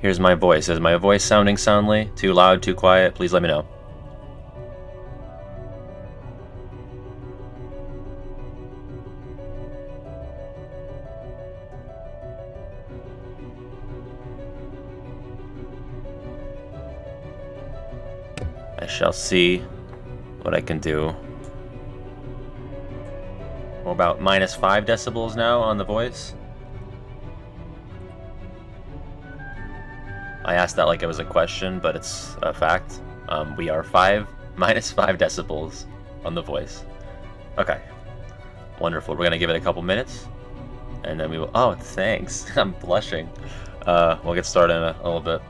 Here's my voice. Is my voice sounding soundly? Too loud, too quiet? Please let me know. I shall see what I can do. We're about -5 decibels now on the voice. I asked that like it was a question, but it's a fact. We are -5 decibels on the voice. Okay. Wonderful. We're gonna give it a couple minutes, and then we will. Oh, thanks. I'm blushing. We'll get started in a little bit.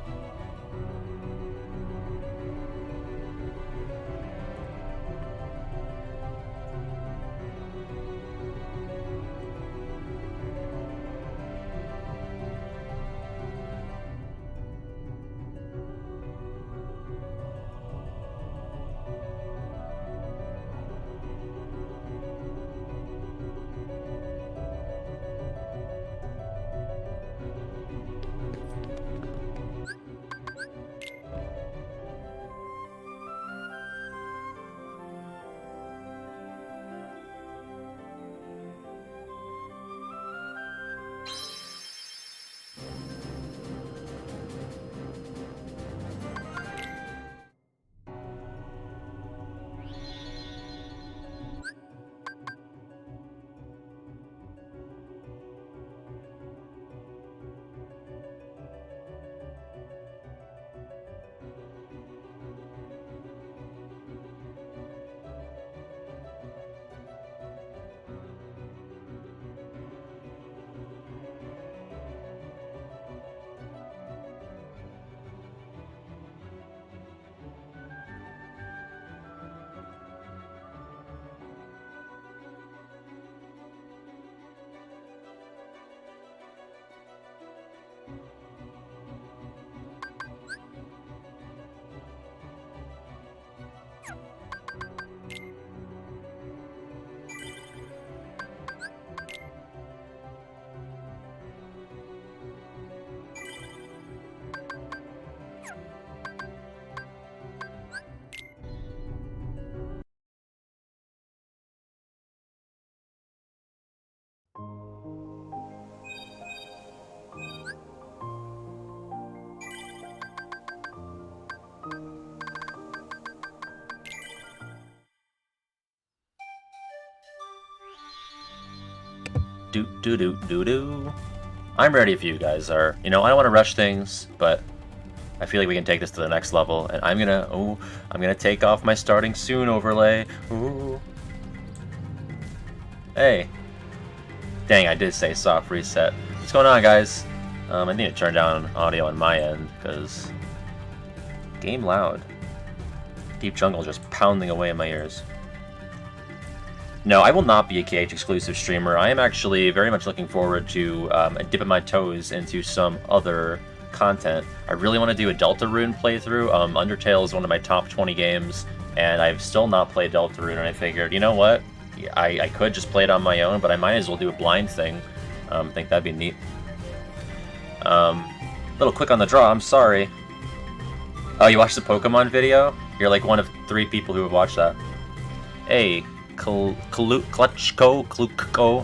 Do. I'm ready if you guys are. You know, I don't want to rush things, but I feel like we can take this to the next level. And I'm gonna take off my starting soon overlay. Ooh. Hey. Dang, I did say soft reset. What's going on, guys? I need to turn down audio on my end, because game loud. Deep Jungle just pounding away in my ears. No, I will not be a KH exclusive streamer. I am actually very much looking forward to dipping my toes into some other content. I really want to do a Deltarune playthrough. Undertale is one of my top 20 games, and I've still not played Deltarune, and I figured, you know what? I could just play it on my own, but I might as well do a blind thing. I think that'd be neat. Little quick on the draw, I'm sorry. Oh, you watched the Pokemon video? You're like one of 3 people who have watched that. Hey, Klutchko,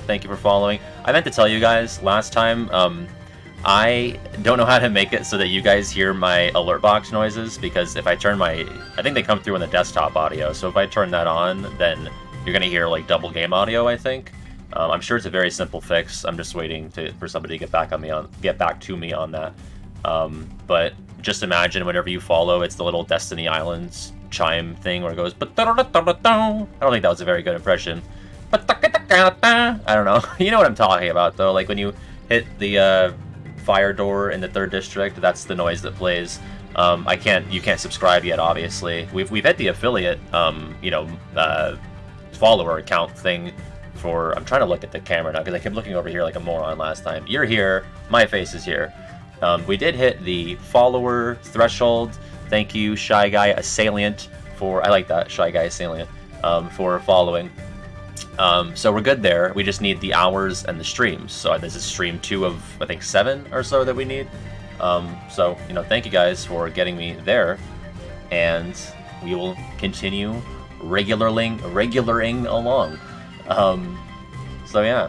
thank you for following. I meant to tell you guys last time, I don't know how to make it so that you guys hear my alert box noises, because if I turn I think they come through in the desktop audio, so if I turn that on, then you're gonna hear like double game audio, I think. I'm sure it's a very simple fix. I'm just waiting for somebody to get back to me on that. But just imagine whenever you follow, it's the little Destiny Islands chime thing where it goes. I don't think that was a very good impression. I don't know. You know what I'm talking about, though. Like when you hit the fire door in the 3rd district, that's the noise that plays. You can't subscribe yet, obviously. We've hit the affiliate, follower account thing for. I'm trying to look at the camera now because I kept looking over here like a moron last time. You're here. My face is here. We did hit the follower threshold. Thank you, Shy Guy Assailant, I like that, Shy Guy Assailant, for following. So we're good there. We just need the hours and the streams. So this is stream 2 of, I think, 7 or so that we need. So, you know, thank you guys for getting me there, and we will continue regularing along. So yeah.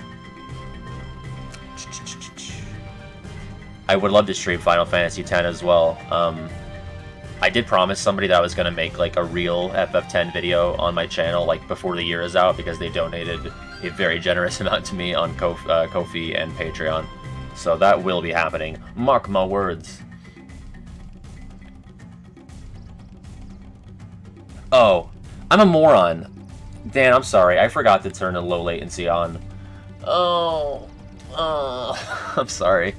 I would love to stream Final Fantasy X as well. I did promise somebody that I was going to make like a real FF10 video on my channel like before the year is out, because they donated a very generous amount to me on Ko-fi and Patreon. So that will be happening. Mark my words. Oh, I'm a moron. Dan, I'm sorry. I forgot to turn the low latency on. Oh, I'm sorry.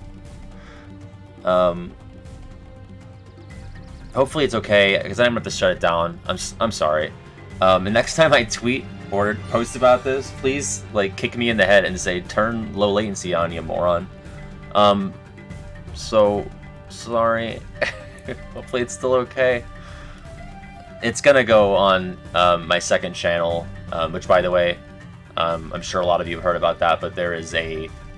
Hopefully it's okay, because I'm gonna have to shut it down. I'm sorry. And next time I tweet or post about this, please like kick me in the head and say turn low latency on, you moron. So sorry. Hopefully it's still okay. It's gonna go on my second channel, which, by the way, I'm sure a lot of you have heard about that, but there is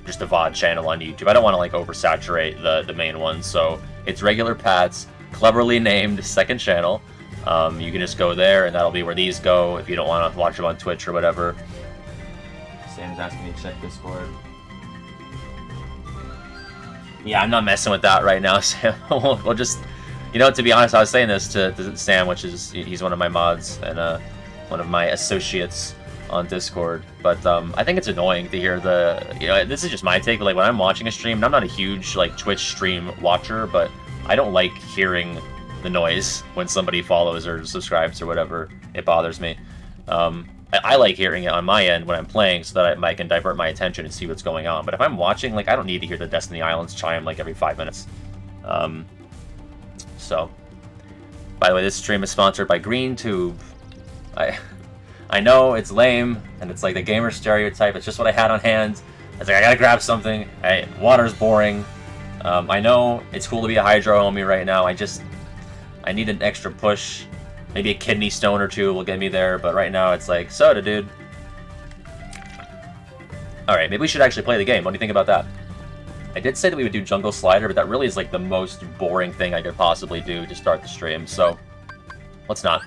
just a VOD channel on YouTube. I don't want to like oversaturate the main one, so it's Regular Pat's cleverly named second channel. You can just go there, and that'll be where these go if you don't want to watch them on Twitch or whatever. Sam's asking me to check Discord. Yeah, I'm not messing with that right now, Sam. We'll just, you know, to be honest, I was saying this to Sam, which is, he's one of my mods and one of my associates on Discord, but I think it's annoying to hear you know, this is just my take, but like when I'm watching a stream, and I'm not a huge like Twitch stream watcher, but I don't like hearing the noise when somebody follows or subscribes or whatever. It bothers me. I like hearing it on my end when I'm playing, so that I can divert my attention and see what's going on. But if I'm watching, like, I don't need to hear the Destiny Islands chime like every 5 minutes. So, by the way, this stream is sponsored by GreenTube. I know it's lame, and it's like the gamer stereotype. It's just what I had on hand. I was like, I gotta grab something. Water's boring. I know it's cool to be a Hydro homie right now. I need an extra push. Maybe a kidney stone or two will get me there, but right now it's like, soda, dude. Alright, maybe we should actually play the game. What do you think about that? I did say that we would do Jungle Slider, but that really is like the most boring thing I could possibly do to start the stream, so let's not.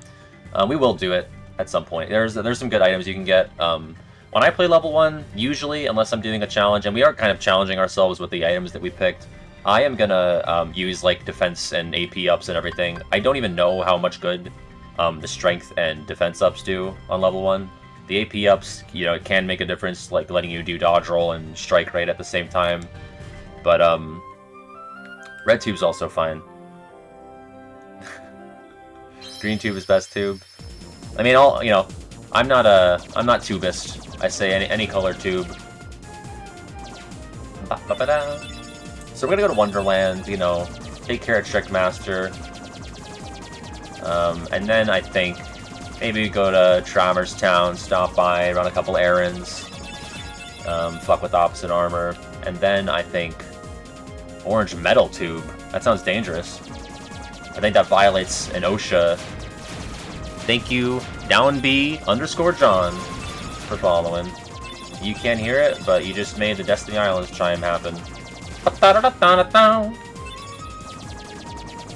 We will do it at some point. There's some good items you can get. When I play level 1, usually, unless I'm doing a challenge, and we are kind of challenging ourselves with the items that we picked, I am gonna use like defense and AP ups and everything. I don't even know how much good the strength and defense ups do on level 1. The AP ups, you know, it can make a difference, like letting you do dodge roll and strike rate at the same time. But red tube's also fine. Green tube is best tube. I mean, you know, I'm not tubist. I say any color tube. Ba-ba-ba-da. So we're gonna go to Wonderland, you know, take care of Trick Master. And then I think maybe we go to Traverse Town, stop by, run a couple errands, fuck with opposite armor, and then I think Orange Metal Tube. That sounds dangerous. I think that violates an OSHA. Thank you, downb_John, for following. You can't hear it, but you just made the Destiny Islands chime happen.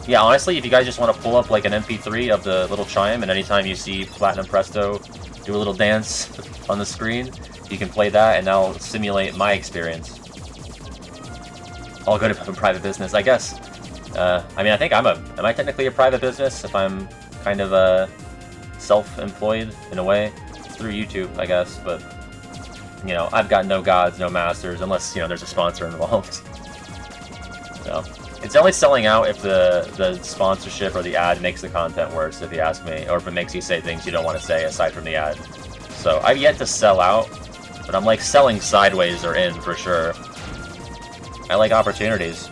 Yeah, honestly, if you guys just want to pull up like an MP3 of the little chime, and anytime you see Platinum Presto do a little dance on the screen, you can play that, and that'll simulate my experience. All good if I'm a private business, I guess. I mean, I think am I technically a private business if I'm kind of self-employed in a way? It's through YouTube, I guess, but you know, I've got no gods, no masters, unless, you know, there's a sponsor involved. So, it's only selling out if the sponsorship or the ad makes the content worse, if you ask me, or if it makes you say things you don't want to say aside from the ad. So, I've yet to sell out, but I'm like selling sideways or in for sure. I like opportunities.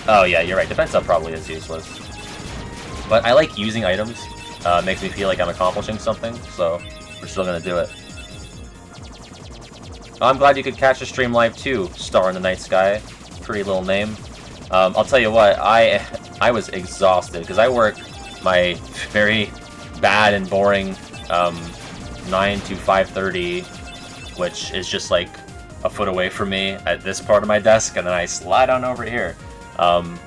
Oh yeah, you're right, defense up probably is useless. But I like using items. Makes me feel like I'm accomplishing something, so we're still gonna do it. I'm glad you could catch the stream live too, Star in the Night Sky. Pretty little name. I'll tell you what, I was exhausted, because I work my very bad and boring 9 to 5:30, which is just like a foot away from me at this part of my desk, and then I slide on over here. Um,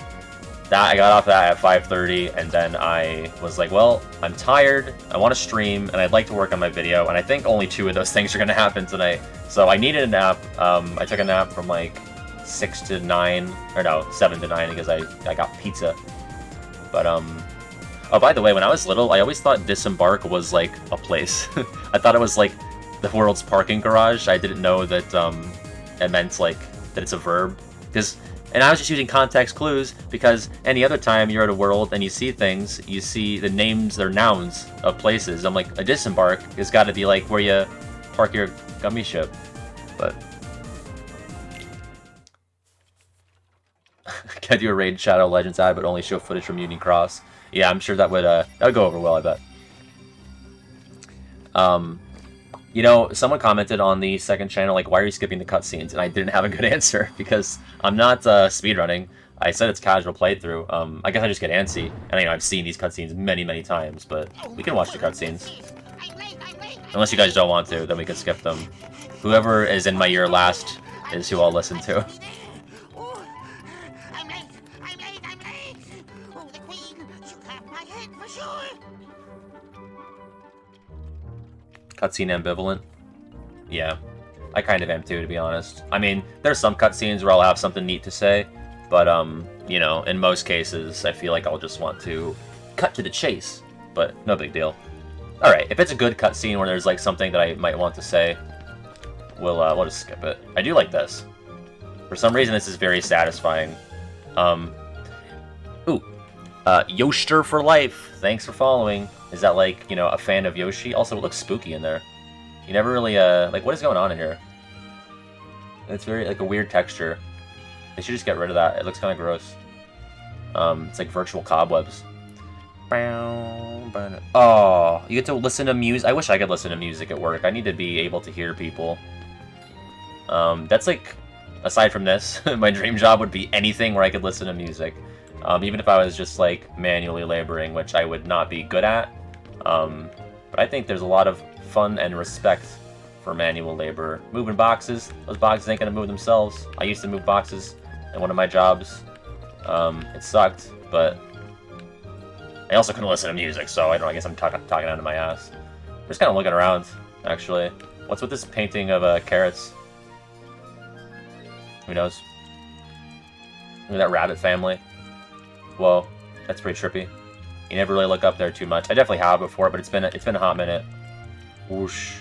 that I got off that at 5:30, and then I was like, well, I'm tired, I want to stream, and I'd like to work on my video, and I think only 2 of those things are going to happen tonight. So I needed a nap. I took a nap from like 6 to 9, or no, 7 to 9, because I got pizza. But, oh, by the way, when I was little, I always thought Disembark was like a place. I thought it was like the world's parking garage. I didn't know that it meant like that it's a verb. And I was just using context clues, because any other time you're at a world and you see things, you see the names, they're nouns of places. I'm like, a disembark has got to be like where you park your gummy ship. But can I do a raid Shadow Legends ad, but only show footage from Union Cross? Yeah, I'm sure that would go over well, I bet. You know, someone commented on the second channel, like, why are you skipping the cutscenes? And I didn't have a good answer, because I'm not speedrunning. I said it's casual playthrough. I guess I just get antsy. And, you know, I've seen these cutscenes many, many times, but we can watch the cutscenes. Unless you guys don't want to, then we can skip them. Whoever is in my ear last is who I'll listen to. Cutscene ambivalent? Yeah, I kind of am too, to be honest. I mean, there's some cutscenes where I'll have something neat to say, but, you know, in most cases, I feel like I'll just want to cut to the chase, but no big deal. Alright, if it's a good cutscene where there's, like, something that I might want to say, we'll just skip it. I do like this. For some reason, this is very satisfying. Yoshter for life! Thanks for following. Is that, like, you know, a fan of Yoshi? Also, it looks spooky in there. You never really, like, what is going on in here? It's very, like, a weird texture. They should just get rid of that. It looks kind of gross. It's like virtual cobwebs. Oh, you get to listen to music. I wish I could listen to music at work. I need to be able to hear people. That's, like, aside from this, my dream job would be anything where I could listen to music. Even if I was just, like, manually laboring, which I would not be good at. But I think there's a lot of fun and respect for manual labor. Moving boxes, those boxes ain't gonna move themselves. I used to move boxes in one of my jobs. It sucked, but I also couldn't listen to music, so I don't know, I guess I'm talking out of my ass. I'm just kind of looking around, actually. What's with this painting of carrots? Who knows? Look at that rabbit family. Whoa, that's pretty trippy. You never really look up there too much. I definitely have before, but it's been a hot minute. Whoosh.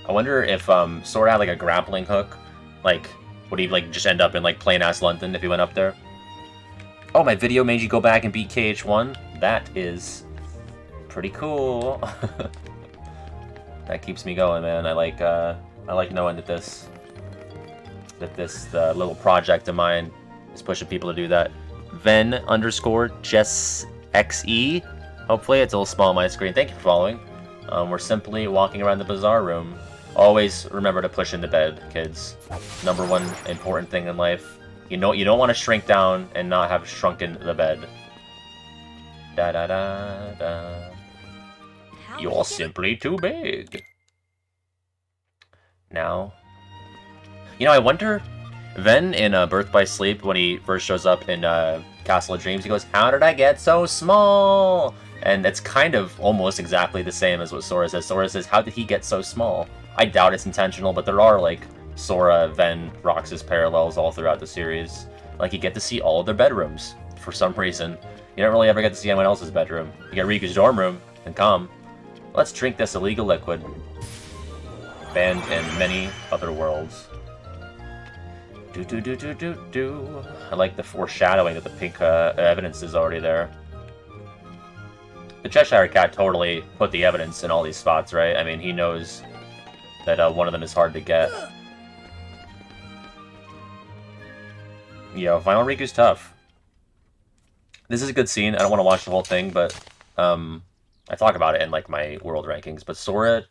I wonder if Sora had like a grappling hook. Like, would he like just end up in like plain ass London if he went up there? Oh, my video made you go back and beat KH1. That is pretty cool. That keeps me going, man. I like knowing that this little project of mine is pushing people to do that. Ven_JessXE. Hopefully it's a little small on my screen. Thank you for following. We're simply walking around the bazaar room. Always remember to push into bed, kids. Number one important thing in life. You don't want to shrink down and not have shrunken the bed. Da da da da. You're simply too big. Now, you know, I wonder. Ven in Birth by Sleep, when he first shows up in Castle of Dreams, he goes, "How did I get so small?" And it's kind of almost exactly the same as what Sora says. Sora says, "How did he get so small?" I doubt it's intentional, but there are, like, Sora, Ven, Roxas parallels all throughout the series. Like, you get to see all of their bedrooms, for some reason. You don't really ever get to see anyone else's bedroom. You get Riku's dorm room, and come. Let's drink this illegal liquid. Banned in many other worlds. I like the foreshadowing that the pink evidence is already there. The Cheshire Cat totally put the evidence in all these spots, right? I mean, he knows that one of them is hard to get. Yo, Final Riku's tough. This is a good scene. I don't want to watch the whole thing, but I talk about it in like my world rankings. But Sora,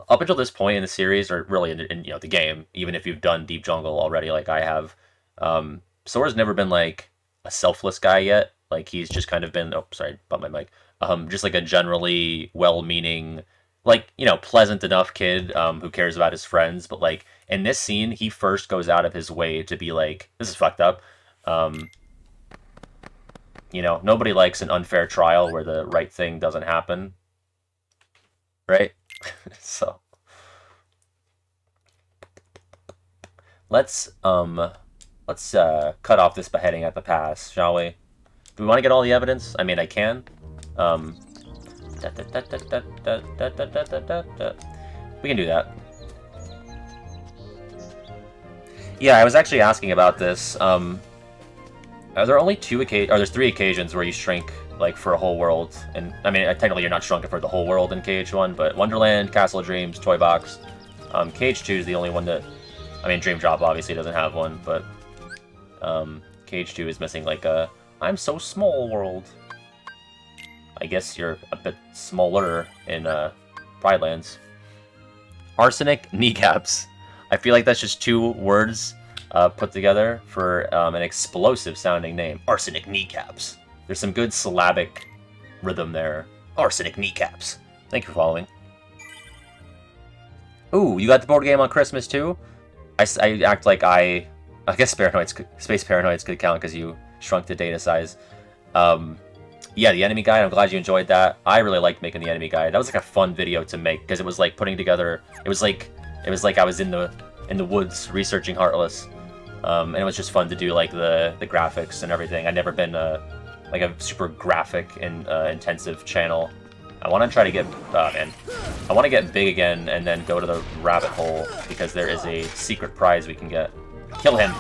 up until this point in the series, or really in the game, even if you've done Deep Jungle already, like I have, Sora's never been like a selfless guy yet. Like he's just kind of been, oh sorry, bumped my mic. Just like a generally well-meaning, like, you know, pleasant enough kid who cares about his friends. But like in this scene, he first goes out of his way to be like, this is fucked up. You know, nobody likes an unfair trial where the right thing doesn't happen, right? So let's cut off this beheading at the pass, shall we? Do we want to get all the evidence? I mean, I can. We can do that. Yeah, I was actually asking about this. Are there only there's 3 occasions where you shrink, like, for a whole world? And, I mean, technically you're not shrunken for the whole world in KH1, but Wonderland, Castle of Dreams, Toy Box. KH2 is the only one that... I mean, Dream Drop obviously doesn't have one, but... KH2 is missing, like, a I'm so small world. I guess you're a bit smaller in, Pridelands. Arsenic kneecaps. I feel like that's just 2 words put together for an explosive sounding name. Arsenic kneecaps. There's some good syllabic rhythm there. Arsenic kneecaps. Thank you for following. Ooh, you got the board game on Christmas too? I act like I guess Space Paranoids could count because you shrunk the data size. Yeah, the enemy guide, I'm glad you enjoyed that. I really liked making the enemy guide. That was like a fun video to make because it was like putting together, it was like I was in the woods researching Heartless. And it was just fun to do like the graphics and everything. I'd never been like a super graphic and intensive channel. I want to try to get I want to get big again and then go to the rabbit hole because there is a secret prize we can get. Kill him.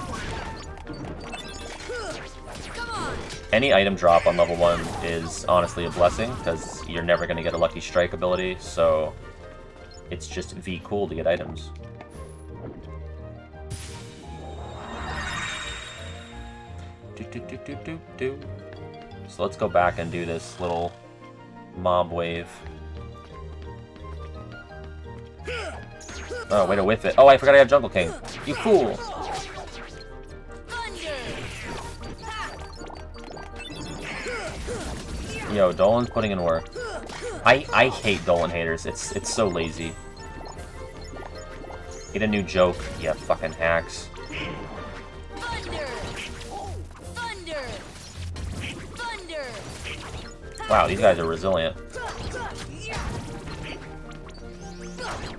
Any item drop on level 1 is honestly a blessing because you're never going to get a lucky strike ability, so it's just V cool to get items. So let's go back and do this little mob wave. Oh, way to whiff it. Oh, I forgot I have Jungle King. You fool! Yo, Dolan's putting in work. I hate Dolan haters. It's so lazy. Get a new joke, you fucking hacks. Wow, these guys are resilient.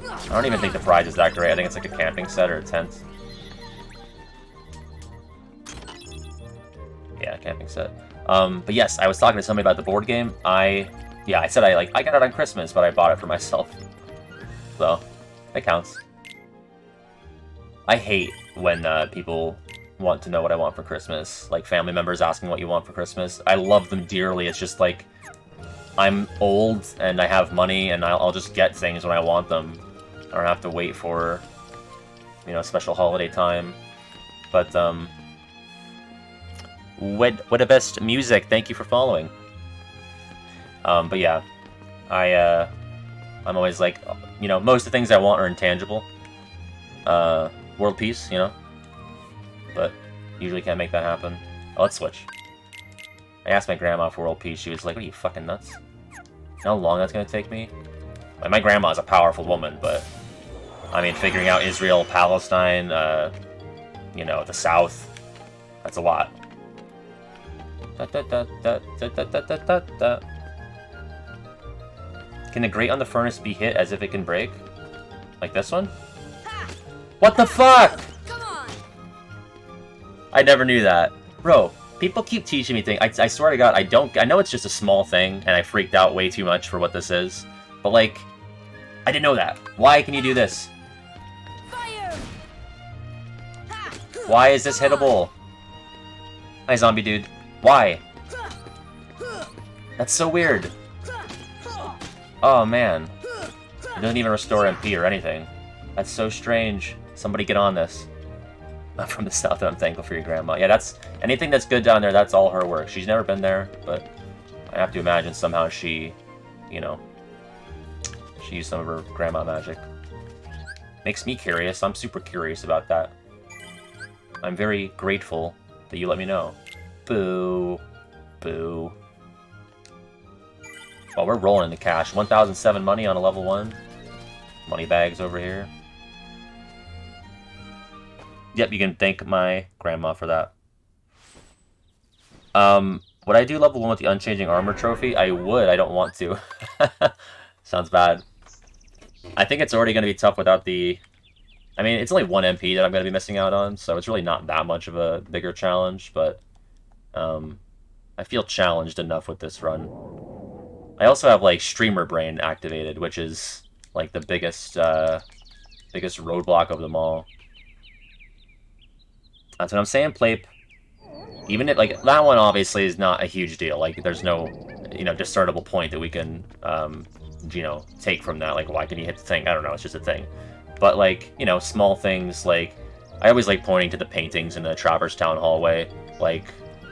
I don't even think the prize is that great. I think it's like a camping set or a tent. Yeah, camping set. But yes, I was talking to somebody about the board game. I said I got it on Christmas, but I bought it for myself. So, that counts. I hate when people want to know what I want for Christmas. Like family members asking what you want for Christmas. I love them dearly. It's just like, I'm old and I have money and I'll just get things when I want them. I don't have to wait for, you know, special holiday time. But, what the best music, thank you for following. But yeah, I'm always like, you know, most of the things I want are intangible. World peace, you know, but usually can't make that happen. Oh, let's switch. I asked my grandma for world peace, she was like, what are you, fucking nuts? You know how long that's gonna take me? Like, my grandma is a powerful woman, but, I mean, figuring out Israel, Palestine, you know, the South, that's a lot. Can the grate on the furnace be hit as if it can break? Like this one? What the fuck? Come on. I never knew that. Bro, people keep teaching me things. I swear to God, I know it's just a small thing, and I freaked out way too much for what this is. But, like, I didn't know that. Why can you do this? Fire. Why is this hittable? Hi, zombie dude. Why? That's so weird. Oh, man. It doesn't even restore MP or anything. That's so strange. Somebody get on this. I'm from the South and I'm thankful for your grandma. Yeah, that's... Anything that's good down there, that's all her work. She's never been there, but I have to imagine somehow she, you know, she used some of her grandma magic. Makes me curious. I'm super curious about that. I'm very grateful that you let me know. Boo. Boo. Well, we're rolling into cash. 1,007 money on a level 1. Money bags over here. Yep, you can thank my grandma for that. Would I do level 1 with the Unchanging Armor trophy? I would, I don't want to. Sounds bad. I think it's already going to be tough without the... I mean, it's only 1 MP that I'm going to be missing out on, so it's really not that much of a bigger challenge, but... I feel challenged enough with this run. I also have, like, Streamer Brain activated, which is, like, the biggest roadblock of them all. That's what I'm saying, Plape. Even if, like, that one obviously is not a huge deal. Like, there's no, discernible point that we can, take from that. Like, why can you hit the thing? I don't know, it's just a thing. But, like, small things, like, I always like pointing to the paintings in the Traverse Town hallway. Like,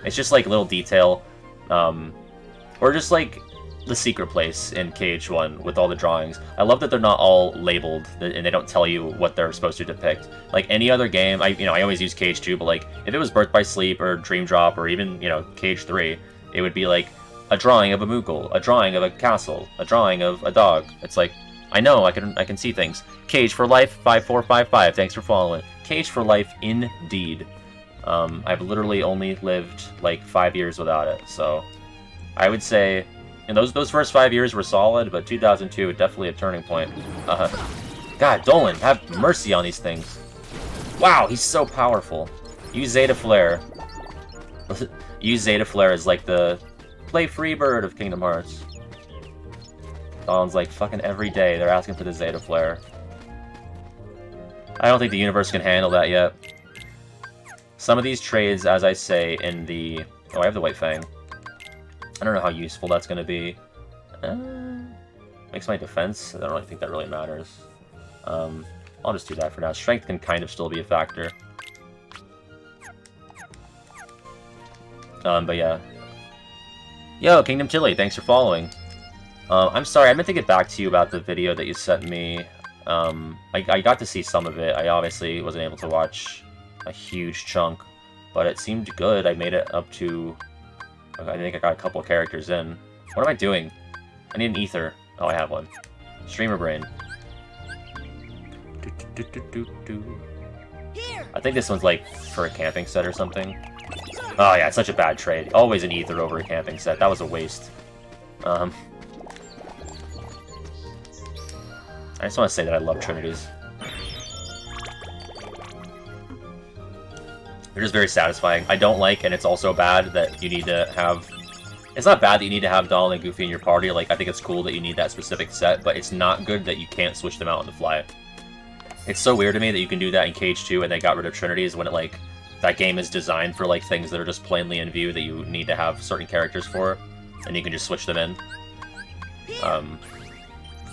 it's just, like, little detail. Or just, like, the secret place in KH1 with all the drawings. I love that they're not all labeled and they don't tell you what they're supposed to depict. Like any other game, I always use KH2, but like if it was Birth by Sleep or Dream Drop or even, KH3, it would be like a drawing of a Moogle, a drawing of a castle, a drawing of a dog. It's like, I know, I can see things. KH for life, 5455, thanks for following. KH for life, indeed. I've literally only lived like 5 years without it, so I would say, and those first 5 years were solid, but 2002 definitely a turning point. God, Dolan, have mercy on these things. Wow, he's so powerful. Use Zeta Flare. Use Zeta Flare as like the play free bird of Kingdom Hearts. Dolan's like fucking every day they're asking for the Zeta Flare. I don't think the universe can handle that yet. Some of these trades, as I say in the... Oh, I have the White Fang. I don't know how useful that's going to be. Makes my defense. I don't really think that really matters. I'll just do that for now. Strength can kind of still be a factor. But yeah. Yo, Kingdom Tilly, thanks for following. I'm sorry, I meant to get back to you about the video that you sent me. I got to see some of it. I obviously wasn't able to watch a huge chunk, but it seemed good. I made it up to... I think I got a couple characters in. What am I doing? I need an ether. Oh, I have one. Streamer Brain. I think this one's like for a camping set or something. Oh yeah, it's such a bad trade. Always an ether over a camping set. That was a waste. I just want to say that I love Trinities. They're just very satisfying. I don't like, and it's also bad that you need to have... It's not bad that you need to have Donald and Goofy in your party. Like, I think it's cool that you need that specific set, but it's not good that you can't switch them out on the fly. It's so weird to me that you can do that in KH2 and they got rid of Trinities when it, like, that game is designed for, like, things that are just plainly in view that you need to have certain characters for, and you can just switch them in.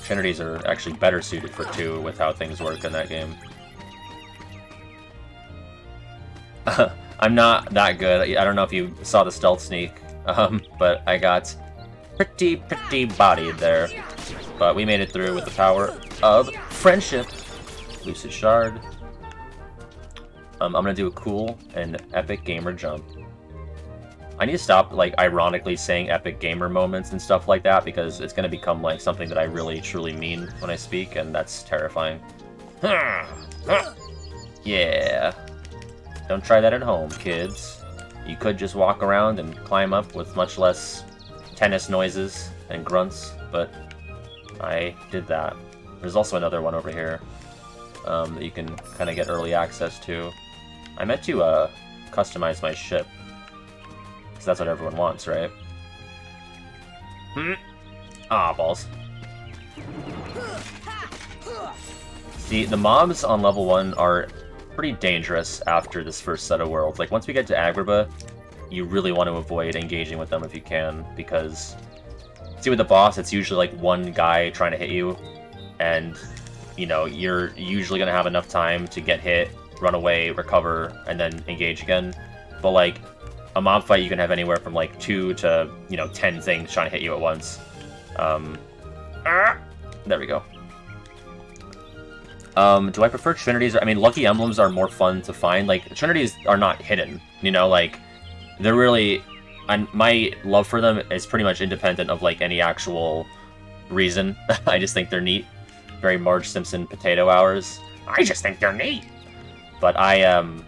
Trinities are actually better suited for 2 with how things work in that game. I'm not that good. I don't know if you saw the stealth sneak, but I got pretty bodied there. But we made it through with the power of friendship. Lucid Shard. I'm gonna do a cool and epic gamer jump. I need to stop, like, ironically saying epic gamer moments and stuff like that, because it's gonna become, like, something that I really, truly mean when I speak, and that's terrifying. Yeah. Don't try that at home, kids. You could just walk around and climb up with much less tennis noises and grunts, but I did that. There's also another one over here that you can kind of get early access to. I meant to customize my ship, because that's what everyone wants, right? Ah, balls. See, the mobs on level 1 are pretty dangerous after this first set of worlds. Like, once we get to Agrabah, you really want to avoid engaging with them if you can, because... See, with the boss, it's usually, like, one guy trying to hit you, and, you're usually going to have enough time to get hit, run away, recover, and then engage again. But, like, a mob fight, you can have anywhere from, like, 2 to, 10 things trying to hit you at once. There we go. Do I prefer Trinities? I mean, Lucky Emblems are more fun to find. Like, Trinities are not hidden, like, they're really... my love for them is pretty much independent of, like, any actual reason. I just think they're neat. Very Marge Simpson potato hours. I just think they're neat! But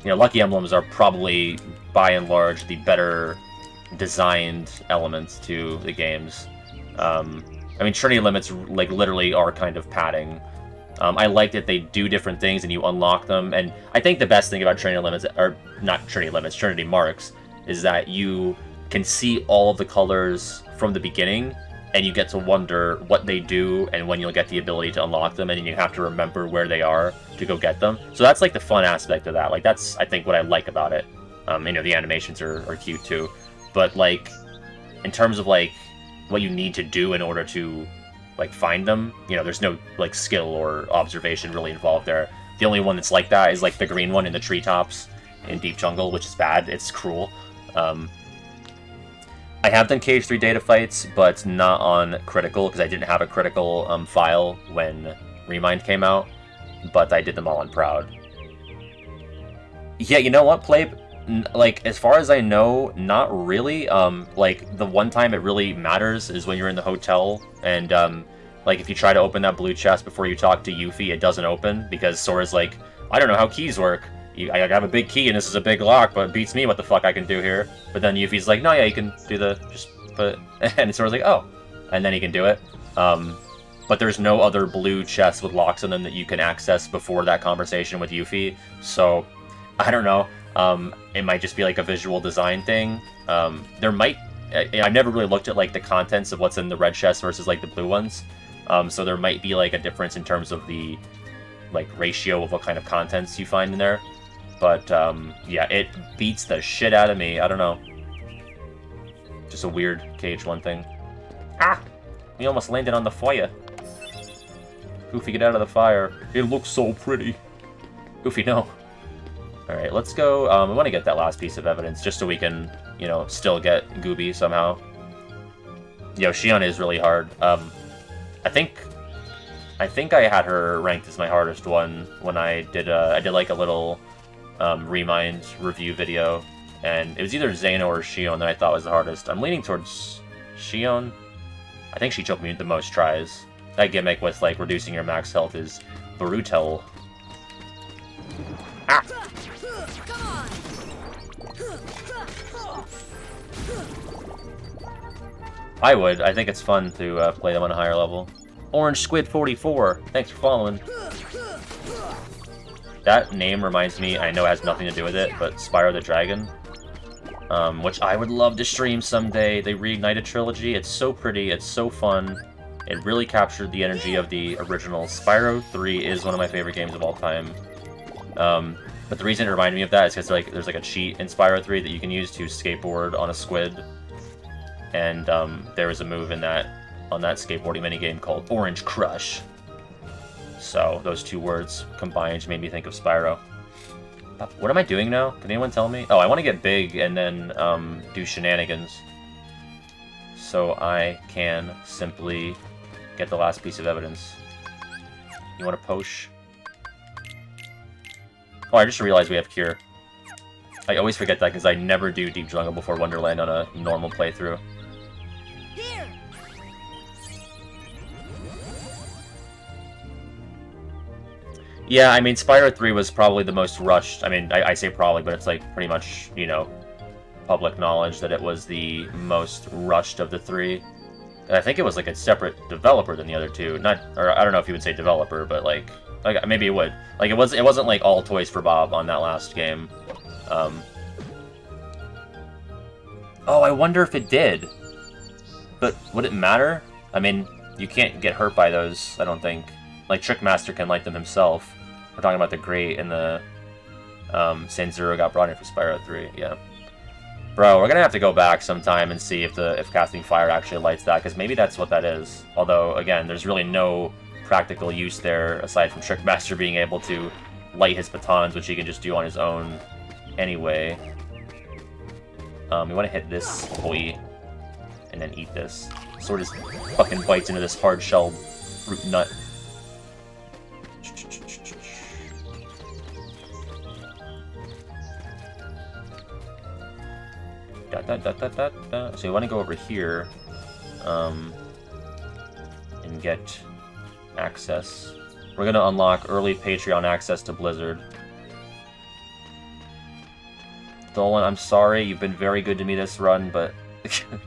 Lucky Emblems are probably, by and large, the better designed elements to the games. I mean, Trinity limits like literally are kind of padding. I like that they do different things and you unlock them. And I think the best thing about Trinity limits, or not Trinity limits, Trinity marks, is that you can see all of the colors from the beginning, and you get to wonder what they do and when you'll get the ability to unlock them, and then you have to remember where they are to go get them. So that's like the fun aspect of that. Like that's, I think, what I like about it. You know, the animations are cute too, but like in terms of like what you need to do in order to like find them, you know, there's no like skill or observation really involved there. The only one that's like that is like the green one in the treetops in Deep Jungle, which is bad. It's cruel. I have done Cage 3 data fights, but not on critical, because I didn't have a critical file when Remind came out, but I did them all on Proud. Yeah, you know what, Plabe? Like, as far as I know, not really. Like, the one time it really matters is when you're in the hotel, and, like, if you try to open that blue chest before you talk to Yuffie, it doesn't open, because Sora's like, I don't know how keys work. I have a big key and this is a big lock, but it beats me what the fuck I can do here. But then Yuffie's like, no, yeah, you can do the, just put it, and Sora's like, oh. And then he can do it. But there's no other blue chests with locks in them that you can access before that conversation with Yuffie. So, I don't know. It might just be like a visual design thing. There might... I've never really looked at like the contents of what's in the red chest versus like the blue ones. So there might be like a difference in terms of the like ratio of what kind of contents you find in there. But yeah, it beats the shit out of me. I don't know. Just a weird Cage 1 thing. Ah! We almost landed on the fire. Goofy, get out of the fire. It looks so pretty. Goofy, no. Alright, let's go. I want to get that last piece of evidence just so we can, you know, still get Gooby somehow. Yo, Xion is really hard. I think I had her ranked as my hardest one when I did like a little Remind review video, and it was either Xeno or Xion that I thought was the hardest. I'm leaning towards Xion. I think she took me the most tries. That gimmick with like reducing your max health is brutal. Ah! I would. I think it's fun to play them on a higher level. Orange Squid 44, thanks for following. That name reminds me, I know it has nothing to do with it, but Spyro the Dragon, which I would love to stream someday. They reignited Trilogy. It's so pretty, it's so fun. It really captured the energy of the original. Spyro 3 is one of my favorite games of all time. But the reason it reminded me of that is because like there's like a cheat in Spyro 3 that you can use to skateboard on a squid. And there was a move in that on that skateboarding minigame called Orange Crush. So those two words combined made me think of Spyro. What am I doing now? Can anyone tell me? Oh, I want to get big and then do shenanigans. So I can simply get the last piece of evidence. You want to posh? Oh, I just realized we have Cure. I always forget that because I never do Deep Jungle before Wonderland on a normal playthrough. Here. Yeah, I mean, Spyro 3 was probably the most rushed. I mean, I say probably, but it's like pretty much, you know, public knowledge that it was the most rushed of the three. And I think it was like a separate developer than the other two. Not, or I don't know if you would say developer, but like maybe it would. Like it wasn't like all toys for Bob on that last game. Oh, I wonder if it did. But would it matter? I mean, you can't get hurt by those, I don't think. Like Trickmaster can light them himself. We're talking about the Great and the Sanzuro got brought in for Spyro 3, yeah. Bro, we're gonna have to go back sometime and see if casting fire actually lights that, because maybe that's what that is. Although, again, there's really no practical use there aside from Trickmaster being able to light his batons, which he can just do on his own anyway. We want to hit this boy and then eat this. Sword just fucking bites into this hard shell fruit nut. So we want to go over here and get access. We're going to unlock early Patreon access to Blizzard. Dolan, I'm sorry. You've been very good to me this run, but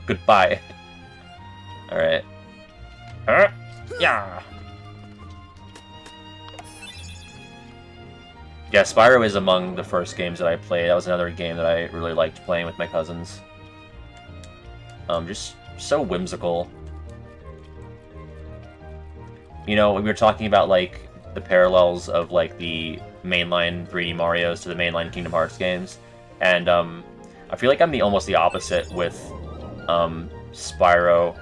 goodbye. Alright. Yeah! Yeah, Spyro is among the first games that I played. That was another game that I really liked playing with my cousins. Just so whimsical. You know, we were talking about, like, the parallels of, like, the mainline 3D Marios to the mainline Kingdom Hearts games. And, I feel like I'm almost the opposite with, Spyro.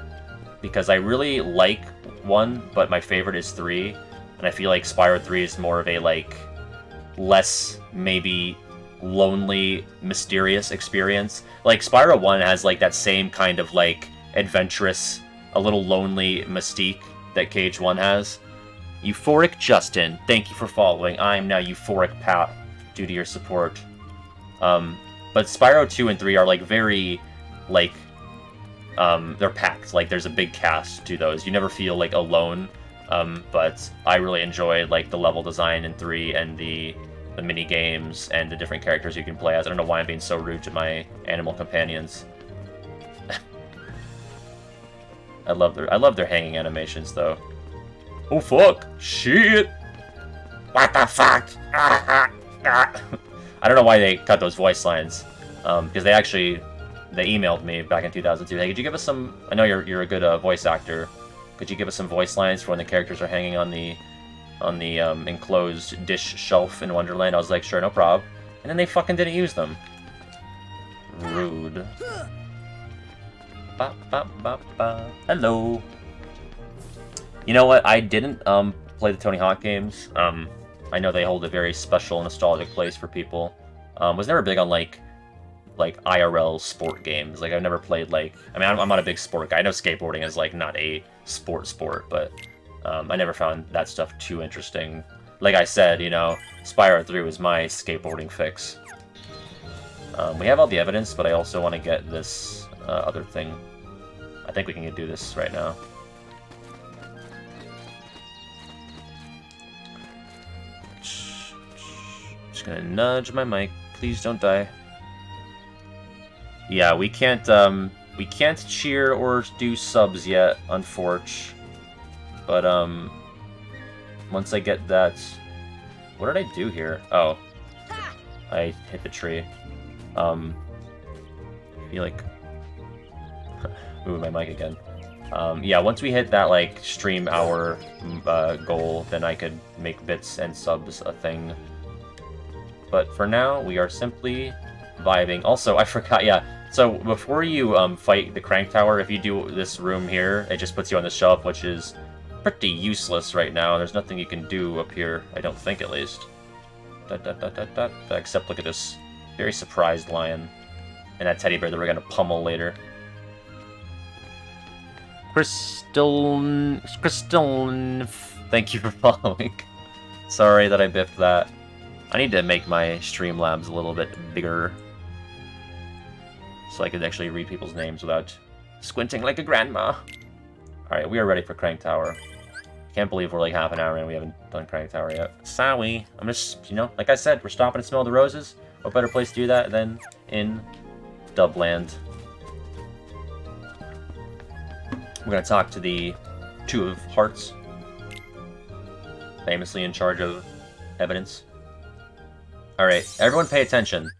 Because I really like 1, but my favorite is 3. And I feel like Spyro 3 is more of a, like, less, maybe, lonely, mysterious experience. Like, Spyro 1 has, like, that same kind of, like, adventurous, a little lonely mystique that Cage 1 has. Euphoric Justin, thank you for following. I'm now Euphoric Pat, due to your support. But Spyro 2 and 3 are, like, very, like, they're packed. Like, there's a big cast to those. You never feel, like, alone. But I really enjoyed, like, the level design in 3 and the mini games and the different characters you can play as. I don't know why I'm being so rude to my animal companions. I love their hanging animations though. Oh fuck! Shit! What the fuck? I don't know why they cut those voice lines. Because they emailed me back in 2002. Hey, could you give us some? I know you're a good voice actor. Could you give us some voice lines for when the characters are hanging on the enclosed dish shelf in Wonderland? I was like, sure, no prob. And then they fucking didn't use them. Rude. Ba, ba, ba, ba. Hello. You know what? I didn't play the Tony Hawk games. I know they hold a very special, nostalgic place for people. Was never big on like IRL sport games. Like I've never played like. I mean, I'm not a big sport guy. I know skateboarding is like not a sport, but I never found that stuff too interesting. Like I said, you know, Spyro 3 was my skateboarding fix. We have all the evidence, but I also want to get this other thing. I think we can do this right now. Just gonna nudge my mic. Please don't die. Yeah, we can't cheer or do subs yet, unfortunately. But once I get that, what did I do here? Oh, I hit the tree. I feel like moving my mic again. Yeah, once we hit that like stream hour goal, then I could make bits and subs a thing. But for now, we are simply vibing. Also, I forgot. Yeah. So before you fight the Crank Tower, if you do this room here, it just puts you on the shelf, which is pretty useless right now. There's nothing you can do up here, I don't think, at least. Except look at this very surprised lion and that teddy bear that we're gonna pummel later. Crystal, thank you for following. Sorry that I biffed that. I need to make my Streamlabs a little bit bigger, so I could actually read people's names without squinting like a grandma. Alright, we are ready for Crank Tower. Can't believe we're like half an hour in and we haven't done Crank Tower yet. Sorry. I'm just, you know, like I said, we're stopping to smell the roses. What better place to do that than in Dubland? We're gonna talk to the Two of Hearts, famously in charge of evidence. Alright, everyone pay attention.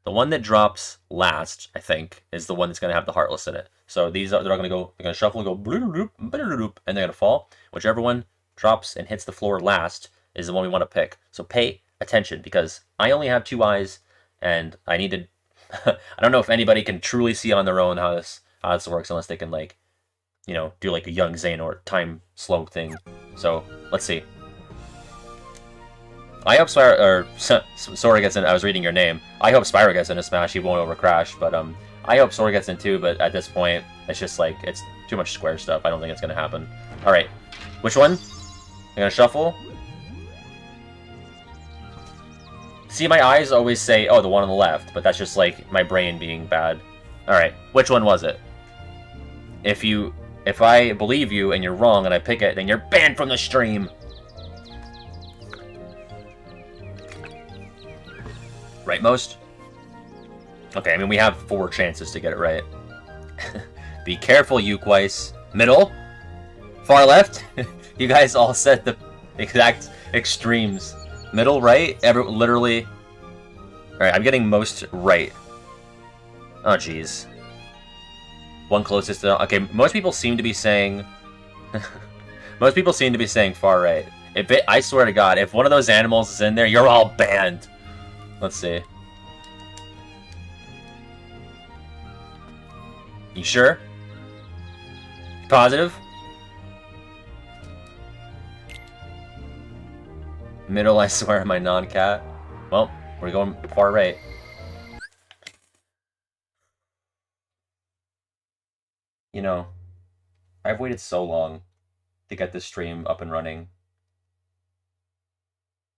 The one that drops last, I think, is the one that's going to have the Heartless in it. So they're going to shuffle and go, and they're going to fall. Whichever one drops and hits the floor last is the one we want to pick. So pay attention, because I only have 2 eyes, and I need to... I don't know if anybody can truly see on their own how this works, unless they can, like, you know, do like a young Xehanort time slow thing. So, let's see. I hope Sora gets in. I was reading your name. I hope Spyro gets into Smash. He won't over crash, but I hope Sora gets in too. But at this point, it's just like it's too much square stuff. I don't think it's gonna happen. All right, which one? I'm gonna shuffle. See, my eyes always say, "Oh, the one on the left," but that's just like my brain being bad. All right, which one was it? If I believe you and you're wrong and I pick it, then you're banned from the stream. Rightmost? Okay, I mean, we have 4 chances to get it right. Be careful, Ukeweiss. Middle? Far left? You guys all said the exact extremes. Middle, right? Literally. Alright, I'm getting most right. Oh, jeez. One closest to... Okay, most people seem to be saying... most people seem to be saying far right. I swear to God, if one of those animals is in there, you're all banned. Let's see. You sure? Positive? Middle, I swear, am I non-cat? Well, we're going far right. You know, I've waited so long to get this stream up and running.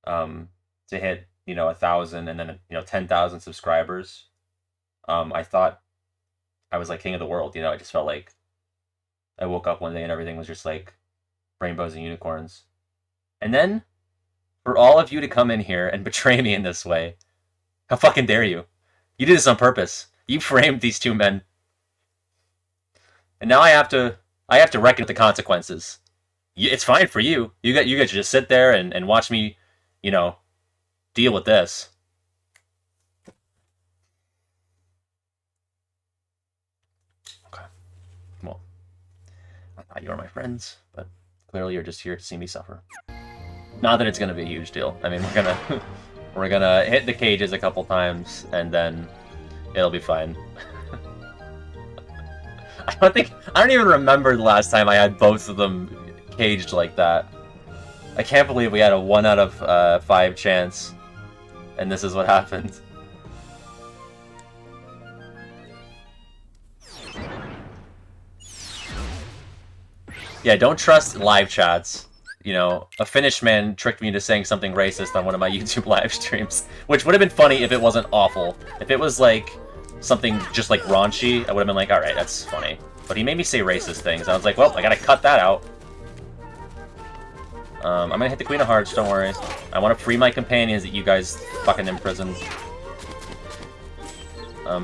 To hit, 1,000 and then, 10,000 subscribers. I thought I was like king of the world, I just felt like I woke up one day and everything was just like rainbows and unicorns. And then, for all of you to come in here and betray me in this way, how fucking dare you? You did this on purpose. You framed these 2 men. And now I have to reckon with the consequences. It's fine for you. You get to just sit there and watch me, deal with this. Okay. Well, I thought you were my friends, but clearly you're just here to see me suffer. Not that it's gonna be a huge deal. I mean, we're gonna hit the cages a couple times, and then it'll be fine. I don't even remember the last time I had both of them caged like that. I can't believe we had a 1 out of 5 chance, and this is what happened. Yeah, don't trust live chats. A Finnish man tricked me into saying something racist on one of my YouTube live streams, which would have been funny if it wasn't awful. If it was like something just like raunchy, I would have been like, alright, that's funny. But he made me say racist things. I was like, well, I gotta cut that out. I'm gonna hit the Queen of Hearts, don't worry. I want to free my companions that you guys fucking imprisoned.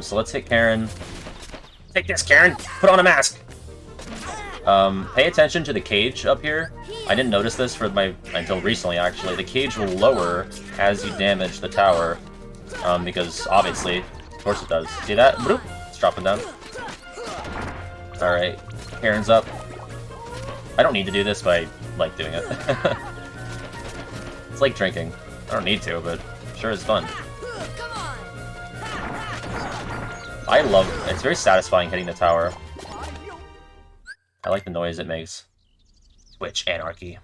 So let's hit Karen. Take this, Karen! Put on a mask! Pay attention to the cage up here. I didn't notice this until recently, actually. The cage will lower as you damage the tower. Because, obviously, of course it does. See that? Bloop! It's dropping down. Alright, Karen's up. I don't need to do this, but I like doing it. It's like drinking. I don't need to, but sure is fun. It's very satisfying hitting the tower. I like the noise it makes. Twitch anarchy.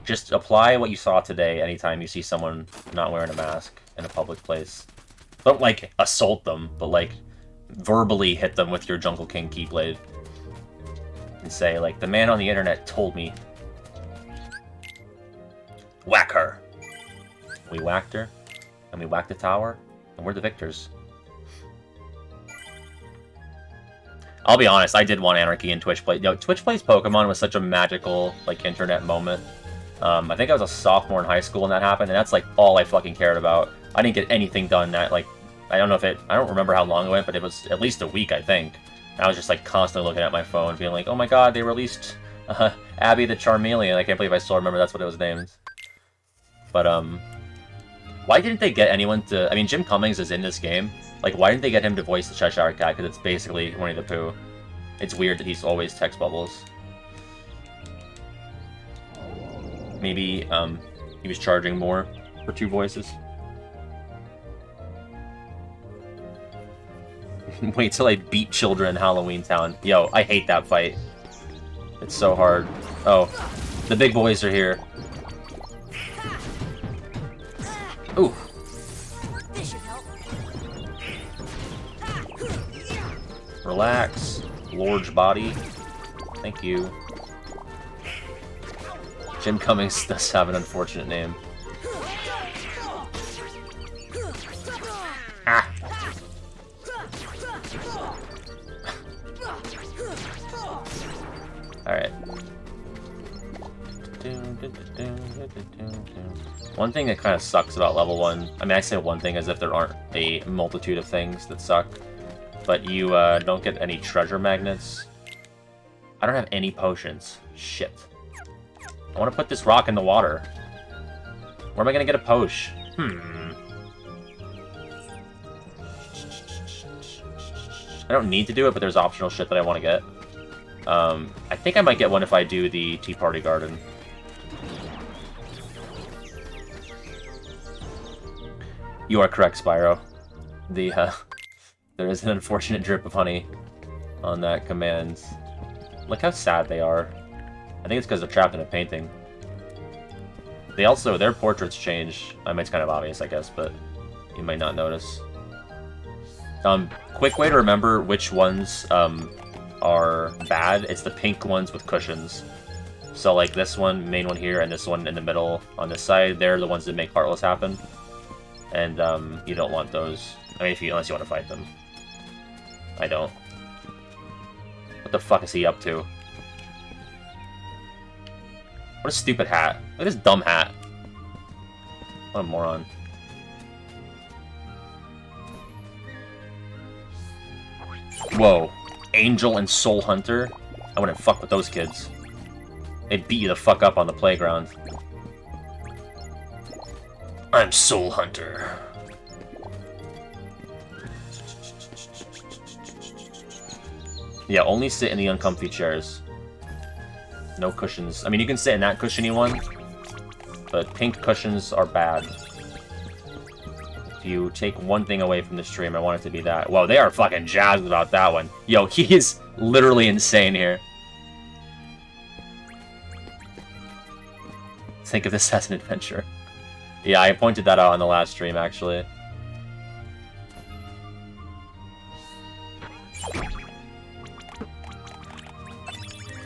Just apply what you saw today anytime you see someone not wearing a mask in a public place. Don't, like, assault them, but, like, verbally hit them with your Jungle King Keyblade. And say, like, the man on the internet told me. Whack her! We whacked her, and we whacked the tower, and we're the victors. I'll be honest, I did want Anarchy in Twitch Play. Twitch Plays Pokemon was such a magical, like, internet moment. I think I was a sophomore in high school when that happened, and that's, like, all I fucking cared about. I didn't get anything done that, like, I don't remember how long it went, but it was at least a week, I think. And I was just, like, constantly looking at my phone, being like, oh my god, they released Abby the Charmeleon. I can't believe I still remember that's what it was named. But, why didn't they get anyone to... I mean, Jim Cummings is in this game. Like, why didn't they get him to voice the Cheshire Cat? Because it's basically Winnie the Pooh. It's weird that he's always text bubbles. Maybe, he was charging more for 2 voices. Wait till I beat children in Halloween Town. Yo, I hate that fight. It's so hard. Oh, the big boys are here. Ooh. Relax. Large body. Thank you. Jim Cummings does have an unfortunate name. Ah! Alright. One thing that kind of sucks about level 1, I mean I say one thing as if there aren't a multitude of things that suck, but you don't get any treasure magnets. I don't have any potions. Shit. I want to put this rock in the water. Where am I going to get a potion? I don't need to do it, but there's optional shit that I want to get. I think I might get one if I do the Tea Party Garden. You are correct, Spyro. There is an unfortunate drip of honey on that command. Look how sad they are. I think it's because they're trapped in a painting. They also, their portraits change. I mean, it's kind of obvious, I guess, but you might not notice. Quick way to remember which ones are bad. It's the pink ones with cushions. So like this one, main one here, and this one in the middle on this side, they're the ones that make Heartless happen. And you don't want those. I mean, unless you want to fight them. I don't. What the fuck is he up to? What a stupid hat. Look at this dumb hat. What a moron. Whoa. Angel and Soul Hunter? I wouldn't fuck with those kids. They'd beat you the fuck up on the playground. I'm Soul Hunter. Yeah, only sit in the uncomfy chairs. No cushions. I mean, you can sit in that cushiony one, but pink cushions are bad. If you take one thing away from the stream, I want it to be that. Whoa, they are fucking jazzed about that one. Yo, he is literally insane here. Think of this as an adventure. Yeah, I pointed that out on the last stream, actually.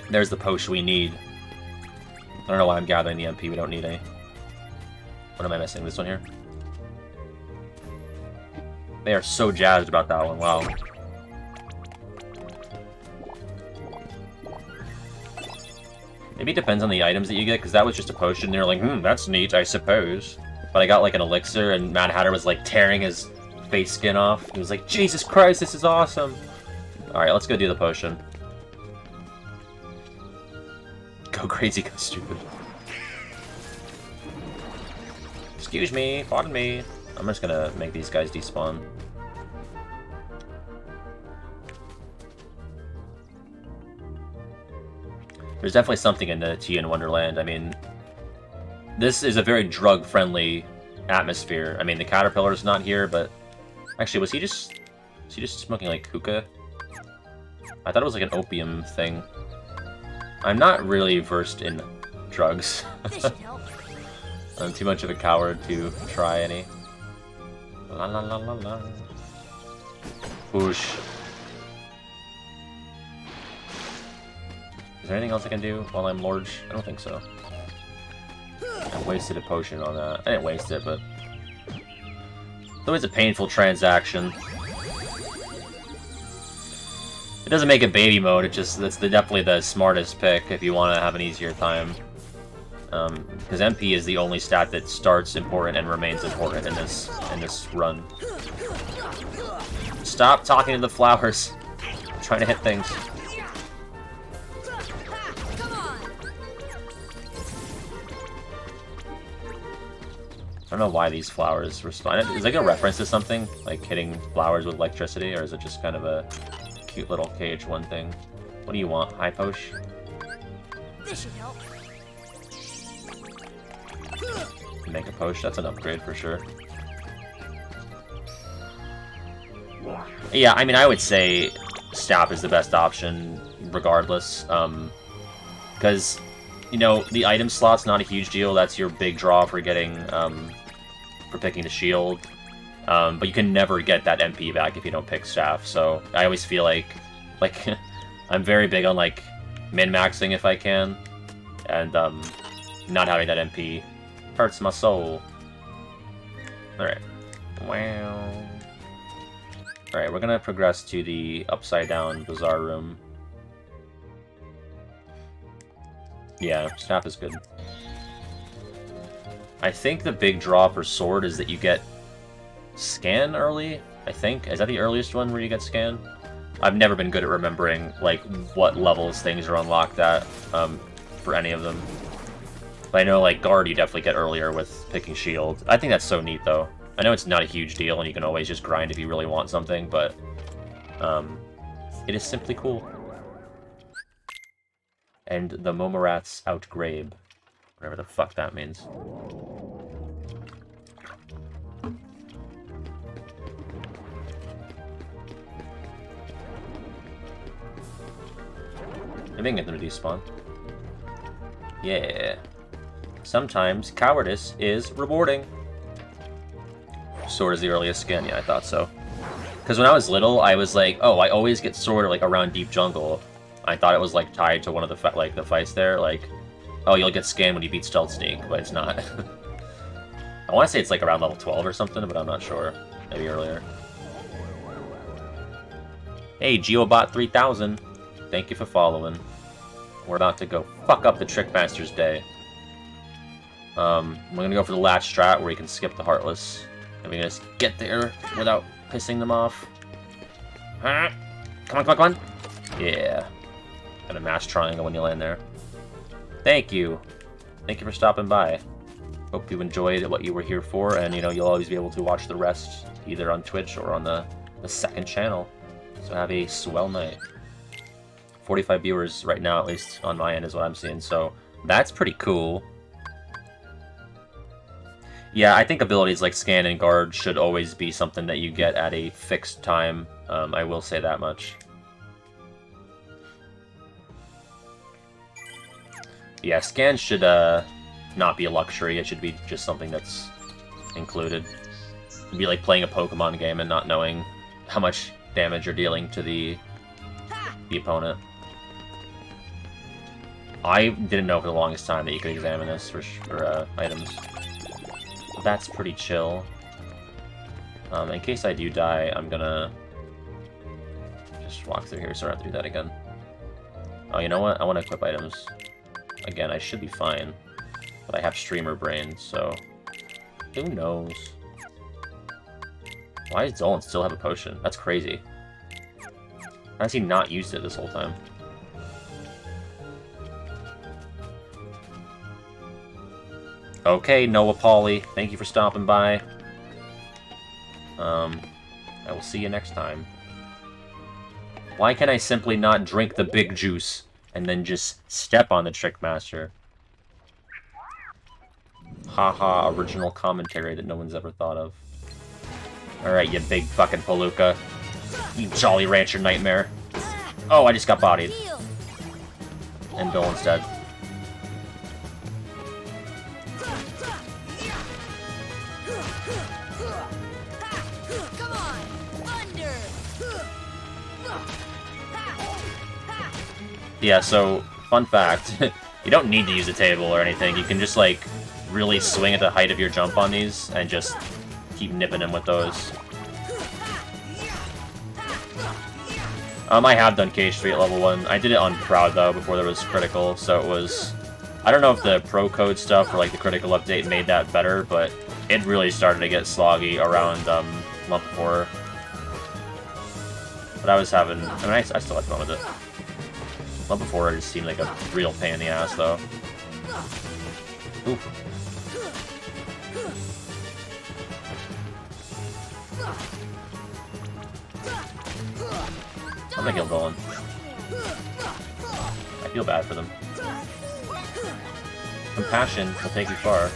There's the potion we need. I don't know why I'm gathering the MP, we don't need any. What am I missing? This one here? They are so jazzed about that one, wow. Maybe it depends on the items that you get, because that was just a potion, and they're like, that's neat, I suppose. But I got like an elixir, and Mad Hatter was like tearing his face skin off. He was like, Jesus Christ, this is awesome! Alright, let's go do the potion. Go crazy, go stupid. Excuse me, pardon me. I'm just gonna make these guys despawn. There's definitely something in the tea in Wonderland. I mean, this is a very drug-friendly atmosphere. I mean, the caterpillar's not here, but actually, was he just smoking like hookah? I thought it was like an opium thing. I'm not really versed in drugs. I'm too much of a coward to try any. La la la la la. Whoosh. Is there anything else I can do while I'm Lord? I don't think so. I wasted a potion on that. I didn't waste it, but it's always a painful transaction. It doesn't make it baby mode, that's definitely the smartest pick if you want to have an easier time. Because MP is the only stat that starts important and remains important in this run. Stop talking to the flowers. I'm trying to hit things. I don't know why these flowers respond. Is it like a reference to something? Like hitting flowers with electricity? Or is it just kind of a cute little cage one thing? What do you want? High posh? This should help. Make a posh, that's an upgrade for sure. Yeah, I mean, I would say staff is the best option regardless. Because, you know, the item slot's not a huge deal. That's your big draw for getting, for picking the shield. But you can never get that MP back if you don't pick staff. So I always feel like I'm very big on like min-maxing if I can, and not having that MP hurts my soul. All right, wow. All right, we're gonna progress to the upside down bazaar room. Yeah, staff is good. I think the big draw for sword is that you get scan early, I think. Is that the earliest one where you get scan? I've never been good at remembering, like, what levels things are unlocked at, for any of them. But I know, like, guard you definitely get earlier with picking shield. I think that's so neat, though. I know it's not a huge deal, and you can always just grind if you really want something, but, it is simply cool. And the Momorats outgrabe. Whatever the fuck that means. Maybe I can get them to despawn. Yeah. Sometimes cowardice is rewarding. Sword is the earliest skin. Yeah, I thought so. Because when I was little, I was like, oh, I always get sword like around deep jungle. I thought it was like tied to one of the the fights there. Like, oh, you'll get scanned when you beat Stealth Sneak, but it's not. I want to say it's like around level 12 or something, but I'm not sure. Maybe earlier. Hey, GeoBot 3000. Thank you for following. We're about to go fuck up the Trickmaster's day. We're gonna go for the latch strat where you can skip the Heartless. And we can just get there without pissing them off. Come on, come on, come on! Yeah. Got a mash triangle when you land there. Thank you. Thank you for stopping by. Hope you enjoyed what you were here for, and, you know, you'll always be able to watch the rest either on Twitch or on the second channel. So have a swell night. 45 viewers right now, at least on my end, is what I'm seeing, so that's pretty cool. Yeah, I think abilities like Scan and Guard should always be something that you get at a fixed time. I will say that much. Yeah, Scan should not be a luxury. It should be just something that's included. It'd be like playing a Pokemon game and not knowing how much damage you're dealing to the opponent. I didn't know for the longest time that you could examine this for items. That's pretty chill. In case I do die, I'm gonna just walk through here so I don't have to do that again. Oh, you know what? I want to equip items. Again, I should be fine. But I have streamer brain, so who knows? Why does Dolan still have a potion? That's crazy. Why has he not used it this whole time? Okay, Noah Pauly, thank you for stopping by. I will see you next time. Why can I simply not drink the big juice and then just step on the Trickmaster? Haha, original commentary that no one's ever thought of. Alright, you big fucking palooka. You Jolly Rancher nightmare. Oh, I just got bodied. And Dolan's dead. Yeah, so, fun fact, you don't need to use a table or anything. You can just, like, really swing at the height of your jump on these and just keep nipping him with those. I have done Cage 3 at level 1. I did it on Proud, though, before there was Critical, so it was... I don't know if the Pro Code stuff or, like, the Critical update made that better, but it really started to get sloggy around, month 4. But I was having... I mean, I still had fun with it. Month before, it just seemed like a real pain in the ass, though. Oof. I'm gonna kill Dolan. I feel bad for them. Compassion will take you far.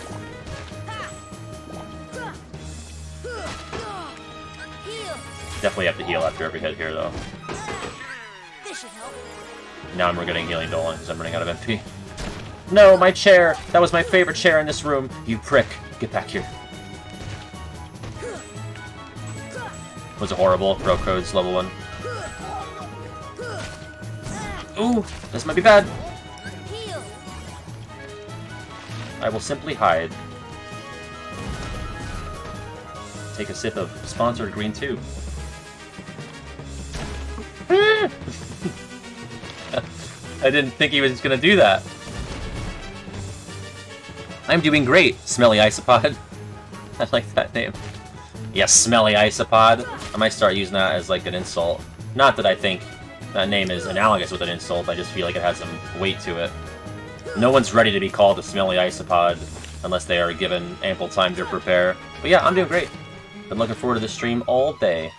Definitely have to heal after every hit here, though. Now I'm getting healing Dolan because I'm running out of MP. No, my chair! That was my favorite chair in this room! You prick! Get back here. Was it horrible? Pro Codes level 1. Ooh! This might be bad! I will simply hide. Take a sip of sponsored green 2. I didn't think he was gonna do that. I'm doing great, Smelly Isopod. I like that name. Yes, Smelly Isopod. I might start using that as like an insult. Not that I think that name is analogous with an insult, I just feel like it has some weight to it. No one's ready to be called a Smelly Isopod unless they are given ample time to prepare. But yeah, I'm doing great. Been looking forward to this stream all day.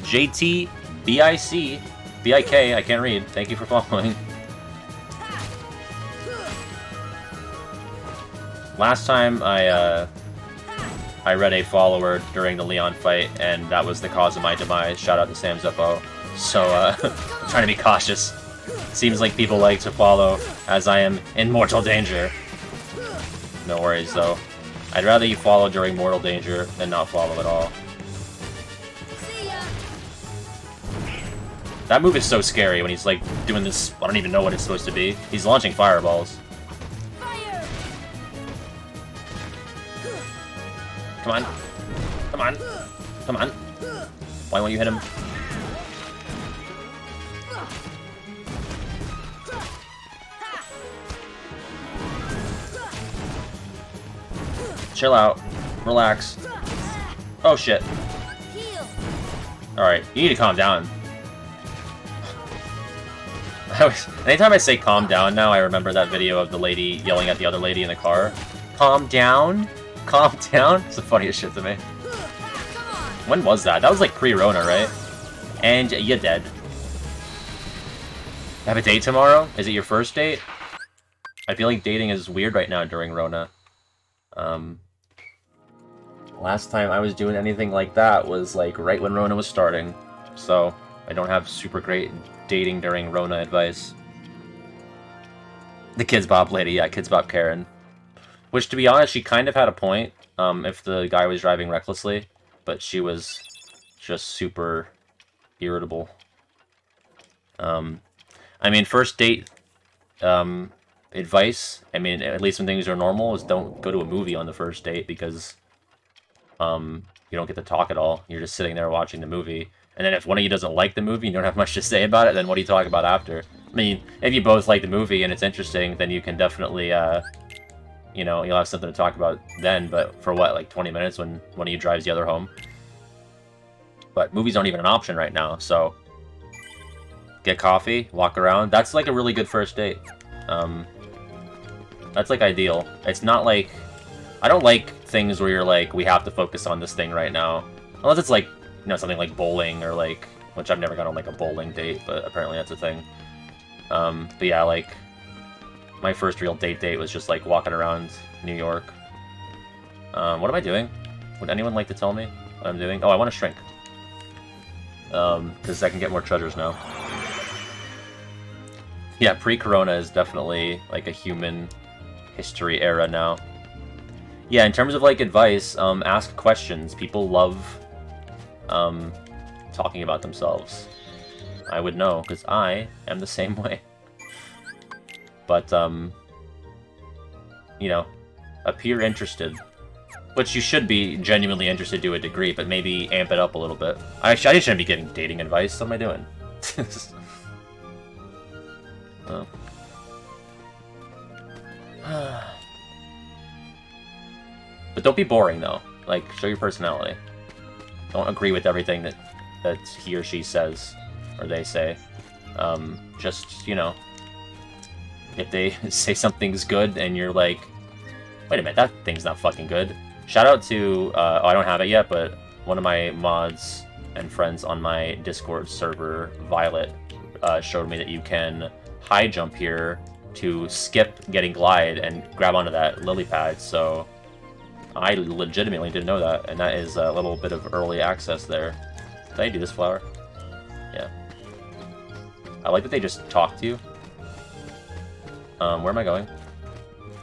JT BIC BIK, I can't read. Thank you for following. Last time I read a follower during the Leon fight, and that was the cause of my demise. Shout out to Sam Zeppo. So, I'm trying to be cautious. Seems like people like to follow, as I am in mortal danger. No worries, though. I'd rather you follow during mortal danger than not follow at all. That move is so scary when he's, like, doing this... I don't even know what it's supposed to be. He's launching fireballs. Come on. Come on. Come on. Why won't you hit him? Chill out. Relax. Oh, shit. Alright, you need to calm down. Anytime I say calm down now, I remember that video of the lady yelling at the other lady in the car. Calm down? Calm down? It's the funniest shit to me. When was that? That was like pre-Rona, right? And you're dead. Have a date tomorrow? Is it your first date? I feel like dating is weird right now during Rona. Last time I was doing anything like that was like right when Rona was starting. So I don't have super great dating during Rona advice. The Kids Bop lady, yeah, Kids Bop Karen. Which, to be honest, she kind of had a point, if the guy was driving recklessly, but she was just super irritable. I mean, first date advice, I mean, at least when things are normal, is don't go to a movie on the first date, because you don't get to talk at all. You're just sitting there watching the movie. And then if one of you doesn't like the movie, you don't have much to say about it, then what do you talk about after? I mean, if you both like the movie and it's interesting, then you can definitely, you know, you'll have something to talk about then, but for what, like 20 minutes when one of you drives the other home? But movies aren't even an option right now, so... Get coffee, walk around. That's like a really good first date. That's like ideal. It's not like... I don't like things where you're like, we have to focus on this thing right now. Unless it's like, you know, something like bowling or like... Which I've never gone on like a bowling date, but apparently that's a thing. But yeah, like... My first real date was just like walking around New York. What am I doing? Would anyone like to tell me what I'm doing? Oh, I want to shrink. Because I can get more treasures now. Yeah, pre-corona is definitely like a human history era now. Yeah, in terms of like advice, ask questions. People love talking about themselves. I would know, because I am the same way. But, you know, appear interested. Which you should be genuinely interested to a degree, but maybe amp it up a little bit. I shouldn't be getting dating advice. What am I doing? Oh. But don't be boring, though. Like, show your personality. Don't agree with everything that he or she says, or they say. Just, you know... If they say something's good and you're like, wait a minute, that thing's not fucking good. Shout out to, oh, I don't have it yet, but one of my mods and friends on my Discord server, Violet, showed me that you can high jump here to skip getting glide and grab onto that lily pad, so I legitimately didn't know that, and that is a little bit of early access there. Did I do this flower? Yeah. I like that they just talk to you. Where am I going?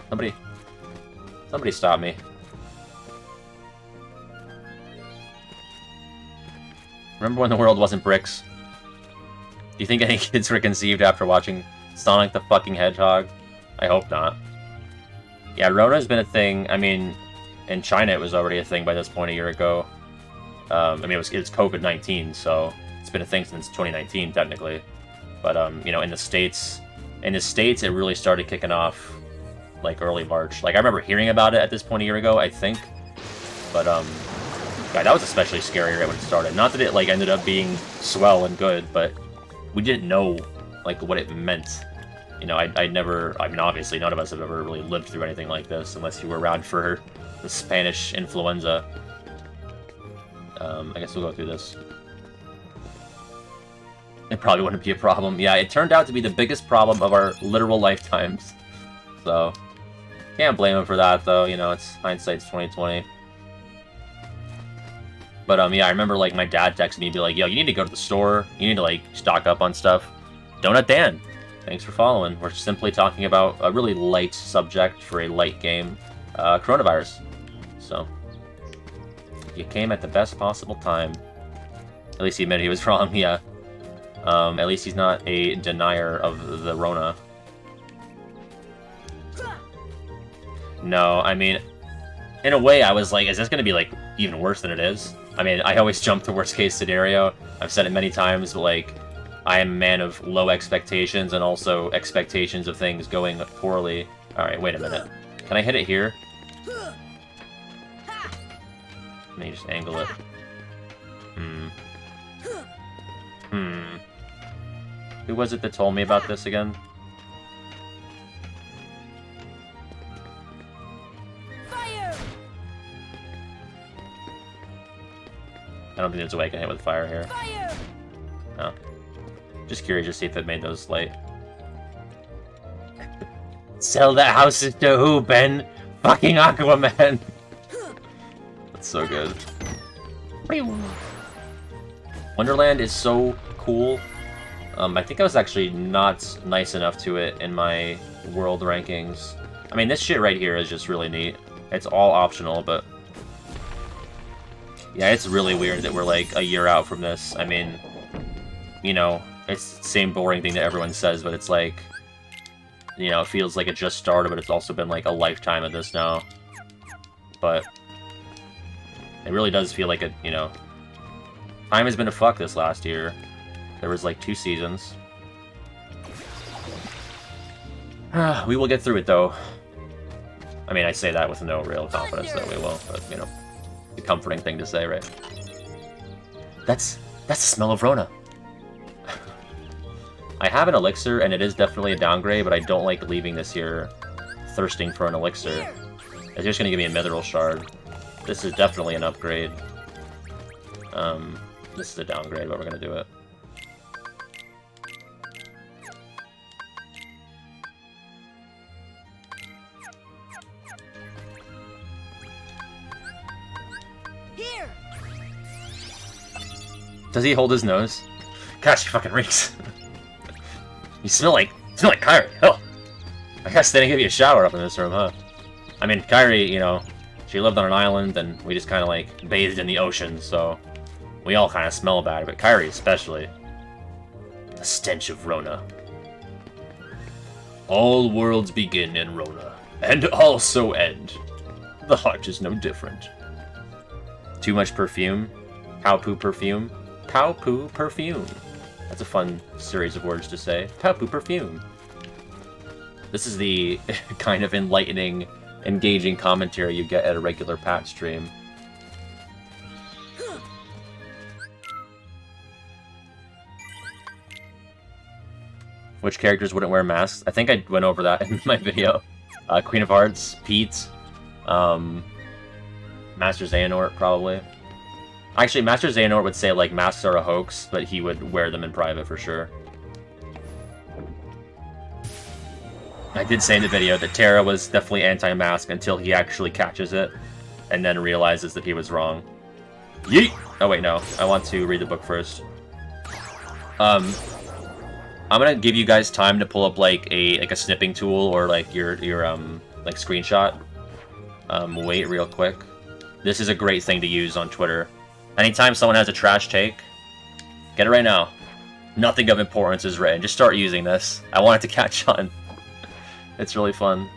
Somebody stop me. Remember when the world wasn't bricks? Do you think any kids were conceived after watching Sonic the fucking Hedgehog? I hope not. Yeah, Rona's been a thing. I mean, in China it was already a thing by this point a year ago. I mean, it's COVID-19, so it's been a thing since 2019, technically. But you know, in the states, it really started kicking off like early March. Like I remember hearing about it at this point a year ago, I think. But God, that was especially scary right when it started. Not that it like ended up being swell and good, but we didn't know like what it meant. You know, I never. I mean, obviously, none of us have ever really lived through anything like this, unless you were around for the Spanish influenza. I guess we'll go through this. It probably wouldn't be a problem. Yeah, it turned out to be the biggest problem of our literal lifetimes. So, can't blame him for that, though. You know, it's hindsight's 2020. But yeah, I remember like my dad texted me and be like, "Yo, you need to go to the store. You need to like stock up on stuff." Donut Dan, thanks for following. We're simply talking about a really light subject for a light game, coronavirus. So, you came at the best possible time. At least he admitted he was wrong. Yeah. At least he's not a denier of the Rona. No, I mean, in a way, I was like, is this going to be, like, even worse than it is? I mean, I always jump to worst-case scenario. I've said it many times, but, like, I am a man of low expectations and also expectations of things going poorly. Alright, wait a minute. Can I hit it here? Let me just angle it. Who was it that told me about this again? Fire! I don't think there's a way I can hit with fire here. Fire! No. Just curious to see if it made those light. Sell the houses to who, Ben? Fucking Aquaman! That's so good. Wonderland is so cool. I think I was actually not nice enough to it in my world rankings. I mean, this shit right here is just really neat. It's all optional, but... yeah, it's really weird that we're like a year out from this. I mean, you know, it's the same boring thing that everyone says, but it's like... you know, it feels like it just started, but it's also been like a lifetime of this now. But... it really does feel like it, you know... time has been a fuck this last year. There was like 2 seasons. We will get through it, though. I mean, I say that with no real confidence that we will, but, you know, the comforting thing to say, right? That's the smell of Rona. I have an elixir, and it is definitely a downgrade, but I don't like leaving this here thirsting for an elixir. It's just going to give me a mithril shard. This is definitely an upgrade. This is a downgrade, but we're going to do it. Here! Does he hold his nose? Gosh, he fucking reeks. You smell like Kyrie. Oh, I guess they didn't give you a shower up in this room, huh? I mean, Kyrie, you know, she lived on an island, and we just kind of like bathed in the ocean, so we all kind of smell bad. But Kyrie especially, the stench of Rona. All worlds begin in Rona, and also end. The heart is no different. Too much perfume. Cow poo perfume. Cow poo perfume. That's a fun series of words to say. Cow poo perfume. This is the kind of enlightening, engaging commentary you get at a regular Pat stream. Which characters wouldn't wear masks? I think I went over that in my video. Queen of Hearts, Pete, Master Xehanort, probably. Actually, Master Xehanort would say, like, masks are a hoax, but he would wear them in private for sure. I did say in the video that Terra was definitely anti-mask until he actually catches it, and then realizes that he was wrong. Yeet! Oh wait, no. I want to read the book first. I'm gonna give you guys time to pull up like a snipping tool or like your like screenshot. Wait real quick. This is a great thing to use on Twitter. Anytime someone has a trash take, get it right now. Nothing of importance is written. Just start using this. I want it to catch on. It's really fun.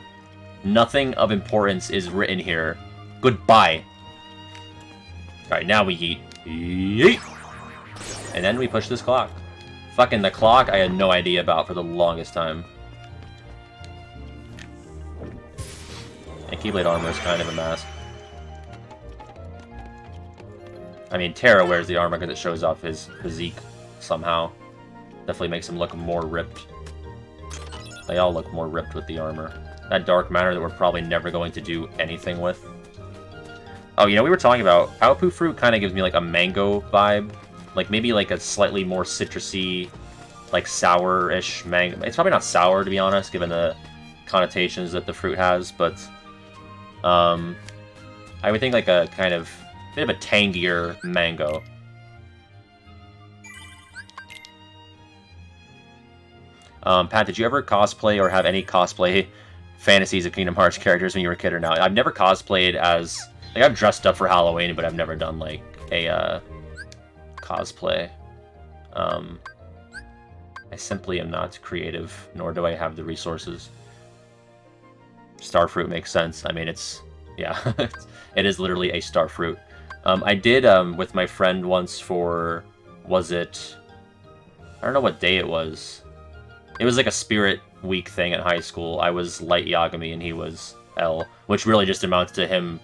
Nothing of importance is written here. Goodbye. Alright, now we yeet. Yeet! And then we push this clock. Fucking the clock, I had no idea about for the longest time. And Keyblade armor is kind of a mask. I mean, Terra wears the armor because it shows off his physique somehow. Definitely makes him look more ripped. They all look more ripped with the armor. That dark matter that we're probably never going to do anything with. Oh, you know, we were talking about... Aupu fruit kind of gives me, like, a mango vibe. Like, maybe, like, a slightly more citrusy, like, sour-ish mango. It's probably not sour, to be honest, given the connotations that the fruit has, but... I would think, like, a kind of... bit of a tangier mango. Pat, did you ever cosplay or have any cosplay fantasies of Kingdom Hearts characters when you were a kid or not? I've never cosplayed as... Like, I've dressed up for Halloween, but I've never done, like, a, cosplay. I simply am not creative, nor do I have the resources. Starfruit makes sense. I mean, it's... Yeah, it is literally a starfruit. I did, with my friend once for... Was it... I don't know what day it was. It was like a Spirit Week thing at high school. I was Light Yagami and he was L, which really just amounts to him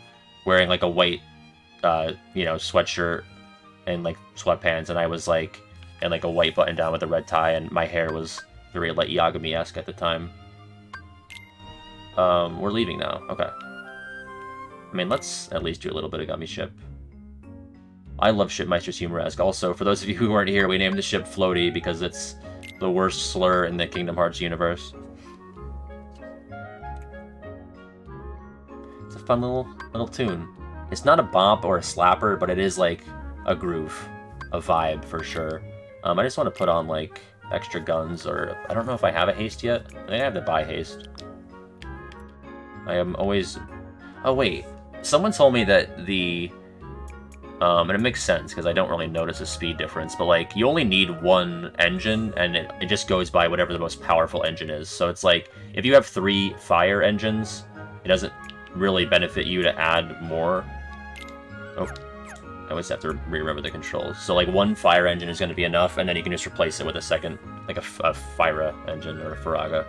wearing like a white, you know, sweatshirt and like sweatpants, and I was like in like a white button down with a red tie, and my hair was very Light Yagami-esque at the time. We're leaving now. Okay. I mean, let's at least do a little bit of Gummy Ship. I love Shipmeister's Humoresque. Also, for those of you who weren't here, we named the ship Floaty because it's the worst slur in the Kingdom Hearts universe. It's a fun little tune. It's not a bop or a slapper, but it is like a groove, a vibe for sure. I just want to put on like extra guns, or I don't know if I have a haste yet. I think I have to buy haste. I am always... Oh wait, someone told me that the... and it makes sense, because I don't really notice a speed difference, but, like, you only need one engine, and it just goes by whatever the most powerful engine is. So it's like, if you have 3 fire engines, it doesn't really benefit you to add more. Oh, I always have to remember the controls. So, like, 1 fire engine is going to be enough, and then you can just replace it with a second, like a Fyra engine or a Faraga.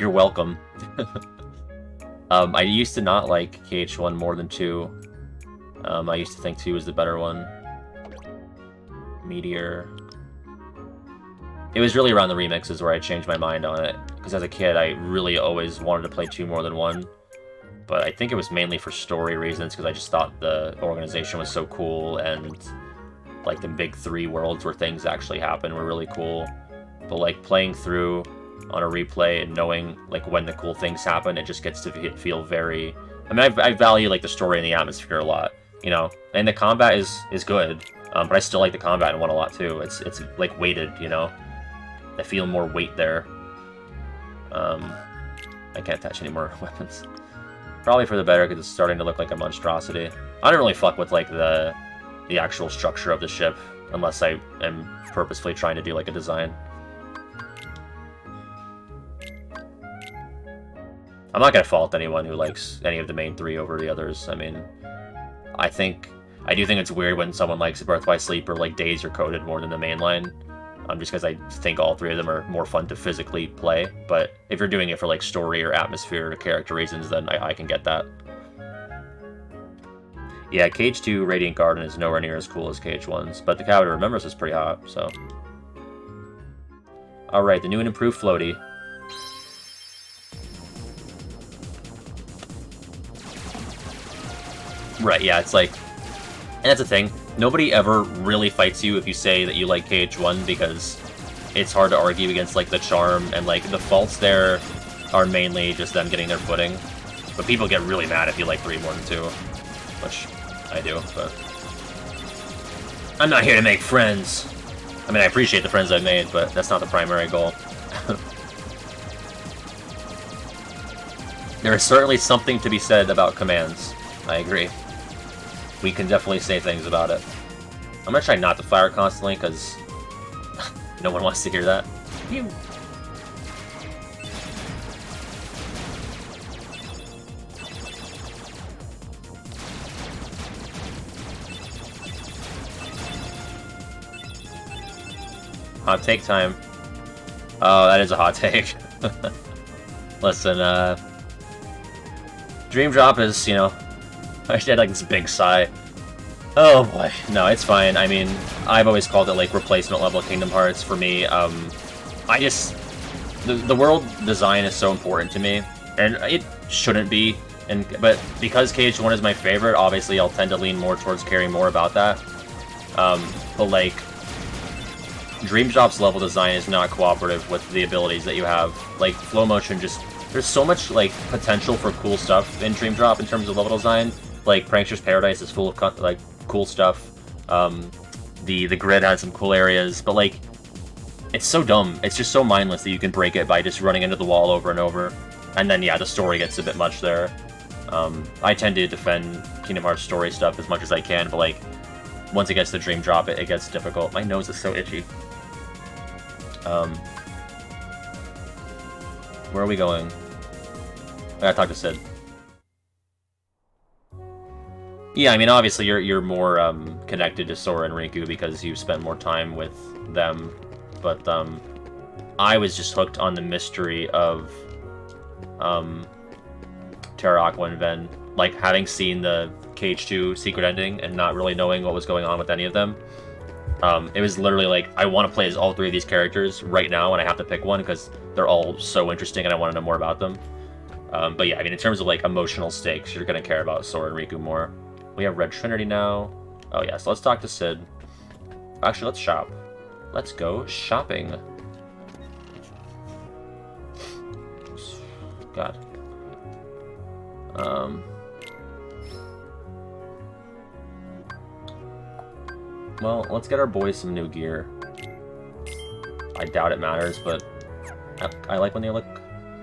You're welcome. I used to not like KH1 more than 2. I used to think 2 was the better one. Meteor. It was really around the remixes where I changed my mind on it. Because as a kid, I really always wanted to play 2 more than 1. But I think it was mainly for story reasons, because I just thought the organization was so cool, and like the big 3 worlds where things actually happen were really cool. But like playing through on a replay and knowing like when the cool things happen, it just gets to feel very... I mean, I value like the story and the atmosphere a lot, you know, and the combat is good, but I still like the combat in 1 a lot too. It's like weighted, you know. I feel more weight there. I can't attach any more weapons. Probably for the better, because it's starting to look like a monstrosity. I don't really fuck with like the actual structure of the ship unless I am purposefully trying to do like a design. I'm not going to fault anyone who likes any of the main 3 over the others. I mean, I do think it's weird when someone likes Birth by Sleep or like Days Are Coded more than the mainline. Just because I think all 3 of them are more fun to physically play. But if you're doing it for like story or atmosphere or character reasons, then I can get that. Yeah, KH2 Radiant Garden is nowhere near as cool as KH1's, but the Cavity Remembers is pretty hot, so... Alright, the new and improved Floaty. Right, yeah, it's like... And that's the thing, nobody ever really fights you if you say that you like KH1, because it's hard to argue against, like, the charm, and, like, the faults there are mainly just them getting their footing. But people get really mad if you like 3 more than 2, which I do, but... I'm not here to make friends! I mean, I appreciate the friends I've made, but that's not the primary goal. There is certainly something to be said about commands. I agree. We can definitely say things about it. I'm gonna try not to fire constantly, because no one wants to hear that. Phew. Hot take time. Oh, that is a hot take. Listen, Dream Drop is, you know, I had like this big sigh. Oh boy, no, it's fine. I mean, I've always called it like replacement level Kingdom Hearts for me. I just, the world design is so important to me, and it shouldn't be. But because KH1 is my favorite, obviously I'll tend to lean more towards caring more about that. But like, Dream Drop's level design is not cooperative with the abilities that you have. Like, flow motion just, there's so much like potential for cool stuff in Dream Drop in terms of level design. Like, Prankster's Paradise is full of like cool stuff. The grid has some cool areas, but like, it's so dumb. It's just so mindless that you can break it by just running into the wall over and over. And then, yeah, the story gets a bit much there. I tend to defend Kingdom Hearts story stuff as much as I can, but like, once it gets to Dream Drop, it gets difficult. My nose is so itchy. Where are we going? I gotta talk to Sid. Yeah, I mean, obviously you're more connected to Sora and Riku because you spent more time with them, but I was just hooked on the mystery of Terra Aqua and Ven, like having seen the KH2 secret ending and not really knowing what was going on with any of them. It was literally like, I want to play as all three of these characters right now, and I have to pick one because they're all so interesting and I want to know more about them. But yeah, I mean, in terms of like emotional stakes, you're going to care about Sora and Riku more. We have Red Trinity now. Oh yeah, so let's talk to Sid. Actually, let's shop. Let's go shopping. God. Well, let's get our boys some new gear. I doubt it matters, but I like when they look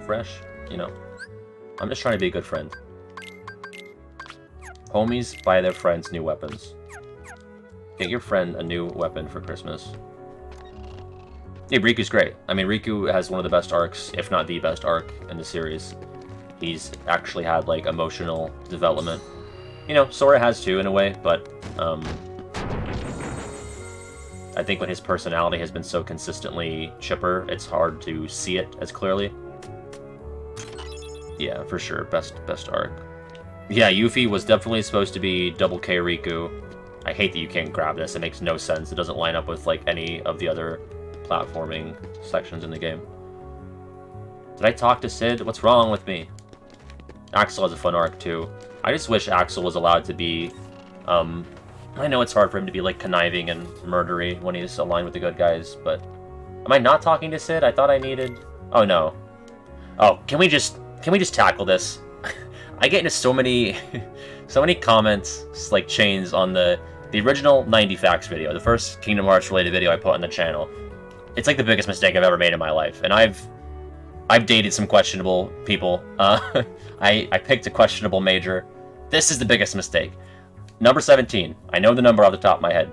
fresh, you know. I'm just trying to be a good friend. Homies buy their friends new weapons. Get your friend a new weapon for Christmas. Yeah, Riku's great. I mean, Riku has one of the best arcs, if not the best arc in the series. He's actually had, like, emotional development. You know, Sora has too, in a way, but, I think when his personality has been so consistently chipper, it's hard to see it as clearly. Yeah, for sure, best arc. Yeah, Yuffie was definitely supposed to be double K Riku. I hate that you can't grab this, it makes no sense. It doesn't line up with, like, any of the other platforming sections in the game. Did I talk to Sid? What's wrong with me? Axel has a fun arc, too. I just wish Axel was allowed to be, I know it's hard for him to be, like, conniving and murdery when he's aligned with the good guys, but... Am I not talking to Sid? I thought I needed... Oh, no. Oh, can we just tackle this? I get into so many comments, like, chains on the original 90 Facts video, the first Kingdom Hearts related video I put on the channel. It's, like, the biggest mistake I've ever made in my life, and I've dated some questionable people. I picked a questionable major. This is the biggest mistake. Number 17. I know the number off the top of my head.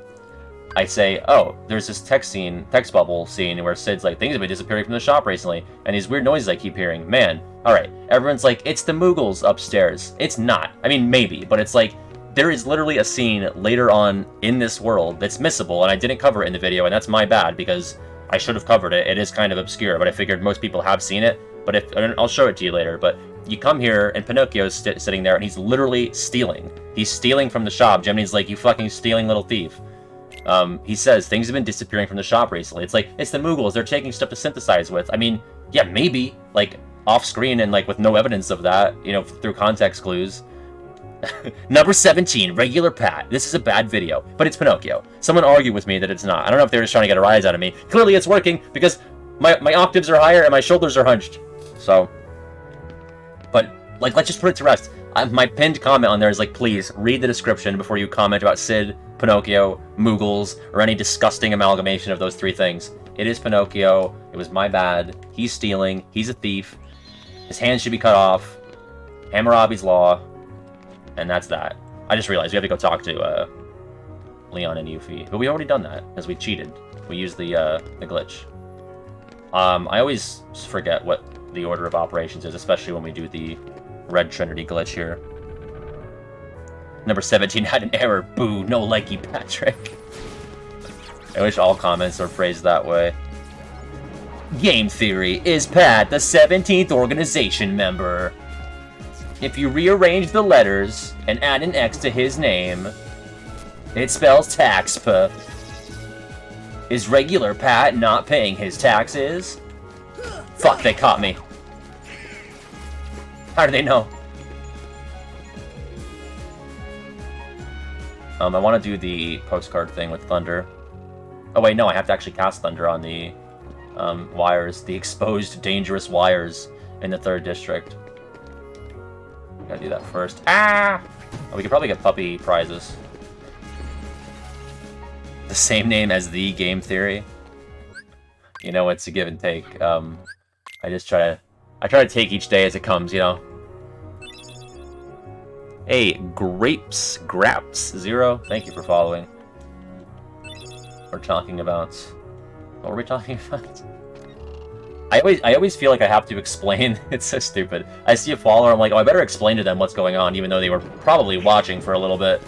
I say, oh, there's this text bubble scene where Sid's like, things have been disappearing from the shop recently, and these weird noises I keep hearing. Man, alright. Everyone's like, it's the Moogles upstairs. It's not. I mean, maybe, but it's like, there is literally a scene later on in this world that's missable, and I didn't cover it in the video, and that's my bad, because I should have covered it. It is kind of obscure, but I figured most people have seen it, but I'll show it to you later, but you come here, and Pinocchio's sitting there, and he's literally stealing. He's stealing from the shop. Gemini's like, you fucking stealing little thief. He says, things have been disappearing from the shop recently. It's like, it's the Moogles. They're taking stuff to synthesize with. I mean, yeah, maybe. Like, off-screen and, like, with no evidence of that, you know, through context clues. Number 17, regular Pat. This is a bad video, but it's Pinocchio. Someone argued with me that it's not. I don't know if they're just trying to get a rise out of me. Clearly it's working, because my octaves are higher and my shoulders are hunched. So... But, like, let's just put it to rest. My pinned comment on there is like, please, read the description before you comment about Sid, Pinocchio, Moogles, or any disgusting amalgamation of those three things. It is Pinocchio. It was my bad. He's stealing. He's a thief. His hands should be cut off. Hammurabi's Law. And that's that. I just realized we have to go talk to Leon and Yuffie. But we already done that, because we cheated. We used the glitch. I always forget what the order of operations is, especially when we do the Red Trinity glitch here. Number 17 had an error. Boo, no likey, Patrick. I wish all comments are phrased that way. Game theory. Is Pat the 17th organization member? If you rearrange the letters and add an X to his name, it spells taxpa. Is regular Pat not paying his taxes? Fuck, they caught me. How do they know? I want to do the postcard thing with Thunder. Oh wait, no, I have to actually cast Thunder on the wires. The exposed dangerous wires in the 3rd district. Gotta do that first. Ah! Oh, we could probably get puppy prizes. The same name as the game theory. You know, it's a give and take. I try to take each day as it comes, you know. Hey, Graps0, thank you for following. We're talking about... What were we talking about? I always feel like I have to explain. It's so stupid. I see a follower, I'm like, oh, I better explain to them what's going on, even though they were probably watching for a little bit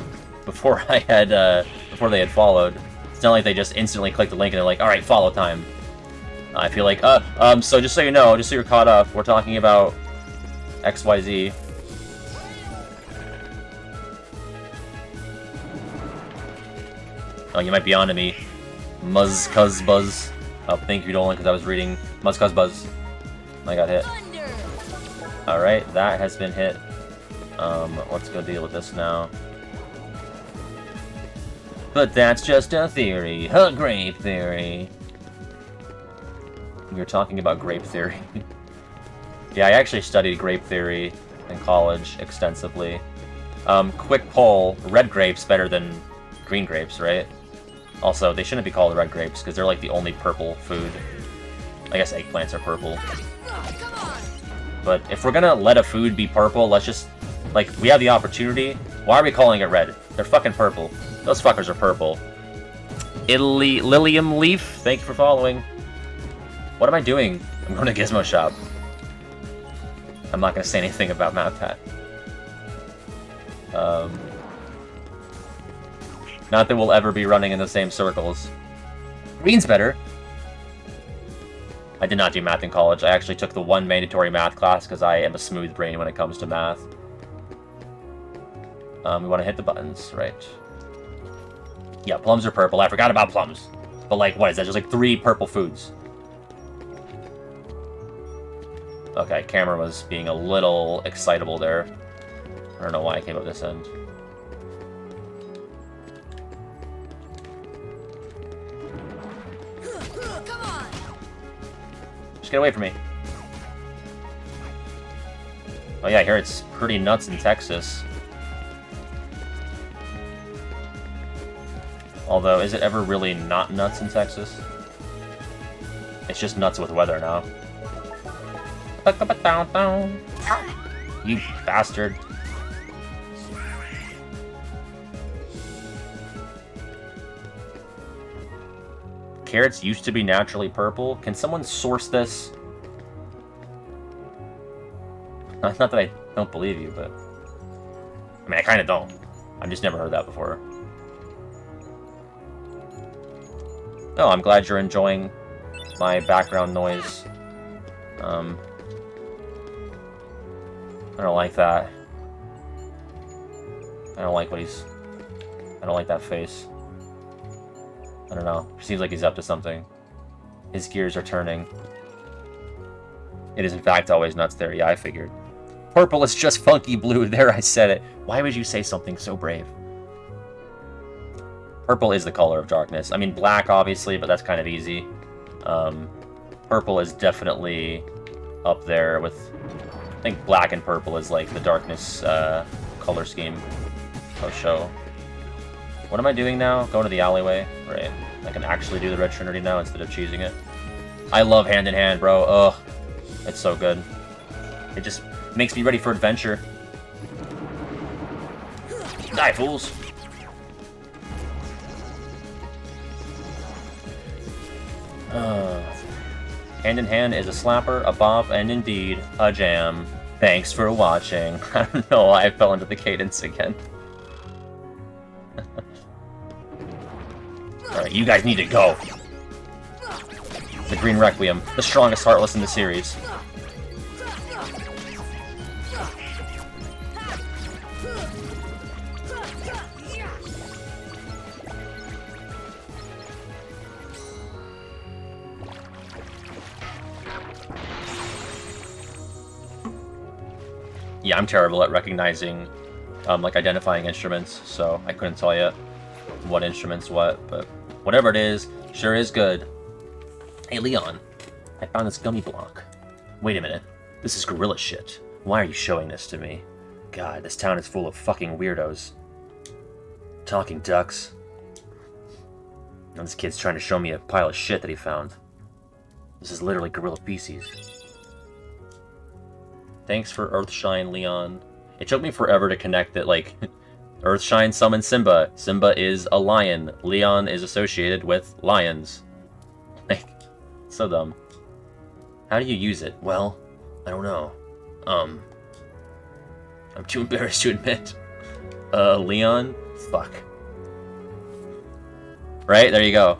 before I had before they had followed. It's not like they just instantly click the link and they're like, all right, follow time. I feel like, so just so you know, just so you're caught up, we're talking about XYZ. Oh, you might be on to me. Muzzcuzbuzz. Oh, thank you, Dolan, because I was reading Muzzcuzbuzz. I got hit. Alright, that has been hit. Let's go deal with this now. But that's just a theory. A grape theory. You're talking about grape theory. Yeah, I actually studied grape theory in college extensively. Quick poll, red grapes better than green grapes, right? Also, they shouldn't be called red grapes, because they're like the only purple food. I guess eggplants are purple. But if we're gonna let a food be purple, let's just... Like, we have the opportunity. Why are we calling it red? They're fucking purple. Those fuckers are purple. Lilium Leaf, thank you for following. What am I doing? I'm going to Gizmo Shop. I'm not gonna say anything about MatPat. Not that we'll ever be running in the same circles. Green's better. I did not do math in college. I actually took the one mandatory math class because I am a smooth brain when it comes to math. We want to hit the buttons, right? Yeah, plums are purple. I forgot about plums. But like, what is that? Just like 3 purple foods. Okay, camera was being a little excitable there. I don't know why I came up this end. Get away from me. Oh yeah, I hear it's pretty nuts in Texas. Although, is it ever really not nuts in Texas? It's just nuts with weather now. You bastard. Carrots used to be naturally purple. Can someone source this? Not that I don't believe you, but... I mean, I kind of don't. I've just never heard that before. Oh, I'm glad you're enjoying my background noise. I don't like that. I don't like what he's... I don't like that face. I don't know. Seems like he's up to something. His gears are turning. It is in fact always nuts there. Yeah, I figured. Purple is just funky blue. There, I said it. Why would you say something so brave? Purple is the color of darkness. I mean, black, obviously, but that's kind of easy. Purple is definitely up there with... I think black and purple is like the darkness color scheme of show. What am I doing now? Going to the alleyway? Right. I can actually do the Red Trinity now instead of cheesing it. I love Hand in Hand, bro. Ugh. It's so good. It just makes me ready for adventure. Die, fools! Hand in Hand is a slapper, a bop, and indeed, a jam. Thanks for watching. I don't know why I fell into the cadence again. Alright, Like, you guys need to go. The Green Requiem, the strongest Heartless in the series. Yeah, I'm terrible at recognizing, like, identifying instruments, so I couldn't tell you what instrument's what, but whatever it is, sure is good. Hey, Leon, I found this gummy block. Wait a minute, this is gorilla shit. Why are you showing this to me? God, this town is full of fucking weirdos. Talking ducks. And this kid's trying to show me a pile of shit that he found. This is literally gorilla feces. Thanks for Earthshine, Leon. It took me forever to connect that, like, Earthshine summoned Simba. Simba is a lion. Leon is associated with lions. Like, so dumb. How do you use it? Well, I don't know. I'm too embarrassed to admit. Leon? Fuck. Right? There you go.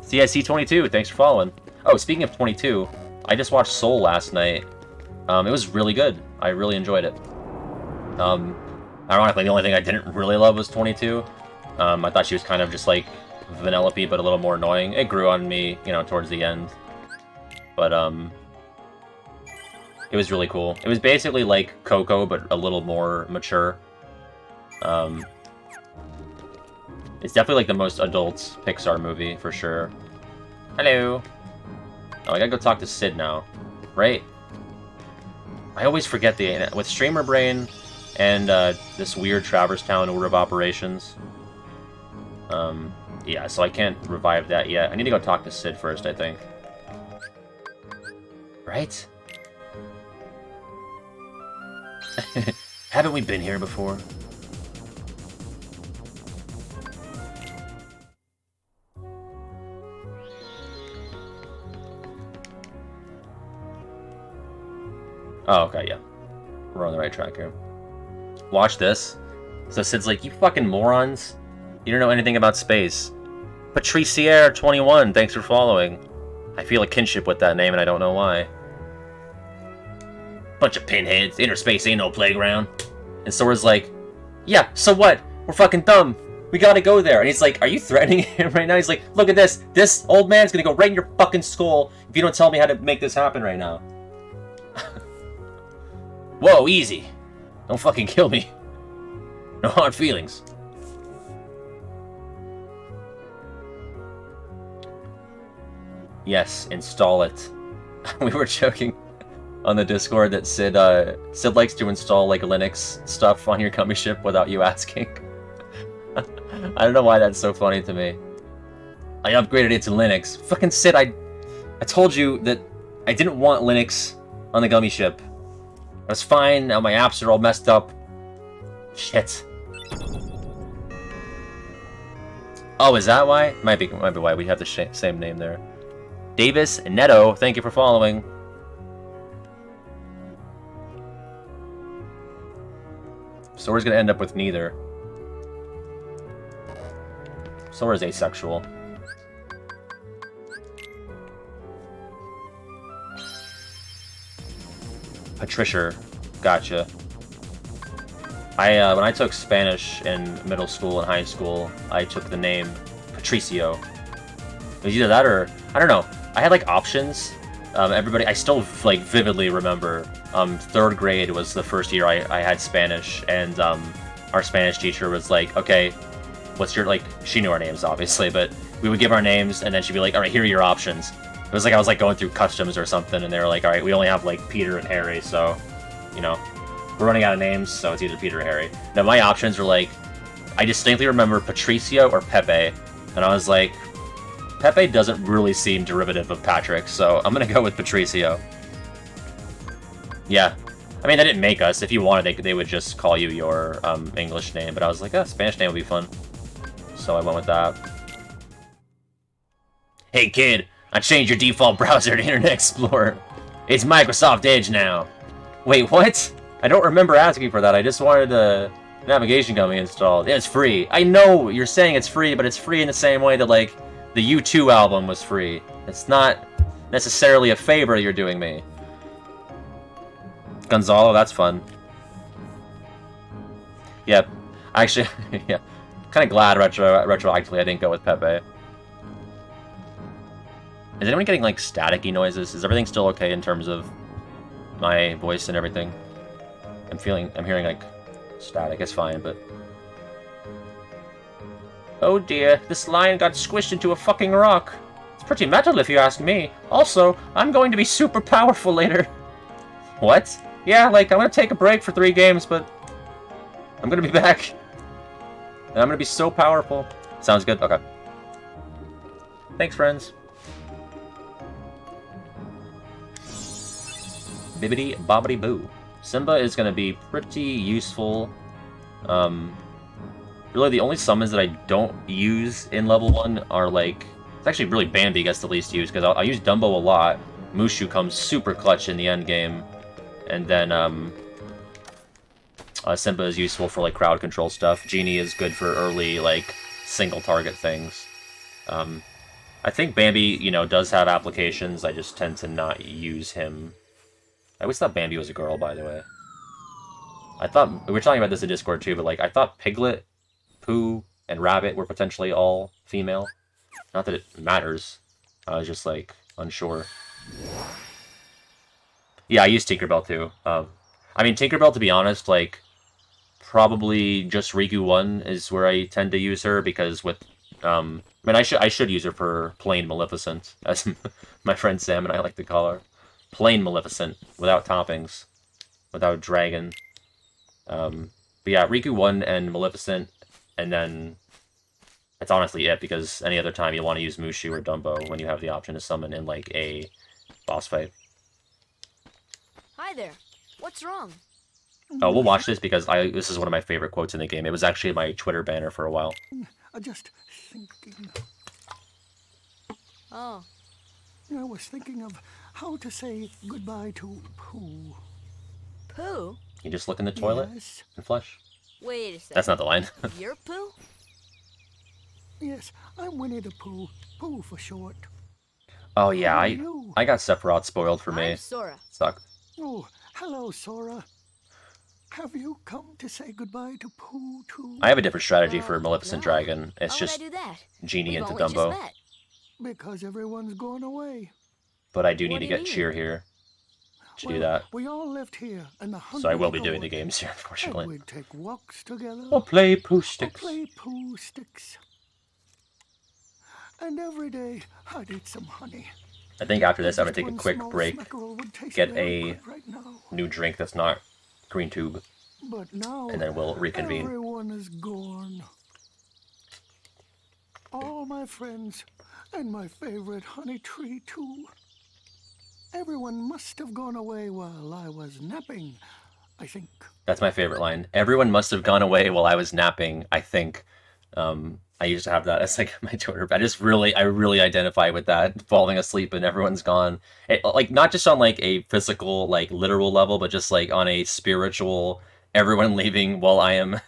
CIC22, thanks for following. Oh, speaking of 22, I just watched Soul last night. It was really good. I really enjoyed it. Ironically, the only thing I didn't really love was 22. I thought she was kind of just like Vanellope, but a little more annoying. It grew on me, you know, towards the end. But, it was really cool. It was basically like Coco, but a little more mature. It's definitely like the most adult Pixar movie, for sure. Hello! Oh, I gotta go talk to Sid now. Right? I always forget the... With Streamer Brain and this weird Traverse Town order of operations. Yeah, so I can't revive that yet. I need to go talk to Sid first, I think. Right? Haven't we been here before? Oh, okay, yeah. We're on the right track here. Watch this. So Sid's like, you fucking morons. You don't know anything about space. Patricier21, thanks for following. I feel a kinship with that name and I don't know why. Bunch of pinheads. Inner space ain't no playground. And Sora's like, yeah, so what? We're fucking dumb. We gotta go there. And he's like, are you threatening him right now? He's like, look at this. This old man's gonna go right in your fucking skull if you don't tell me how to make this happen right now. Whoa, easy. Don't fucking kill me. No hard feelings. Yes, install it. We were joking on the Discord that Sid likes to install like Linux stuff on your gummy ship without you asking. I don't know why that's so funny to me. I upgraded it to Linux. Fucking Sid, I told you that I didn't want Linux on the gummy ship. That's fine, now my apps are all messed up. Shit. Oh, is that why? Might be why we have the same name there. Davis and Neto, thank you for following. Sora's gonna end up with neither. Sora's asexual. Patricia, gotcha. When I took Spanish in middle school and high school, I took the name Patricio. It was either that or, I don't know, I had like options. I still like vividly remember, 3rd grade was the first year I had Spanish, and our Spanish teacher was like, okay, what's your, like, she knew our names obviously, but we would give our names and then she'd be like, alright, here are your options. It was like I was like going through customs or something, and they were like, alright, we only have like Peter and Harry, so, you know, we're running out of names, so it's either Peter or Harry. Now my options were like, I distinctly remember Patricio or Pepe, and I was like, Pepe doesn't really seem derivative of Patrick, so I'm gonna go with Patricio. Yeah. I mean, they didn't make us. If you wanted, they would just call you your English name, but I was like, oh, Spanish name would be fun. So I went with that. Hey kid, I changed your default browser to Internet Explorer. It's Microsoft Edge now. Wait, what? I don't remember asking for that. I just wanted to Navigation coming installed. Yeah, it's free. I know you're saying it's free, but it's free in the same way that, like, the U2 album was free. It's not necessarily a favor you're doing me. Gonzalo, that's fun. Yep. Actually, yeah. Kind of glad retroactively I didn't go with Pepe. Is anyone getting, like, staticky noises? Is everything still okay in terms of my voice and everything? I'm hearing, like, static. It's fine, but... Oh dear, this lion got squished into a fucking rock. It's pretty metal if you ask me. Also, I'm going to be super powerful later. What? Yeah, like, I'm gonna take a break for 3 games, but... I'm gonna be back. And I'm gonna be so powerful. Sounds good? Okay. Thanks, friends. Bibbidi bobbidi boo. Simba is gonna be pretty useful. Really the only summons that I don't use in level 1 are like... It's actually really Bambi gets the least use, because I'll use Dumbo a lot. Mushu comes super clutch in the end game. And then, Simba is useful for, like, crowd control stuff. Genie is good for early, like, single target things. I think Bambi, you know, does have applications. I just tend to not use him. I always thought Bambi was a girl, by the way. I thought... We were talking about this in Discord, too, but, like, I thought Piglet, Pooh, and Rabbit were potentially all female. Not that it matters. I was just, like, unsure. Yeah, I use Tinkerbell, too. I mean, Tinkerbell, to be honest, like... Probably just Riku 1 is where I tend to use her, because with... I mean, I should use her for plain Maleficent, as my friend Sam and I like to call her. Plain Maleficent, without toppings, without dragon. But yeah, Riku 1 and Maleficent, and then that's honestly it, because any other time you want to use Mushu or Dumbo when you have the option to summon in, like, a boss fight. Hi there. What's wrong? Oh, we'll watch this because this is one of my favorite quotes in the game. It was actually my Twitter banner for a while. Just thinking. Oh. I was thinking of how to say goodbye to Pooh. Pooh? You just look in the toilet Yes. and flush. Wait a second. That's not the line. You're Pooh? Yes, I'm Winnie the Pooh. Pooh for short. Oh yeah, How are you? I got Sephiroth spoiled for me. I'm Sora. Suck. Oh, hello, Sora. Have you come to say goodbye to Pooh too? I have a different strategy for Maleficent no. Dragon. It's How just would I do that? Genie We've into only Dumbo. just met. Because everyone's gone away. But I do What need to do you get mean? Cheer here to do Well, that. We all lived here in the So I will be 100 doing the old, games here, and unfortunately. we'd take walks together. Or play Pooh Or Sticks. play Pooh sticks. And every day I'd eat some honey. I think after this I'm gonna Just take a one quick small break, smackerel would taste get very a good right now. new drink that's not green tube, But now and then we'll reconvene. everyone is gone. All my friends and my favorite honey tree too. Everyone must have gone away while I was napping, I think. That's my favorite line. Everyone must have gone away while I was napping, I think. I used to have that as like my Twitter. I really identify with that, falling asleep and everyone's gone. Like not just on like a physical, like literal level, but just like on a spiritual, everyone leaving while I am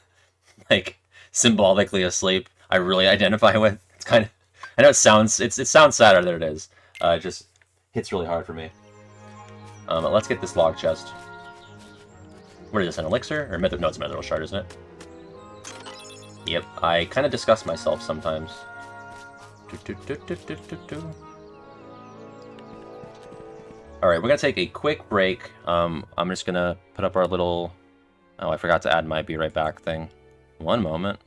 like symbolically asleep. I really identify with. It's kind of, I know it sounds sadder than it is. It just hits really hard for me. Let's get this log chest. What is this, an elixir? Or no, it's a mithril shard, isn't it? Yep, I kind of disgust myself sometimes. Alright, we're gonna take a quick break. I'm just gonna put up our little... Oh, I forgot to add my be right back thing. One moment.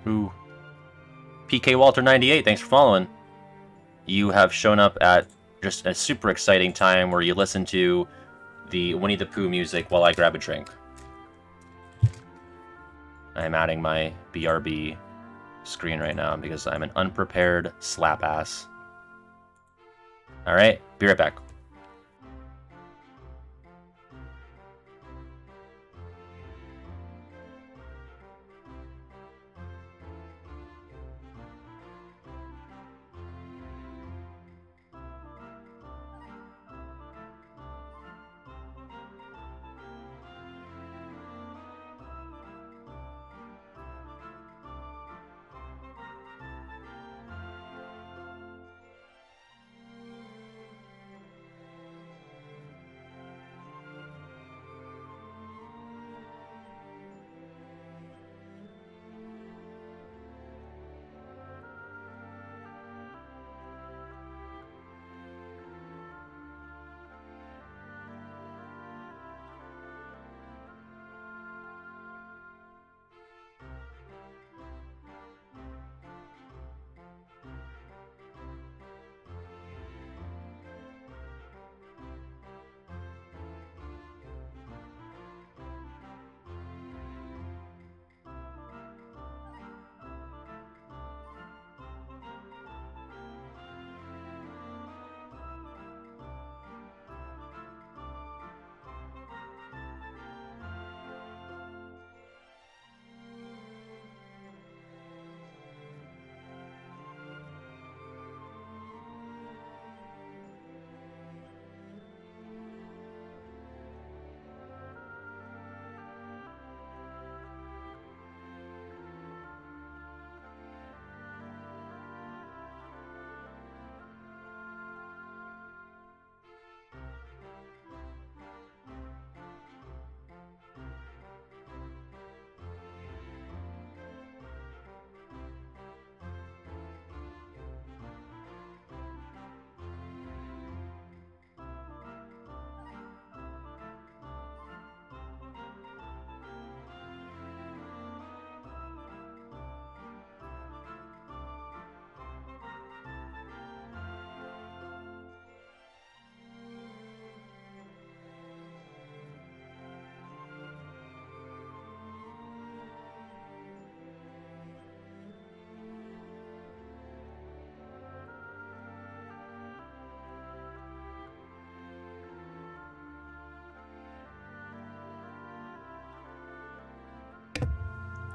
Ooh. PK Walter 98, thanks for following. You have shown up at just a super exciting time where you listen to the Winnie the Pooh music while I grab a drink. I'm adding my BRB screen right now because I'm an unprepared slap ass. Alright, be right back.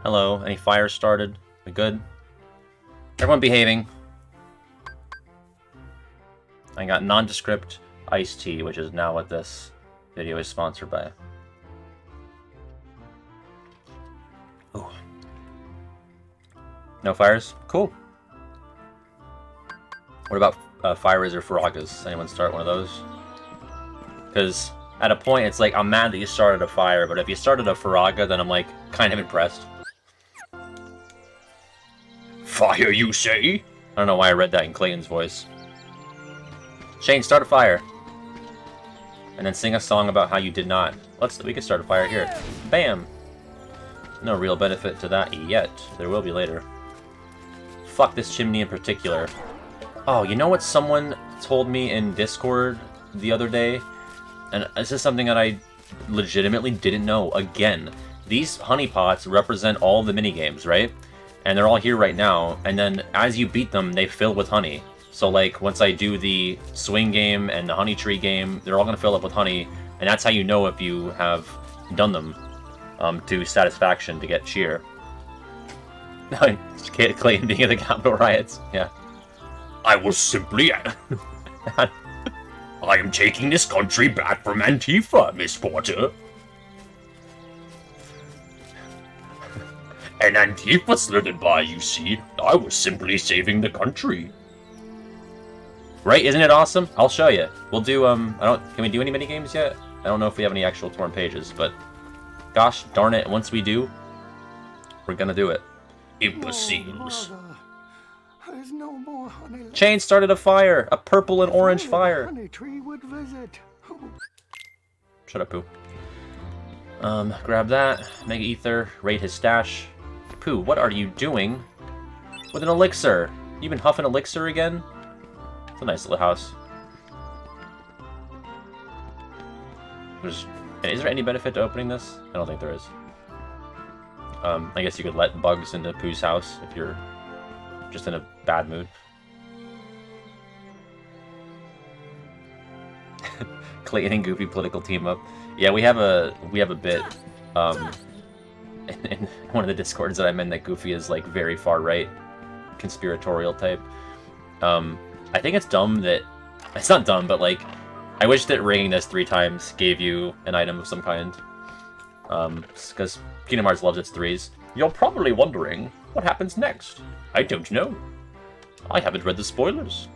Hello. Any fires started? We good? Everyone behaving. I got nondescript iced tea, which is now what this video is sponsored by. Ooh. No fires? Cool. What about fires or faragas? Anyone start one of those? Because at a point, it's like, I'm mad that you started a fire, but if you started a faraga, then I'm like, kind of impressed. Fire, you say? I don't know why I read that in Clayton's voice. Shane, start a fire. And then sing a song about how you did not. We could start a fire here. Bam! No real benefit to that yet. There will be later. Fuck this chimney in particular. Oh, you know what someone told me in Discord the other day? And this is something that I legitimately didn't know. Again, these honeypots represent all the minigames, right? And they're all here right now. And then as you beat them, they fill with honey. So like, once I do the swing game and the honey tree game, they're all going to fill up with honey. And that's how you know if you have done them to satisfaction to get cheer. Clayton being at the Capitol riots, yeah. I was simply... I am taking this country back from Antifa, Miss Porter. An Antifa slithered by, you see. I was simply saving the country. Right? Isn't it awesome? I'll show you. We'll do, can we do any minigames yet? I don't know if we have any actual torn pages, but... Gosh darn it, once we do, we're gonna do it. Imbeciles. There's no more honey left. Chain started a fire! A purple and orange fire! Honey tree would visit. Shut up, Pooh. Grab that. Mega Ether. Raid his stash. Pooh, what are you doing with an elixir? You been huffing elixir again? It's a nice little house. Is there any benefit to opening this? I don't think there is. I guess you could let bugs into Pooh's house if you're just in a bad mood. Clayton and Goofy political team up. Yeah, we have a bit in one of the discords that I'm in that Goofy is like very far right, conspiratorial type. I think it's dumb that it's not dumb, but like I wish that ringing this 3 times gave you an item of some kind. Because Kingdom Hearts loves its 3s. You're probably wondering what happens next. I don't know. I haven't read the spoilers.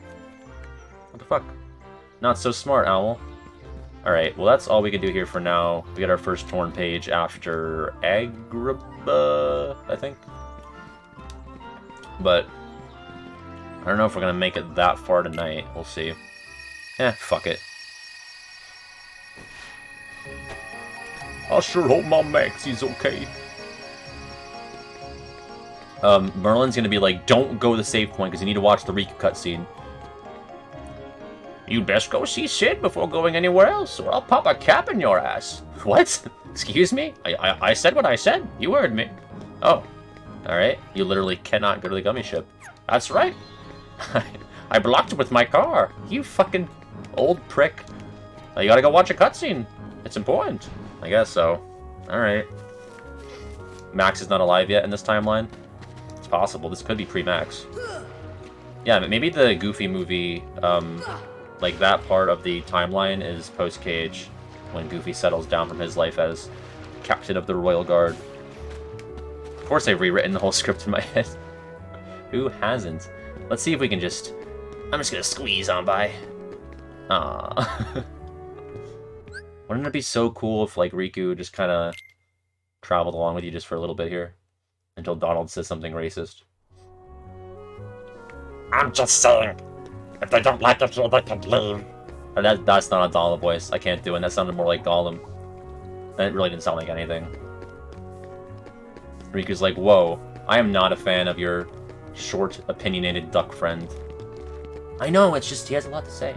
What the fuck? Not so smart, Owl. Alright, well that's all we can do here for now. We got our first torn page after Agrabah, I think. But I don't know if we're gonna make it that far tonight. We'll see. Fuck it. I sure hope my Maxie's okay. Merlin's gonna be like, don't go to the save point because you need to watch the Riku cutscene. You'd best go see Sid before going anywhere else, or I'll pop a cap in your ass. What? Excuse me? I said what I said. You heard me. Oh. Alright. You literally cannot go to the gummy ship. That's right. I blocked it with my car. You fucking old prick. You gotta go watch a cutscene. It's important. I guess so. Alright. Max is not alive yet in this timeline. It's possible. This could be pre-Max. Yeah, but maybe the Goofy movie, like that part of the timeline is post-Cage, when Goofy settles down from his life as captain of the Royal Guard. Of course I've rewritten the whole script in my head. Who hasn't? Let's see if we can just... I'm just gonna squeeze on by. Aww. Wouldn't it be so cool if, like, Riku just kind of traveled along with you just for a little bit here? Until Donald says something racist. I'm just saying, if they don't like it here, they can leave. That's not a Donald voice. I can't do it. That sounded more like Gollum. And it really didn't sound like anything. Riku's like, whoa, I am not a fan of your short, opinionated duck friend. I know, it's just he has a lot to say.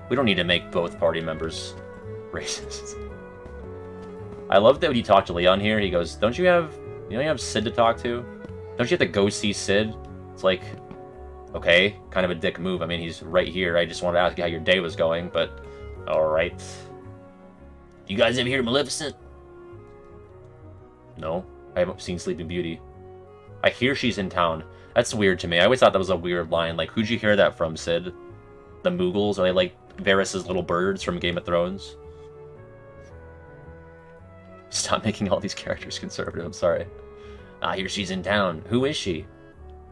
We don't need to make both party members racist. I love that when you talk to Leon here, he goes, don't you have Sid to talk to? Don't you have to go see Sid? It's like, okay, kind of a dick move. I mean, he's right here. I just wanted to ask you how your day was going, but alright. You guys ever hear Maleficent? No. I haven't seen Sleeping Beauty. I hear she's in town. That's weird to me. I always thought that was a weird line. Like, who'd you hear that from, Sid? The Moogles? Are they like Varys' little birds from Game of Thrones? Stop making all these characters conservative, I'm sorry. I hear she's in town. Who is she?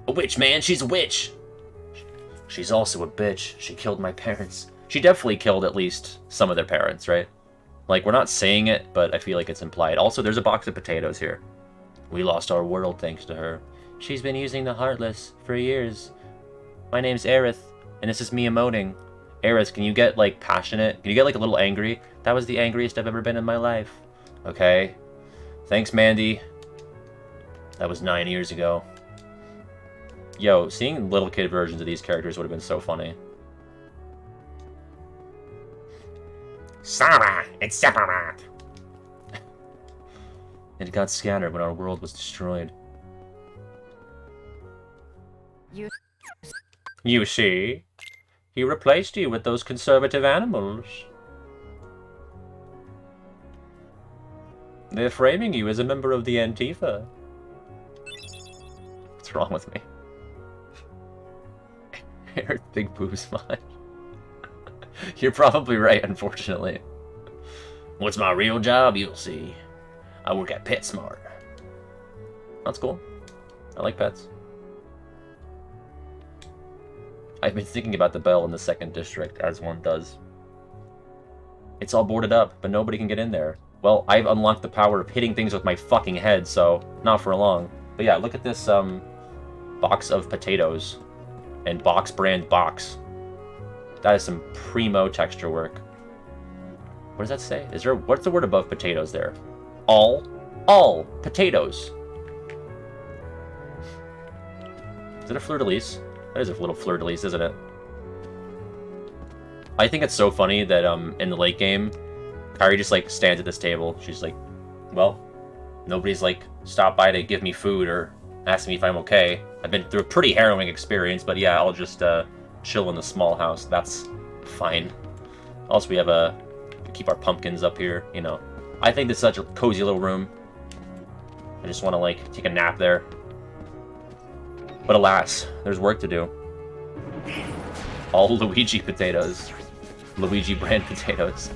A witch, man. She's a witch. She's also a bitch. She killed my parents. She definitely killed at least some of their parents, right? Like, we're not saying it, but I feel like it's implied. Also, there's a box of potatoes here. We lost our world thanks to her. She's been using the Heartless for years. My name's Aerith, and this is me emoting. Aerith, can you get, like, passionate? Can you get, like, a little angry? That was the angriest I've ever been in my life. Okay. Thanks, Mandy. That was 9 years ago. Yo, seeing little kid versions of these characters would have been so funny. Sarah, it's separate. It got scattered when our world was destroyed. You see? He replaced you with those conservative animals. They're framing you as a member of the Antifa. What's wrong with me? Eric, big boobs, man. You're probably right, unfortunately. What's my real job? You'll see. I work at PetSmart. That's cool. I like pets. I've been thinking about the bell in the 2nd district, as one does. It's all boarded up, but nobody can get in there. Well, I've unlocked the power of hitting things with my fucking head, so not for long. But yeah, look at this box of potatoes. And box brand box. That is some primo texture work. What does that say? Is there, what's the word above potatoes there? All potatoes. Is it a fleur-de-lis? That is a little fleur-de-lis, isn't it? I think it's so funny that in the late game, Kairi just like stands at this table. She's like, well, nobody's like stopped by to give me food or ask me if I'm okay. I've been through a pretty harrowing experience, but yeah, I'll just chill in the small house. That's fine. Also, we have keep our pumpkins up here, you know. I think this is such a cozy little room. I just want to like take a nap there. But alas, there's work to do. All Luigi potatoes. Luigi brand potatoes.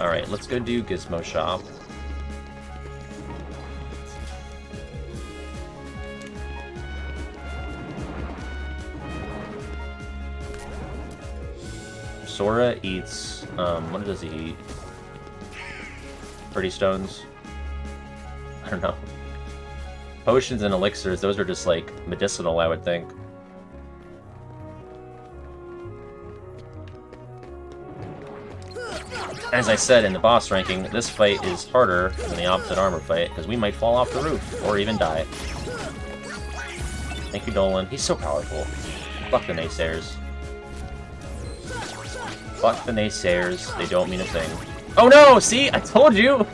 Alright, let's go do Gizmo Shop. Sora eats, what does he eat? Pretty stones? I don't know. Potions and elixirs, those are just like medicinal, I would think. As I said in the boss ranking, this fight is harder than the opposite armor fight, because we might fall off the roof, or even die. Thank you, Dolan. He's so powerful. Fuck the naysayers. Fuck the naysayers. They don't mean a thing. Oh no! See? I told you!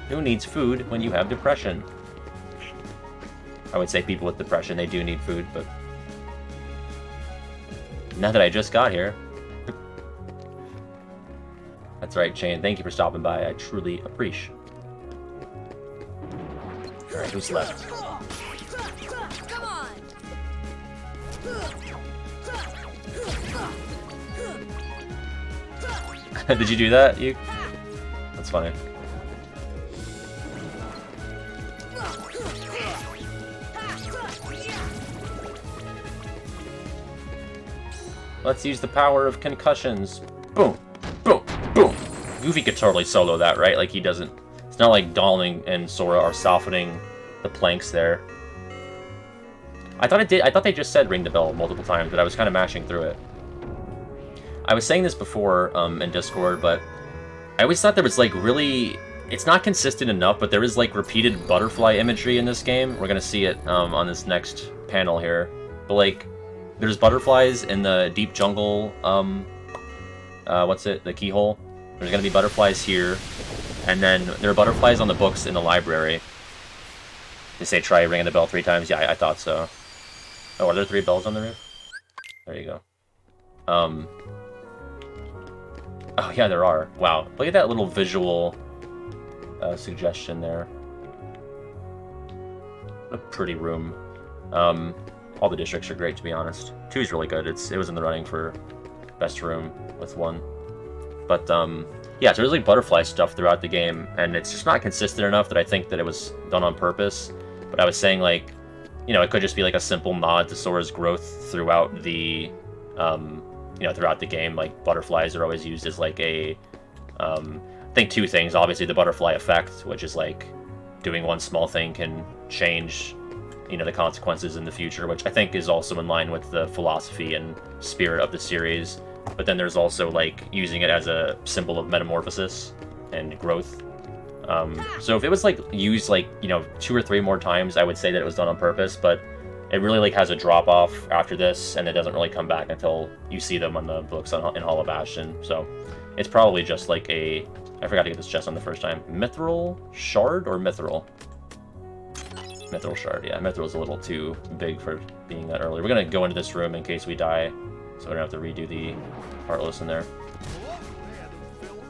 Who needs food when you have depression? I would say people with depression, they do need food, but... now that I just got here... That's right, Shane. Thank you for stopping by. I truly appreciate. Alright, who's left? Come on. Did you do that? You? That's funny. Let's use the power of concussions. Boom, boom, boom. Goofy could totally solo that, right? Like he doesn't. It's not like Darling and Sora are softening the planks there. I thought it did. I thought they just said ring the bell multiple times, but I was kind of mashing through it. I was saying this before in Discord, but I always thought there was like really. It's not consistent enough, but there is like repeated butterfly imagery in this game. We're gonna see it on this next panel here, but like. There's butterflies in the deep jungle, what's it, the keyhole. There's gonna be butterflies here, and then there are butterflies on the books in the library. They say try ringing the bell 3 times. Yeah, I thought so. Oh, are there 3 bells on the roof? There you go. Oh yeah, there are. Wow, look at that little visual suggestion there. A pretty room. All the districts are great, to be honest. 2 is really good. It was in the running for best room with 1. But yeah, so there's like butterfly stuff throughout the game, and it's just not consistent enough that I think that it was done on purpose. But I was saying, like, you know, it could just be like a simple nod to Sora's growth throughout the, you know, throughout the game. Like, butterflies are always used as like a, I think 2 things. Obviously, the butterfly effect, which is like doing one small thing can change, you know, the consequences in the future, which I think is also in line with the philosophy and spirit of the series. But then there's also like using it as a symbol of metamorphosis and growth. So if it was like used like, you know, 2 or 3 more times, I would say that it was done on purpose, but it really like has a drop off after this, and it doesn't really come back until you see them on the books in Hall of Bastion. So it's probably just like a, I forgot to get this chest on the first time. Mithril shard or mithril? Mithril shard, yeah. Mithril's a little too big for being that early. We're gonna go into this room in case we die, so we don't have to redo the Heartless in there.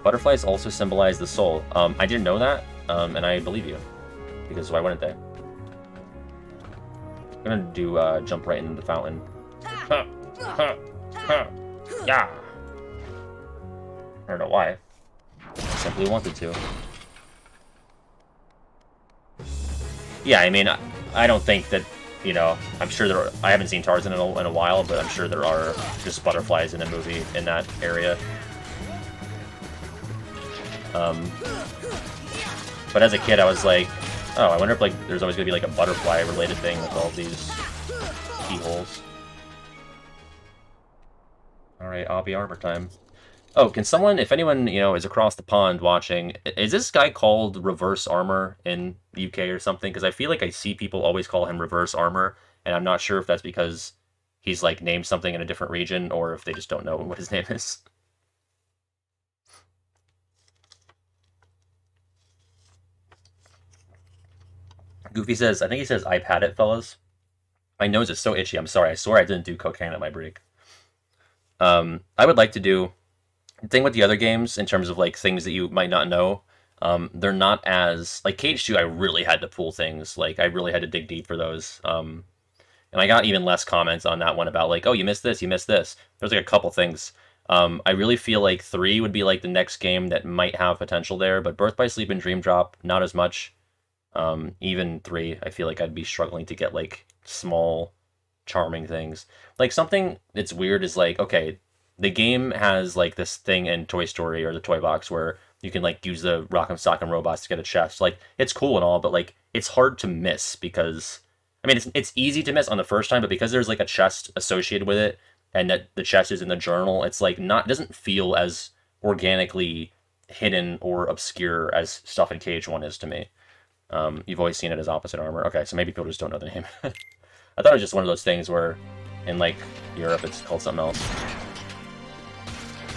Butterflies also symbolize the soul. I didn't know that, and I believe you, because why wouldn't they? I'm gonna do jump right into the fountain. Yeah. I don't know why. I simply wanted to. Yeah, I mean, I don't think that, you know, I'm sure there are, I haven't seen Tarzan in a while, but I'm sure there are just butterflies in the movie in that area. But as a kid, I was like, oh, I wonder if like there's always gonna be like a butterfly related thing with all these keyholes. Alright, Obby armor time. Oh, can someone, if anyone, you know, is across the pond watching, is this guy called Reverse Armor in the UK or something? Because I feel like I see people always call him Reverse Armor, and I'm not sure if that's because he's like named something in a different region, or if they just don't know what his name is. Goofy says, I think he says, I've had it, fellas. My nose is so itchy, I'm sorry. I swear I didn't do cocaine at my break. I would like to do... The thing with the other games, in terms of like things that you might not know, they're not as... Like Cage 2, I really had to pull things. Like, I really had to dig deep for those. And I got even less comments on that one about like, oh, you missed this, you missed this. There's like a couple things. I really feel like 3 would be like the next game that might have potential there, but Birth by Sleep and Dream Drop, not as much. Even 3, I feel like I'd be struggling to get like small, charming things. Like something that's weird is like, okay, the game has like this thing in Toy Story or the Toy Box where you can like use the Rock'em Sock'em robots to get a chest. Like it's cool and all, but like it's hard to miss because, I mean, it's easy to miss on the first time, but because there's like a chest associated with it and that the chest is in the journal, it's like not, doesn't feel as organically hidden or obscure as stuff in Cage 1 is to me. You've always seen it as opposite armor. Okay, so maybe people just don't know the name. I thought it was just one of those things where in like Europe it's called something else.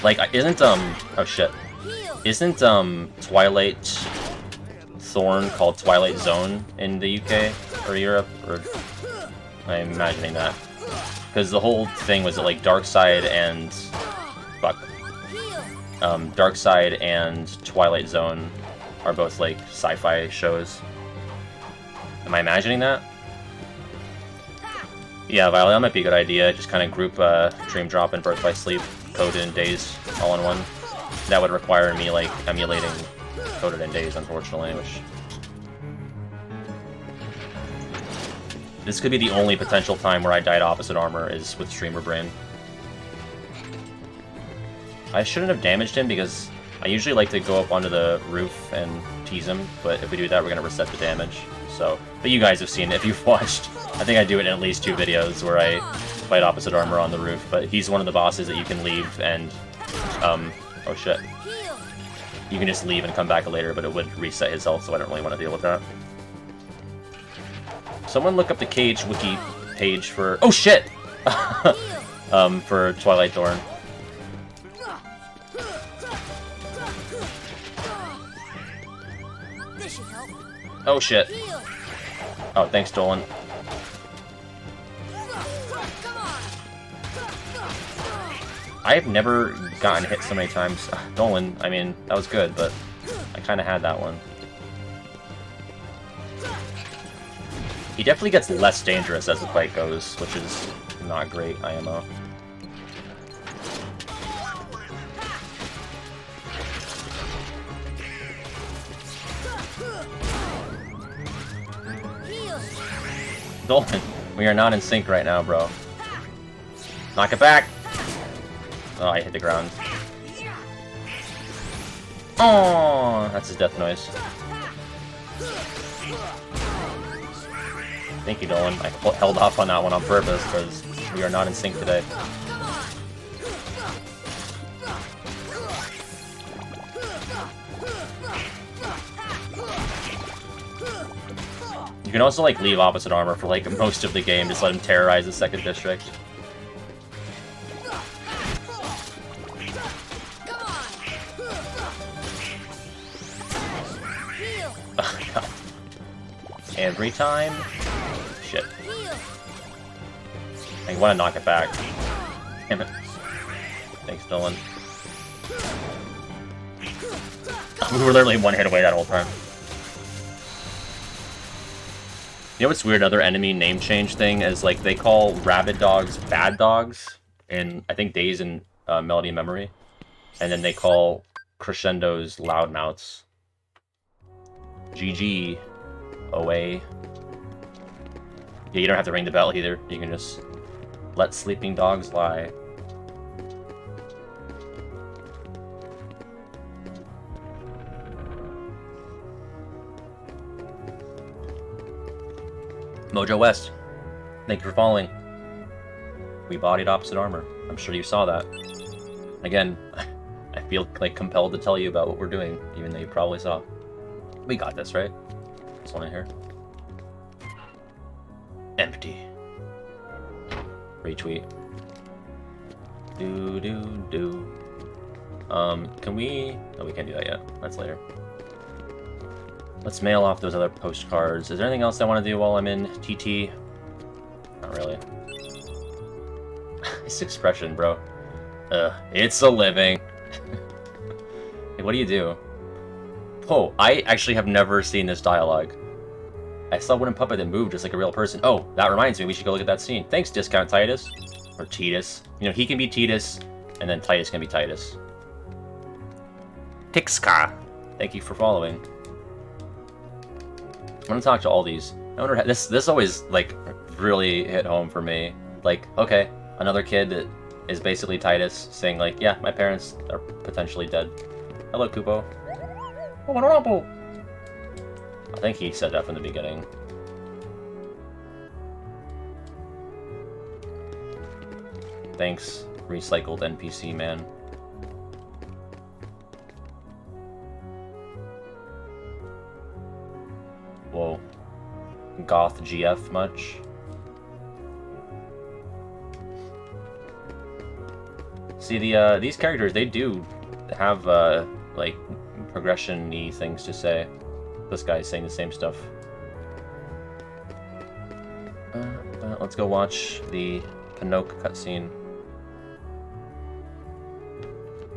Like, isn't, oh shit. Isn't, Twilight Thorn called Twilight Zone in the UK or Europe? Or I'm imagining that. Because the whole thing was that, like, Darkside and... Fuck. Darkside and Twilight Zone are both, like, sci-fi shows. Am I imagining that? Yeah, Violet, that might be a good idea. Just kind of group Dream Drop and Birth by Sleep, Coded in Days, all in one. That would require me, like, emulating Coded in Days, unfortunately, which... This could be the only potential time where I died opposite armor is with Streamer Brain. I shouldn't have damaged him because I usually like to go up onto the roof and tease him, but if we do that, we're going to reset the damage. So, but you guys have seen it if you've watched. I think I do it in at least 2 videos where I fight opposite armor on the roof, but he's one of the bosses that you can leave and, oh shit. You can just leave and come back later, but it would reset his health, so I don't really want to deal with that. Someone look up the Cage wiki page for... Oh shit! For Twilight Thorn. Oh shit. Oh, thanks, Dolan. I've never gotten hit so many times. Dolan, I mean, that was good, but I kind of had that one. He definitely gets less dangerous as the fight goes, which is not great, IMO. Dolan, we are not in sync right now, bro. Knock it back! Oh, I hit the ground. Oh, that's his death noise. Thank you, Dolan. I held off on that one on purpose, because we are not in sync today. You can also, like, leave opposite armor for, like, most of the game, just let him terrorize the second district. Oh, God. Every time? Shit. I want to knock it back. Damn it. Thanks, Dylan. We were literally one hit away that whole time. You know what's weird? Another enemy name change thing is, like, they call rabid dogs bad dogs in, I think, Days and Melody and Memory. And then they call crescendos loudmouths. GG. Away. Yeah, you don't have to ring the bell either. You can just let sleeping dogs lie. Mojo West, thank you for following. We bodied opposite armor. I'm sure you saw that. Again, I feel like compelled to tell you about what we're doing, even though you probably saw. We got this, right? This one in here. Empty. Retweet. Do. Can we... No, we can't do that yet. That's later. Let's mail off those other postcards. Is there anything else I want to do while I'm in TT? Not really. This expression, bro. It's a living. Hey, what do you do? Oh, I actually have never seen this dialogue. I saw a wooden puppet that moved just like a real person. Oh, that reminds me, we should go look at that scene. Thanks, Discount Titus. Or Titus. You know, he can be Titus, and then Titus can be Titus. Tixka. Thank you for following. I want to talk to all these. I wonder how, this always, like, really hit home for me. Like, okay, another kid that is basically Titus saying, like, yeah, my parents are potentially dead. Hello, Kupo. I think he said that from the beginning. Thanks, recycled NPC man. Whoa. Goth GF much? See, these characters, they do have, like, progression-y things to say. This guy's saying the same stuff. Let's go watch the Pinocchio cutscene.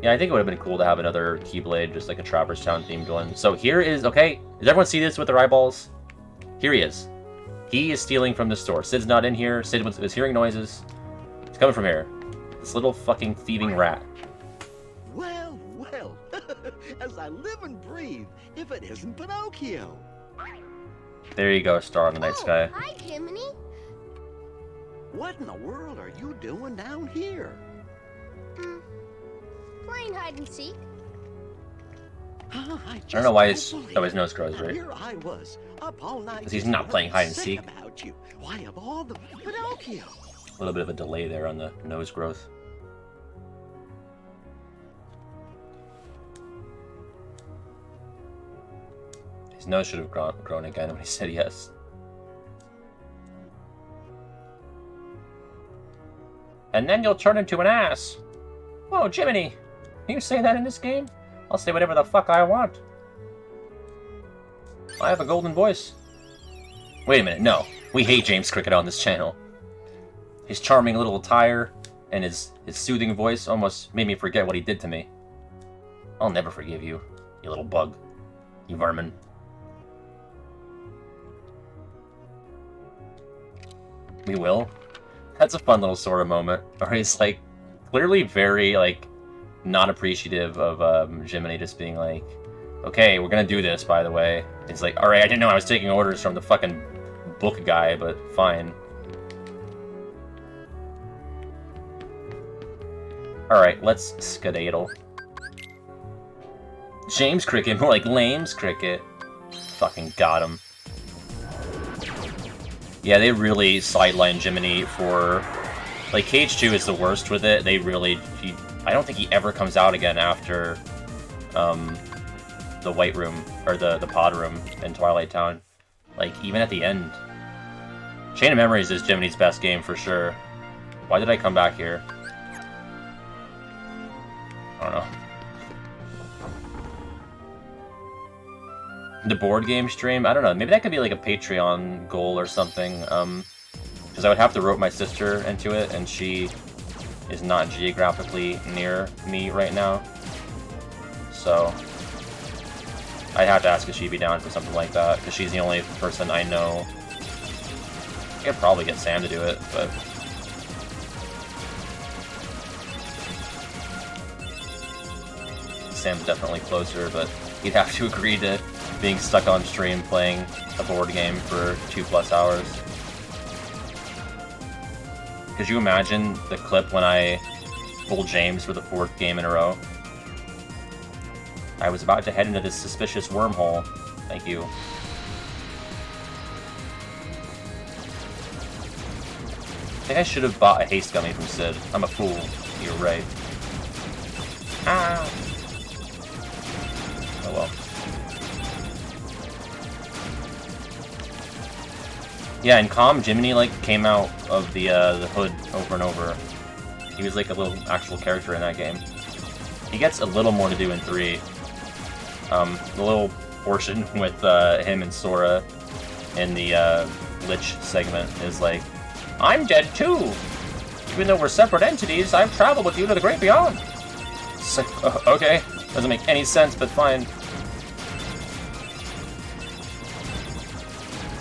Yeah, I think it would have been cool to have another Keyblade, just like a Traverse Town themed one. So here is, okay, does everyone see this with their eyeballs? Here he is. He is stealing from the store. Sid's not in here. Sid was hearing noises. It's coming from here. This little fucking thieving rat. Well, well, as I live and breathe, if it isn't Pinocchio. There you go, star in the night sky. Hi, Jiminy. What in the world are you doing down here? Playing hide and seek. I don't know why his nose grows, right? Here I was, up all night. Because he's not playing hide and seek. About you. Why, of all the Pinocchio? A little bit of a delay there on the nose growth. His nose should have grown again when he said yes. And then you'll turn into an ass. Whoa, Jiminy! Can you say that in this game? I'll say whatever the fuck I want. I have a golden voice. Wait a minute, no. We hate James Cricket on this channel. His charming little attire, And his soothing voice almost made me forget what he did to me. I'll never forgive you, you little bug. You vermin. We will? That's a fun little Sora moment. Or he's like, clearly very, like, not appreciative of Jiminy just being like, okay, we're gonna do this, by the way. He's like, alright, I didn't know I was taking orders from the fucking book guy, but fine. Alright, let's skedaddle. James Cricket, more like Lames Cricket. Fucking got him. Yeah, they really sideline Jiminy for... Like, Cage 2 is the worst with it. They really... I don't think he ever comes out again after the White Room, or the Pod Room in Twilight Town. Like, even at the end. Chain of Memories is Jiminy's best game for sure. Why did I come back here? I don't know. The board game stream? I don't know. Maybe that could be like a Patreon goal or something. Because I would have to rope my sister into it, and she is not geographically near me right now. So I'd have to ask if she'd be down for something like that, because she's the only person I know. I could probably get Sam to do it, but... Sam's definitely closer, but he'd have to agree to being stuck on stream playing a board game for 2+ hours. Could you imagine the clip when I pulled James for the 4th game in a row? I was about to head into this suspicious wormhole. Thank you. I think I should have bought a haste gummy from Sid. I'm a fool. You're right. Ah! Oh well. Yeah, and Calm Jiminy like came out of the hood over and over. He was like a little actual character in that game. He gets a little more to do in 3. The little portion with him and Sora in the Lich segment is like, I'm dead too! Even though we're separate entities, I've traveled with you to the great beyond! It's like, okay, doesn't make any sense, but fine.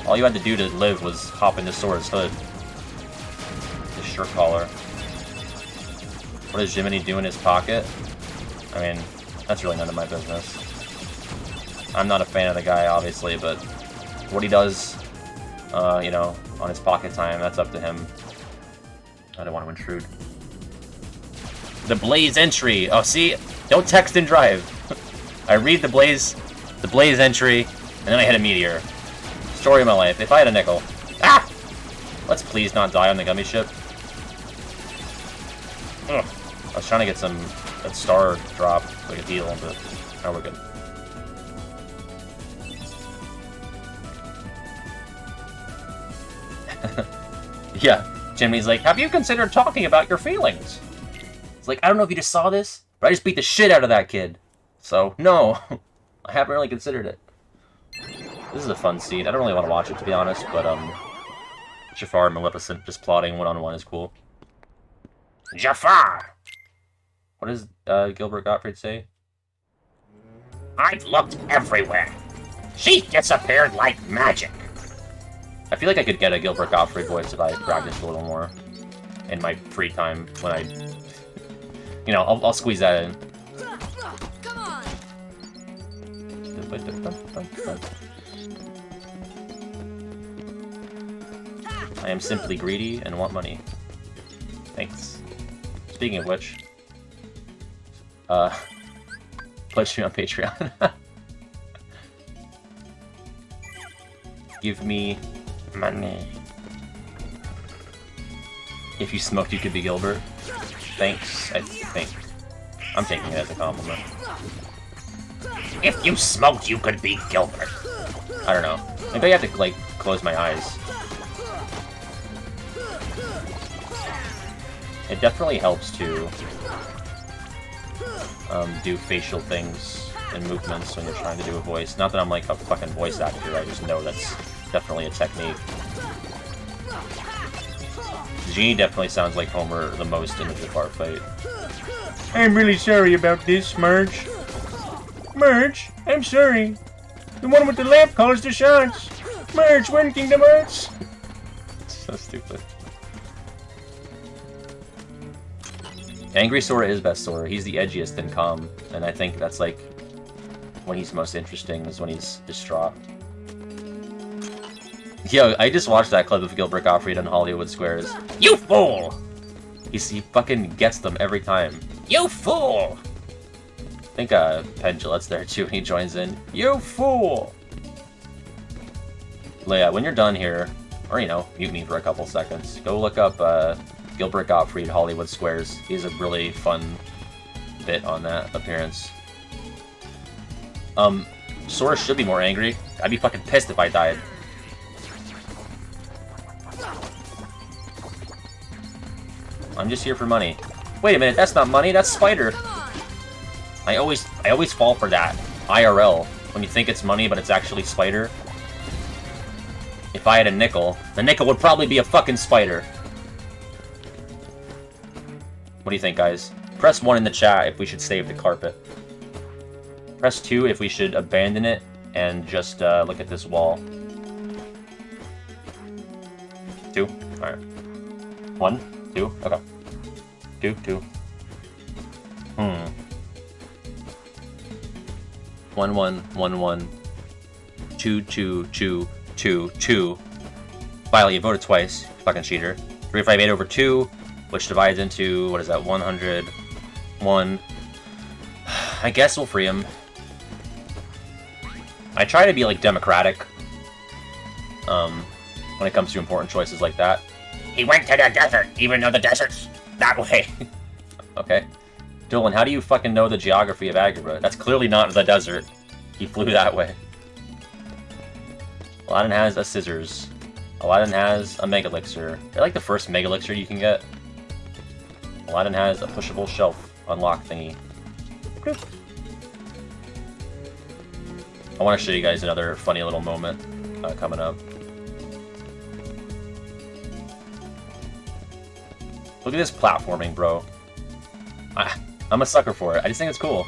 All you had to do to live was hop into Sora's hood. His shirt collar. What does Jiminy do in his pocket? I mean, that's really none of my business. I'm not a fan of the guy, obviously, but what he does, you know, on his pocket time, that's up to him. I don't want to intrude. The Blaze entry! Oh, see? Don't text and drive. I read the Blaze entry, and then I hit a meteor. Story of my life. If I had a nickel. Ah! Let's please not die on the gummy ship. Ugh. I was trying to get that star drop so I could heal, but now we're good. Yeah, Jiminy's like, have you considered talking about your feelings? It's like, I don't know if you just saw this, but I just beat the shit out of that kid. So, no, I haven't really considered it. This is a fun scene. I don't really want to watch it, to be honest, but, Jafar and Maleficent just plotting one-on-one is cool. Jafar! What does, Gilbert Gottfried say? I've looked everywhere. She disappeared like magic. I feel like I could get a Gilbert Gottfried voice if I practiced a little more in my free time when I... You know, I'll squeeze that in. Come on. I am simply greedy and want money. Thanks. Speaking of which, pledge me on Patreon. Give me money. If you smoked, you could be Gilbert. Thanks, I think. I'm taking it as a compliment. If you smoked, you could be Gilbert. I don't know. Maybe I have to, like, close my eyes. It definitely helps to do facial things and movements when you're trying to do a voice. Not that I'm like a fucking voice actor, I just know that's definitely a technique. Genie definitely sounds like Homer the most in the Jafar fight. I'm really sorry about this, Marge. Marge, I'm sorry. The one with the lamp calls the shots. Marge, when Kingdom Hearts? So stupid. Angry Sora is best Sora. He's the edgiest and calm, and I think that's like when he's most interesting is when he's distraught. Yo, I just watched that clip of Gilbert Gottfried on Hollywood Squares. You fool! He fucking gets them every time. You fool! I think Penn Gillette's there too, and he joins in. You fool! Leia, when you're done here, or you know, mute me for a couple seconds, go look up Gilbert Gottfried Hollywood Squares. He's a really fun bit on that appearance. Sora should be more angry. I'd be fucking pissed if I died. I'm just here for money. Wait a minute, that's not money, that's Spider. I always fall for that. IRL. When you think it's money, but it's actually Spider. If I had a nickel, the nickel would probably be a fucking spider. What do you think, guys? Press 1 in the chat if we should save the carpet. Press 2 if we should abandon it and just look at this wall. 2? Alright. 1, 2, okay. 2, 2. 1, 1, 1, 1. 2, 2, 2, 2, 2. Violet, you voted twice, you fucking cheater. 358 over 2, which divides into, what is that, 100, 1. I guess we'll free him. I try to be, like, democratic when it comes to important choices like that. He went to the desert, even though the desert's that way. Okay. Dylan, how do you fucking know the geography of Agrabah? That's clearly not the desert. He flew that way. Aladdin has a scissors. Aladdin has a Mega Elixir. They're like the first Mega Elixir you can get. Aladdin has a pushable shelf unlock thingy. I want to show you guys another funny little moment coming up. Look at this platforming, bro. I'm a sucker for it. I just think it's cool.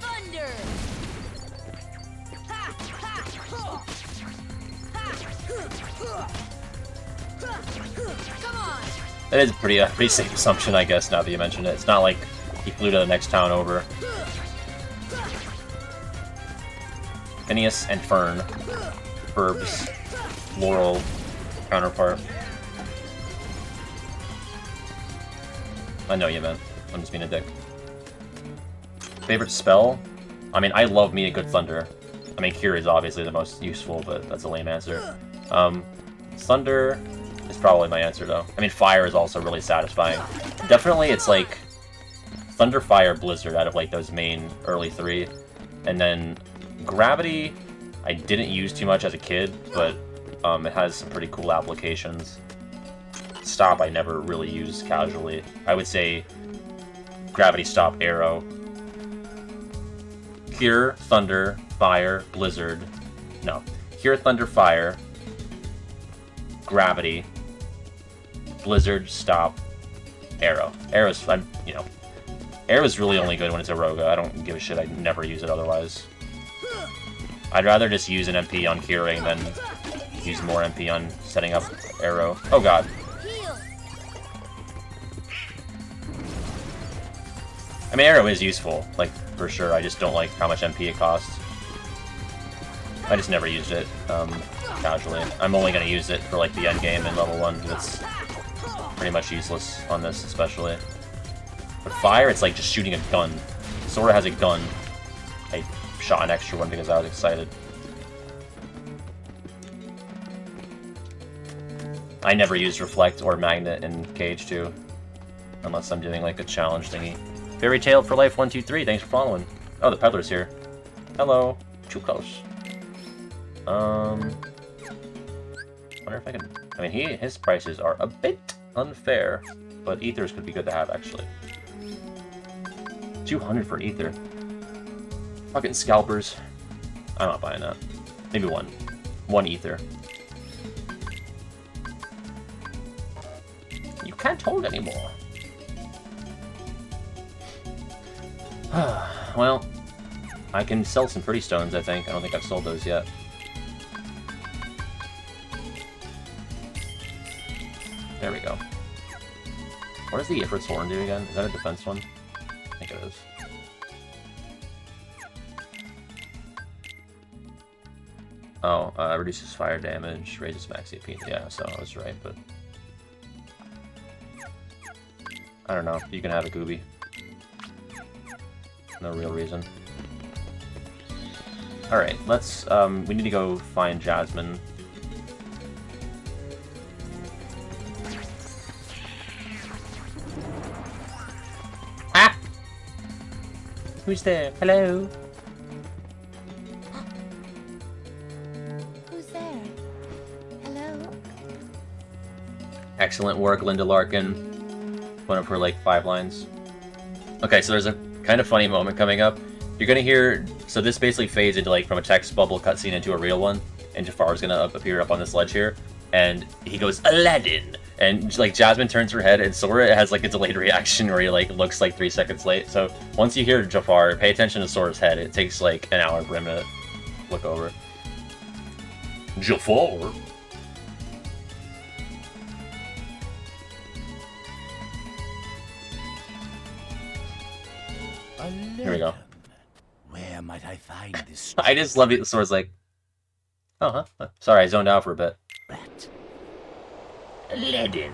Thunder! Come on! That is a pretty safe assumption, I guess, now that you mention it. It's not like he flew to the next town over. Phineas and Fern. Ferb's floral counterpart. I know you meant. I'm just being a dick. Favorite spell? I mean, I love me a good Thunder. I mean, Cure is obviously the most useful, but that's a lame answer. Thunder is probably my answer, though. I mean, Fire is also really satisfying. Definitely, it's like Thunder, Fire, Blizzard out of like those main early 3. And then Gravity, I didn't use too much as a kid, but it has some pretty cool applications. Stop, I never really use casually. I would say Gravity, Stop, Arrow. Cure, Thunder, Fire, Blizzard. No. Cure, Thunder, Fire. Gravity. Blizzard, Stop, Arrow. Arrow's, Arrow's really only good when it's a Roga. I don't give a shit. I never use it otherwise. I'd rather just use an MP on curing than use more MP on setting up Arrow. Oh god. I mean, Arrow is useful, like, for sure. I just don't like how much MP it costs. I just never used it casually. I'm only going to use it for, like, the end game in level 1, because it's pretty much useless on this, especially. But Fire, it's like just shooting a gun. Sora has a gun. I shot an extra one because I was excited. I never use Reflect or Magnet in Cage 2. Unless I'm doing like a challenge thingy. Fairy Tale for Life 123, thanks for following. Oh, the peddler's here. Hello. Too close. Wonder if I can... I mean, his prices are a bit unfair. But Ethers could be good to have, actually. 200 for Ether. Fucking scalpers. I'm not buying that. Maybe 1. 1 ether. You can't hold anymore. Well, I can sell some pretty stones, I think. I don't think I've sold those yet. There we go. What does the Ifrit's Horn do again? Is that a defense one? I think it is. Oh, reduces fire damage, raises max AP. Yeah, so I was right, but... I don't know. You can have a Gooby. No real reason. Alright, let's, we need to go find Jasmine. Ah! Who's there? Hello? Who's there? Hello? Excellent work, Linda Larkin. One of her, like, 5 lines. Okay, so there's a kind of funny moment coming up. You're gonna hear... So this basically fades into, like, from a text bubble cutscene into a real one. And Jafar's gonna appear up on this ledge here. And he goes, Aladdin! And, like, Jasmine turns her head, and Sora has, like, a delayed reaction where he, like, looks, like, 3 seconds late. So once you hear Jafar, pay attention to Sora's head. It takes, like, an hour for him to look over. Jafar? Here we go. Where might I find this? I just love it. Sora's like, oh, huh? Sorry, I zoned out for a bit. rat? Aladdin.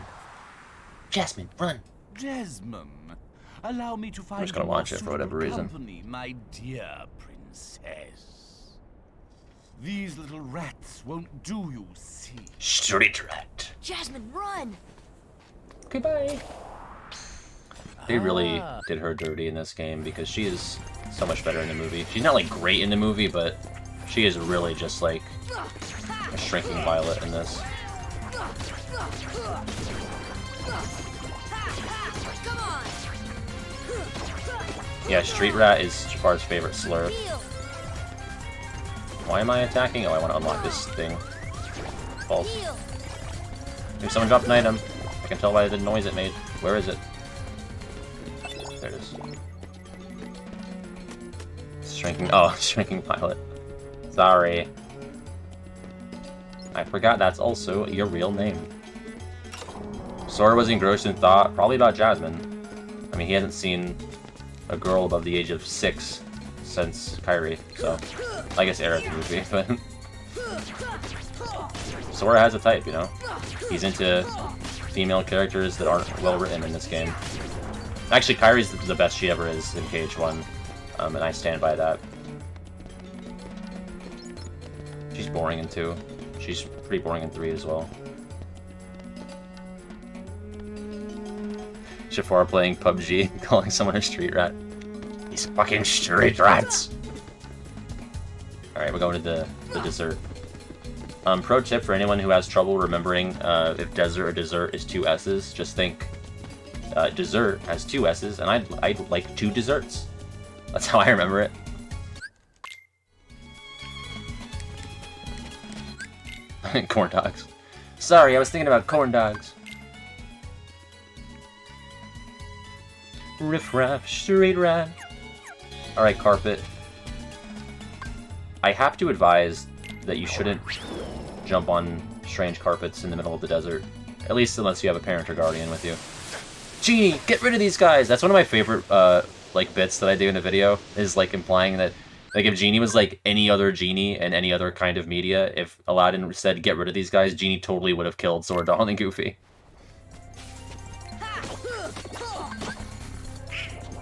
Jasmine, run. Jasmine, allow me to find just gonna you watch more it for whatever suitable reason. company, my dear princess. These little rats won't do, you see. Street rat. Jasmine, run! Goodbye. They really did her dirty in this game because she is so much better in the movie. She's not, like, great in the movie, but she is really just, like, a shrinking violet in this. Come on! Yeah, Street Rat is Jafar's favorite slur. Heal! Why am I attacking? Oh, I want to unlock this thing. False. Heal! Maybe someone dropped an item. I can tell by the noise it made. Where is it? There it is. Shrinking. Oh, shrinking pilot. Sorry. I forgot that's also your real name. Sora was engrossed in thought, probably about Jasmine. I mean, he hasn't seen a girl above the age of 6 since Kyrie, so I guess Eric movie, but Sora has a type, you know. He's into female characters that aren't well written in this game. Actually, Kyrie's the best she ever is in KH1, and I stand by that. She's boring in 2. She's pretty boring in 3 as well. Jafar playing PUBG, calling someone a street rat. These fucking street rats! Alright, we're going to the dessert. Pro tip for anyone who has trouble remembering if desert or dessert is 2 S's, just think dessert has 2 S's, and I'd like 2 desserts. That's how I remember it. Corn dogs. Sorry, I was thinking about corn dogs. Riff raff, street rat. Alright, carpet. I have to advise that you shouldn't jump on strange carpets in the middle of the desert. At least unless you have a parent or guardian with you. Genie, get rid of these guys! That's one of my favorite, like, bits that I do in a video, is, like, implying that, like, if Genie was, like, any other Genie in any other kind of media, if Aladdin said, get rid of these guys, Genie totally would have killed Sora, Donald, and Goofy.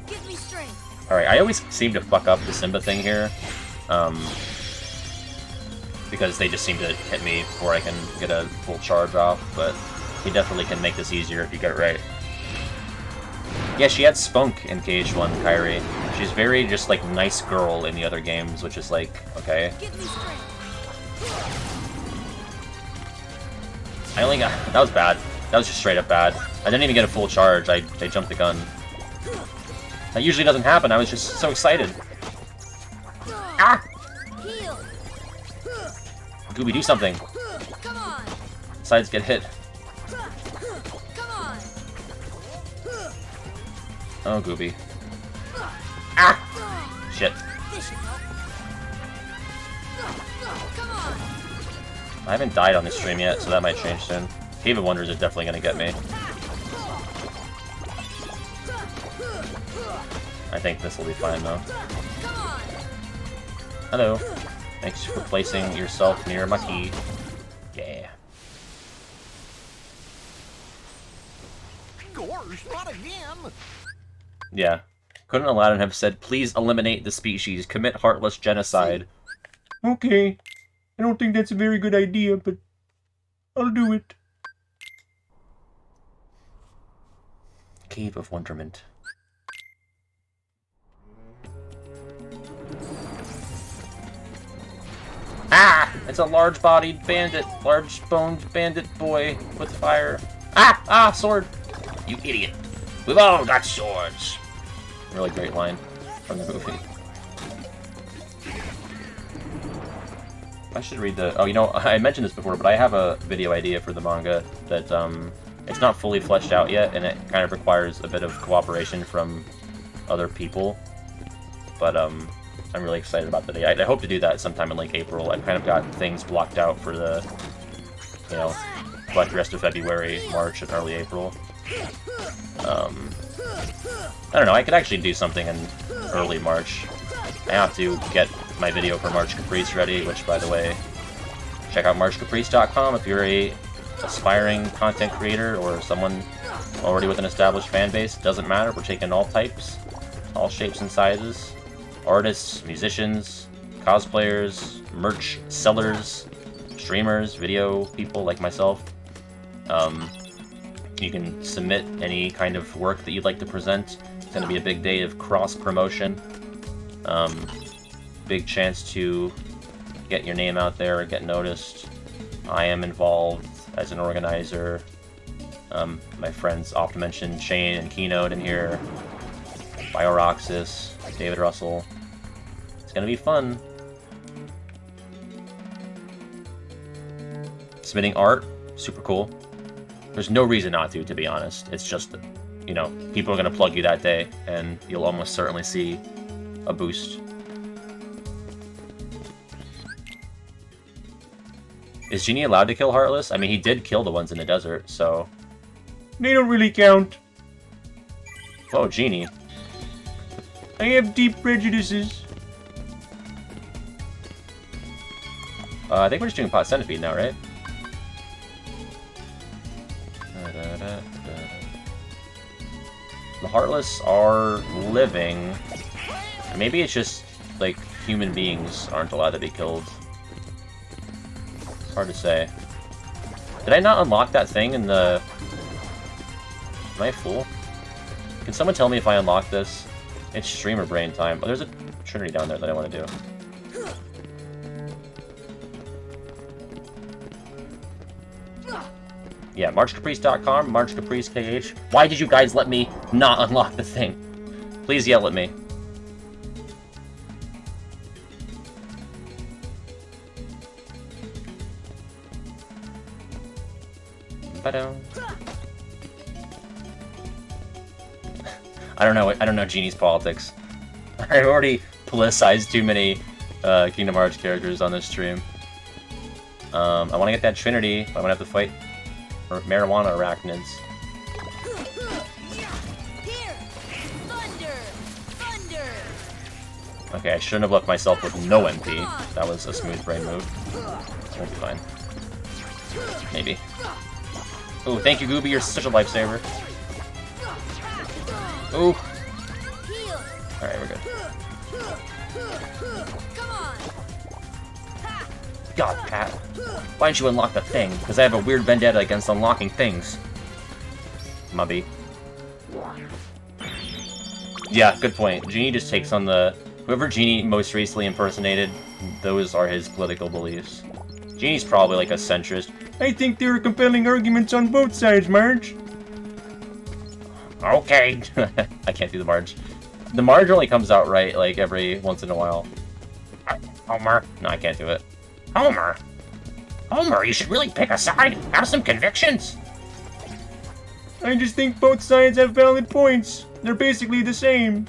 Give me strength! Alright, I always seem to fuck up the Simba thing here. Because they just seem to hit me before I can get a full charge off, but he definitely can make this easier if you get it right. Yeah, she had spunk in KH1, Kyrie. She's very just, like, nice girl in the other games, which is like, okay. Give me strength! I only got... That was bad. That was just straight up bad. I didn't even get a full charge. I jumped the gun. That usually doesn't happen. I was just so excited. Ah! Heal! Gooby, do something. Come on. Sides get hit. Come on. Oh, Gooby. Ah! Shit. This should help. Come on. I haven't died on this stream yet, so that might change soon. Cave of Wonders is definitely gonna get me. I think this will be fine, though. Come on. Hello. Thanks for placing yourself near my key. Yeah. Gorge, not again! Yeah. Couldn't Aladdin have said, please eliminate the species, commit heartless genocide? Okay. I don't think that's a very good idea, but I'll do it. Cave of Wonderment. Ah! It's a large-bodied bandit, large-boned bandit boy with fire. Ah! Ah! Sword! You idiot. We've all got swords. Really great line from the movie. I should read the... Oh, you know, I mentioned this before, but I have a video idea for the manga that, it's not fully fleshed out yet, and it kind of requires a bit of cooperation from other people. But, I'm really excited about the day. I hope to do that sometime in, like, April. I've kind of got things blocked out for the, you know, like the rest of February, March, and early April. I don't know, I could actually do something in early March. I have to get my video for March Caprice ready, which, by the way, check out marchcaprice.com if you're a aspiring content creator or someone already with an established fan base. Doesn't matter, we're taking all types, all shapes and sizes. Artists, musicians, cosplayers, merch sellers, streamers, video people like myself. You can submit any kind of work that you'd like to present. It's going to be a big day of cross-promotion. Big chance to get your name out there, get noticed. I am involved as an organizer. My friends, often mentioned Shane and Keynote in here. BioRoxys, David Russell. It's going to be fun. Submitting art, super cool. There's no reason not to be honest. It's just, you know, people are going to plug you that day, and you'll almost certainly see a boost. Is Genie allowed to kill Heartless? I mean, he did kill the ones in the desert, so... They don't really count. Oh, Genie. I have deep prejudices. I think we're just doing Pot Centipede now, right? The Heartless are living. Maybe it's just, like, human beings aren't allowed to be killed. Hard to say. Did I not unlock that thing in the... Am I a fool? Can someone tell me if I unlock this? It's streamer brain time. Oh, there's a Trinity down there that I want to do. Yeah, marchcaprice.com, marchcapricekh. Why did you guys let me not unlock the thing? Please yell at me. Ba-dum. I don't know Genie's politics. I've already politicized too many Kingdom Hearts characters on this stream. I want to get that Trinity, but I'm gonna have to fight marijuana arachnids. Here. Thunder. Thunder. Okay, I shouldn't have left myself with no MP. That was a smooth brain move. Won't be fine. Maybe. Ooh, thank you, Gooby. You're such a lifesaver. Ooh. Alright, we're good. Come on. God, Pat. Why didn't you unlock the thing? Because I have a weird vendetta against unlocking things. Mubby. Yeah, good point. Genie just takes on the... Whoever Genie most recently impersonated, those are his political beliefs. Genie's probably like a centrist. I think there are compelling arguments on both sides, Marge. Okay. I can't do the Marge. The Marge only comes out right, like, every once in a while. Homer. No, I can't do it. Homer. Homer, you should really pick a side. Have some convictions. I just think both sides have valid points. They're basically the same.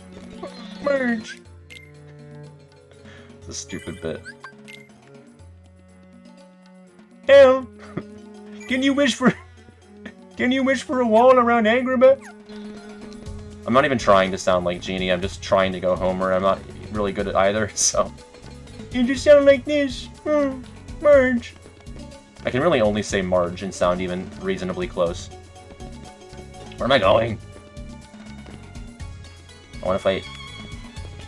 Merge. It's a stupid bit. Hell, can you wish for a wall around Agrabah? I'm not even trying to sound like Genie. I'm just trying to go Homer. I'm not really good at either, so. You just sound like this. Marge. I can really only say Marge and sound even reasonably close. Where am I going? I want to fight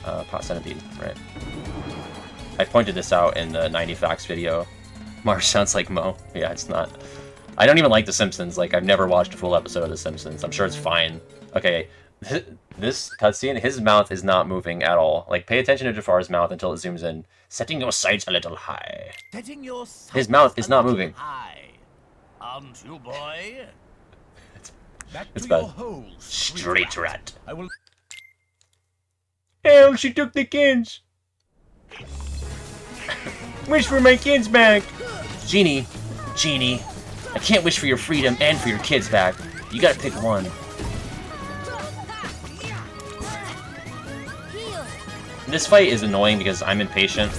Pot Centipede, right? I pointed this out in the 90 Facts video. Marge sounds like Mo. Yeah, it's not. I don't even like The Simpsons. Like, I've never watched a full episode of The Simpsons. I'm sure it's fine. Okay, this cutscene, his mouth is not moving at all. Like, pay attention to Jafar's mouth until it zooms in. Setting your sights a little high. His mouth is not moving. Aren't you, boy? It's bad. Street rat. Hell, she took the kids. Wish for my kids back. Genie, I can't wish for your freedom and for your kids back. You gotta pick one. This fight is annoying because I'm impatient.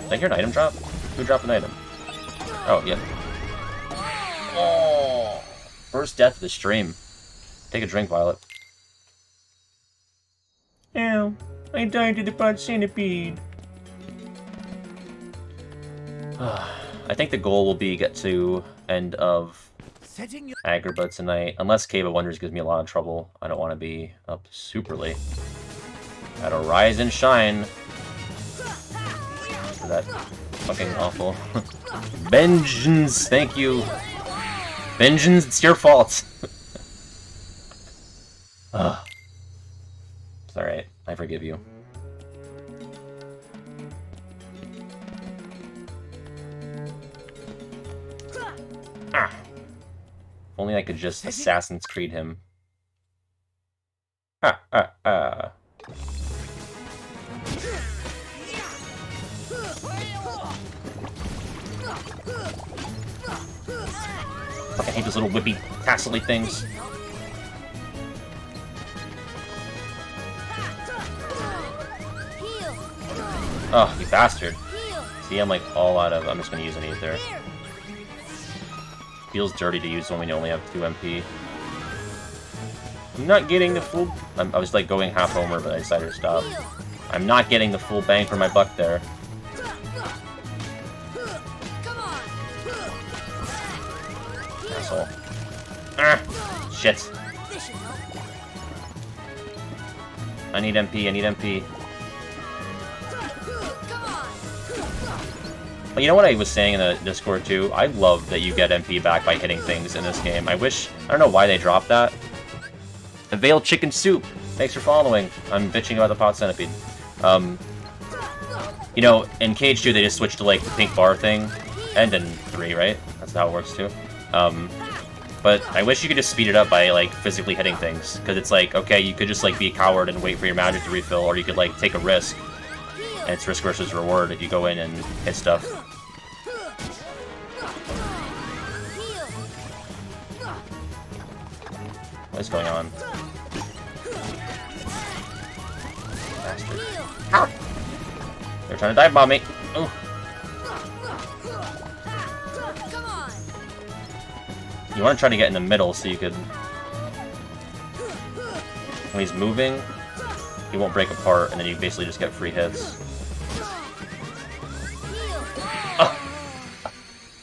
Did I hear an item drop? Who dropped an item? Oh, yeah. Oh, first death of the stream. Take a drink, Violet. Ow, I died to the Pot Centipede. I think the goal will be get to end of Agrabah tonight. Unless Cave of Wonders gives me a lot of trouble. I don't want to be up super late. Gotta rise and shine. For that fucking awful. Vengeance, thank you. Vengeance, it's your fault. It's alright, I forgive you. If only I could just Assassin's Creed him. Fucking hate those little whippy, tassel-y things. Oh, you bastard. See, I'm like all out of... I'm just gonna use an Ether. Feels dirty to use when we only have 2 MP. I'm not getting the full... I was like going half Homer, but I decided to stop. I'm not getting the full bang for my buck there. Asshole. Ah! Shit. I need MP, I need MP. But you know what I was saying in the Discord too? I love that you get MP back by hitting things in this game. I don't know why they dropped that. The Veiled Chicken Soup! Thanks for following. I'm bitching about the Pot Centipede. You know, in Cage 2 they just switched to like the pink bar thing. And in 3, right? That's how it works too. But I wish you could just speed it up by like physically hitting things. Because it's like, okay, you could just like be a coward and wait for your magic to refill, or you could like take a risk. And it's risk versus reward if you go in and hit stuff. What is going on? Bastard. Ow! They're trying to dive bomb me. Ooh. You want to try to get in the middle so you could... When he's moving, he won't break apart, and then you basically just get free hits.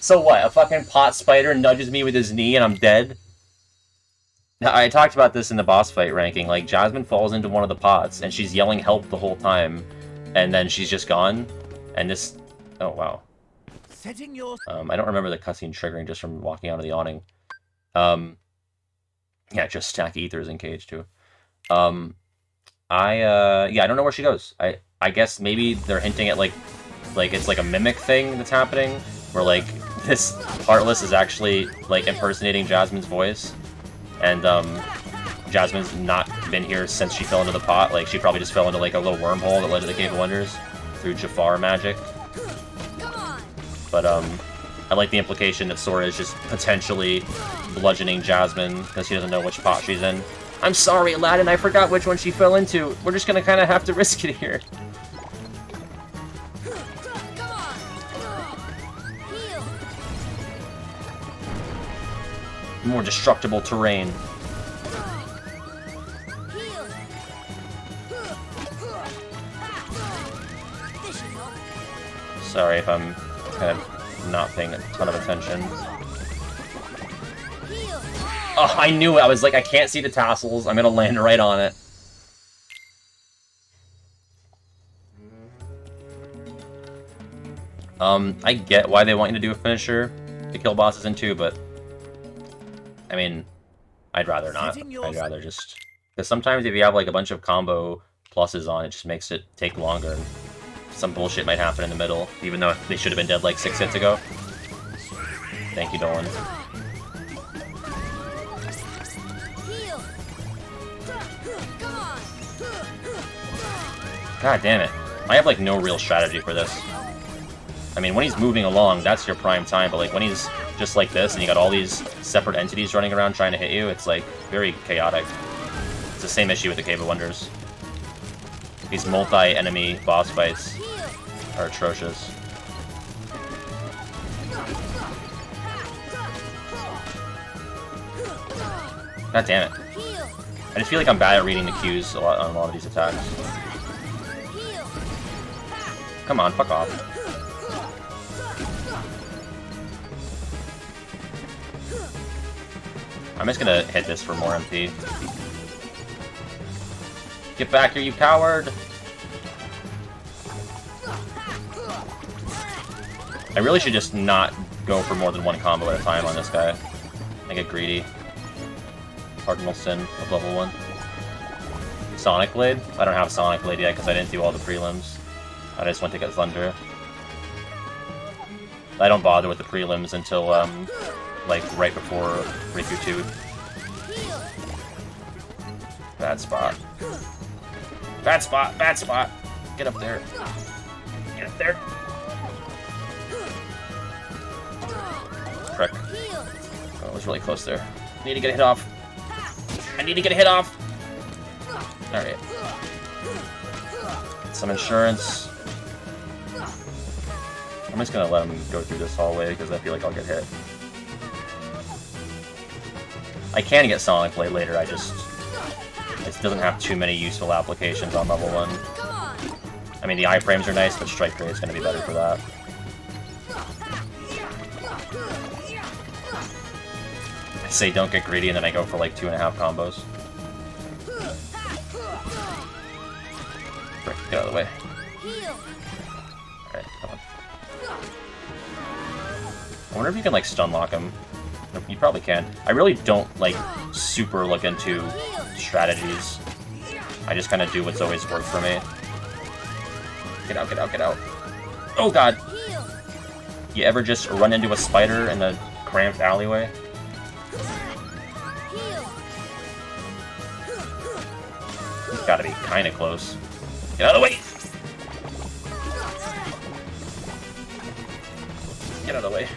So what, a fucking pot spider nudges me with his knee and I'm dead? Now, I talked about this in the boss fight ranking, like, Jasmine falls into one of the pots, and she's yelling help the whole time, and then she's just gone, and this... Oh, wow. I don't remember the cutscene triggering just from walking out of the awning. Yeah, just stack ethers in Cage, too. Yeah, I don't know where she goes. I guess maybe they're hinting at, like it's like a mimic thing that's happening, where, like, this Heartless is actually, like, impersonating Jasmine's voice, and, Jasmine's not been here since she fell into the pot. Like, she probably just fell into, like, a little wormhole that led to the Cave of Wonders through Jafar magic. But, I like the implication that Sora is just potentially bludgeoning Jasmine because he doesn't know which pot she's in. I'm sorry, Aladdin, I forgot which one she fell into. We're just gonna kind of have to risk it here. Come on. Heal. More destructible terrain. Heal. This should help. Sorry if I'm kind of not paying a ton of attention. Heal. Oh, I knew it. I was like, I can't see the tassels. I'm gonna land right on it. I get why they want you to do a finisher to kill bosses in 2, but I mean, I'd rather not. I'd rather just... Because sometimes if you have like a bunch of combo pluses on, it just makes it take longer. And some bullshit might happen in the middle, even though they should have been dead like 6 hits ago. Thank you, Dolan. Heal. Come on. God damn it. I have like no real strategy for this. I mean, when he's moving along, that's your prime time, but like when he's just like this and you got all these separate entities running around trying to hit you, it's like very chaotic. It's the same issue with the Cave of Wonders. These multi-enemy boss fights are atrocious. God damn it. Heal. I just feel like I'm bad at reading the cues on a lot of these attacks. Heal. Come on, fuck off. I'm just gonna hit this for more MP. Get back here, you coward! I really should just not go for more than one combo at a time on this guy. I get greedy. Cardinal Sin of level 1. Sonic Blade? I don't have Sonic Blade yet because I didn't do all the prelims. I just went to get Thunder. I don't bother with the prelims until, like, right before Riku 2. Bad spot. Bad spot! Bad spot! Get up there. Get up there. Frick. Oh, it was really close there. I need to get a hit off. I need to get a hit off! Alright. Some insurance. I'm just gonna let him go through this hallway because I feel like I'll get hit. I can get Sonic Blade later, it doesn't have too many useful applications on level 1. I mean, the iframes are nice, but Strike Ray is gonna be better for that. I say don't get greedy, and then I go for like 2.5 combos. Frick, get out of the way. Alright, come on. I wonder if you can, like, stun lock him. You probably can. I really don't, like, super look into strategies. I just kind of do what's always worked for me. Get out, get out, get out. Oh, God! You ever just run into a spider in a cramped alleyway? He's gotta be kind of close. Get out of the way! Get out of the way.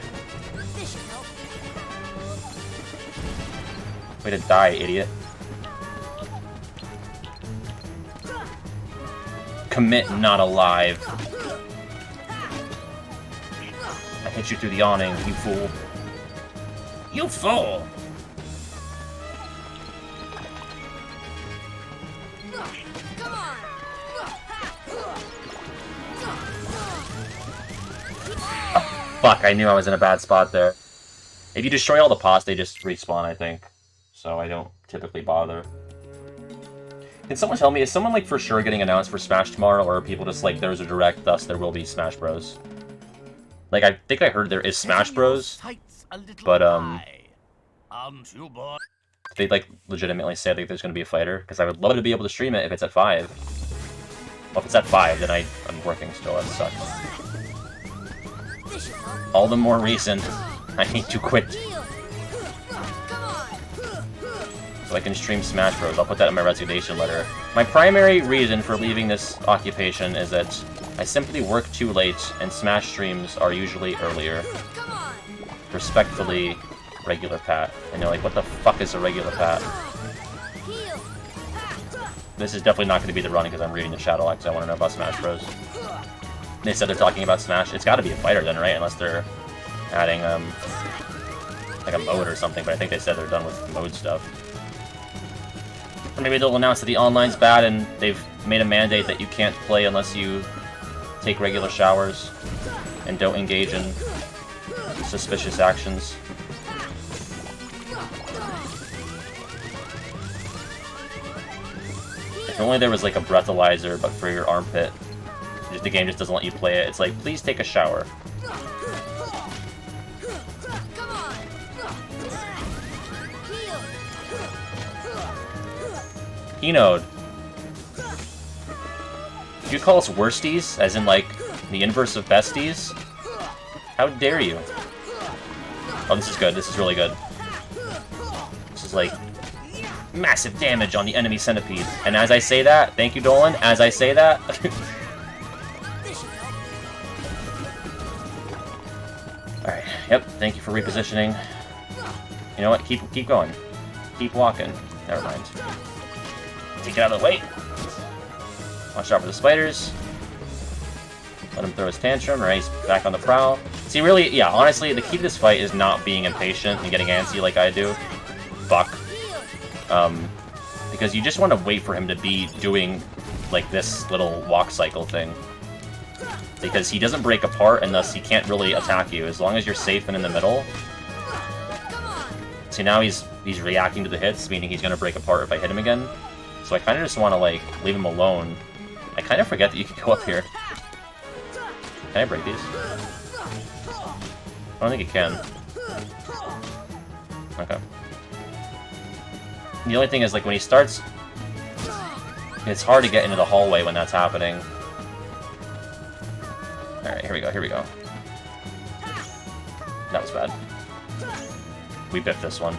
Way to die, idiot. Commit not alive. I hit you through the awning, you fool. You fool! Oh, fuck, I knew I was in a bad spot there. If you destroy all the pots, they just respawn, I think. So I don't typically bother. Can someone tell me, is someone like for sure getting announced for Smash tomorrow, or are people just like, there's a direct, thus there will be Smash Bros? Like, I think I heard there is Smash Bros, but they like legitimately say like there's going to be a fighter, because I would love to be able to stream it if it's at 5. Well, if it's at 5, then I'm working still, that sucks. All the more reason I need to quit. So I can stream Smash Bros. I'll put that in my resignation letter. My primary reason for leaving this occupation is that I simply work too late, and Smash streams are usually earlier. Come on. Respectfully, Regular Pat. And you're like, what the fuck is a Regular Pat? Heal. This is definitely not going to be the run because I'm reading the chat a lot because I want to know about Smash Bros. They said they're talking about Smash. It's got to be a fighter then, right? Unless they're adding, like a mode or something, but I think they said they're done with mode stuff. Or maybe they'll announce that the online's bad and they've made a mandate that you can't play unless you take regular showers and don't engage in suspicious actions. If only there was like a breathalyzer, but for your armpit. Just the game just doesn't let you play it. It's like, please take a shower. Come on. Heal. Keynote. You call us worsties, as in like the inverse of besties? How dare you? Oh, this is good. This is really good. This is like massive damage on the enemy centipede. And as I say that, thank you, Dolan. As I say that, all right. Yep. Thank you for repositioning. You know what? Keep going. Keep walking. Never mind. Take it out of the way. Watch out for the spiders. Let him throw his tantrum, or he's back on the prowl. See, really, yeah, honestly, the key to this fight is not being impatient and getting antsy like I do. Fuck. Because you just want to wait for him to be doing, like, this little walk cycle thing. Because he doesn't break apart, and thus he can't really attack you, as long as you're safe and in the middle. See, now he's reacting to the hits, meaning he's going to break apart if I hit him again. So I kind of just want to, like, leave him alone. I kind of forget that you can go up here. Can I break these? I don't think you can. Okay. The only thing is, like, when he starts, it's hard to get into the hallway when that's happening. Alright, here we go, here we go. That was bad. We biffed this one.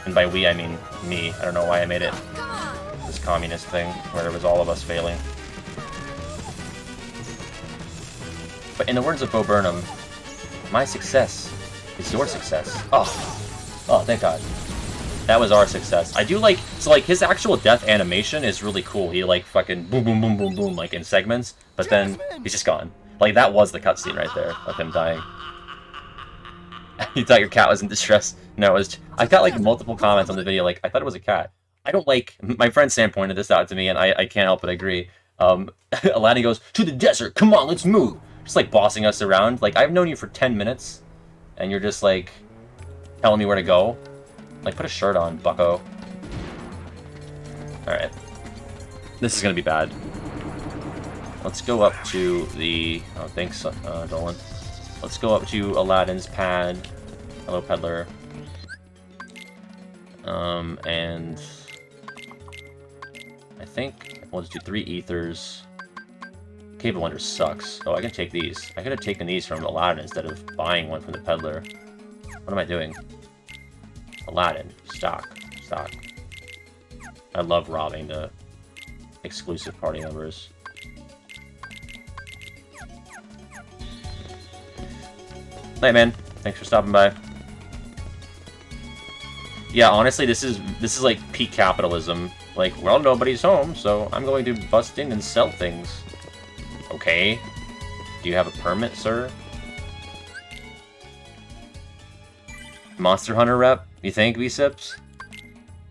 And by we, I mean me. I don't know why I made it this communist thing, where it was all of us failing. But in the words of Bo Burnham, my success is your success. Oh, thank God. That was our success. I do like, so like his actual death animation is really cool. He like fucking boom, boom, boom, boom, boom, like in segments, but then he's just gone. Like that was the cutscene right there of him dying. You thought your cat was in distress? No, it was. I got like multiple comments on the video. Like I thought it was a cat. I don't like. My friend Sam pointed this out to me, and I can't help but agree. Aladdin goes to the desert. Come on, let's move. Just like bossing us around. Like I've known you for 10 minutes, and you're just like telling me where to go. Like put a shirt on, bucko. All right, this is gonna be bad. Let's go up to the. Oh, thanks, Dolan. Let's go up to Aladdin's pad. Hello, peddler. And I think we'll just do 3 ethers. Cave of Wonders sucks. Oh, I can take these. I could have taken these from Aladdin instead of buying one from the peddler. What am I doing? Aladdin. Stock. Stock. I love robbing the exclusive party members. Night, man. Thanks for stopping by. Yeah, honestly, this is like peak capitalism. Like, well, nobody's home, so I'm going to bust in and sell things. Okay. Do you have a permit, sir? Monster Hunter rep? You think, V-Sips?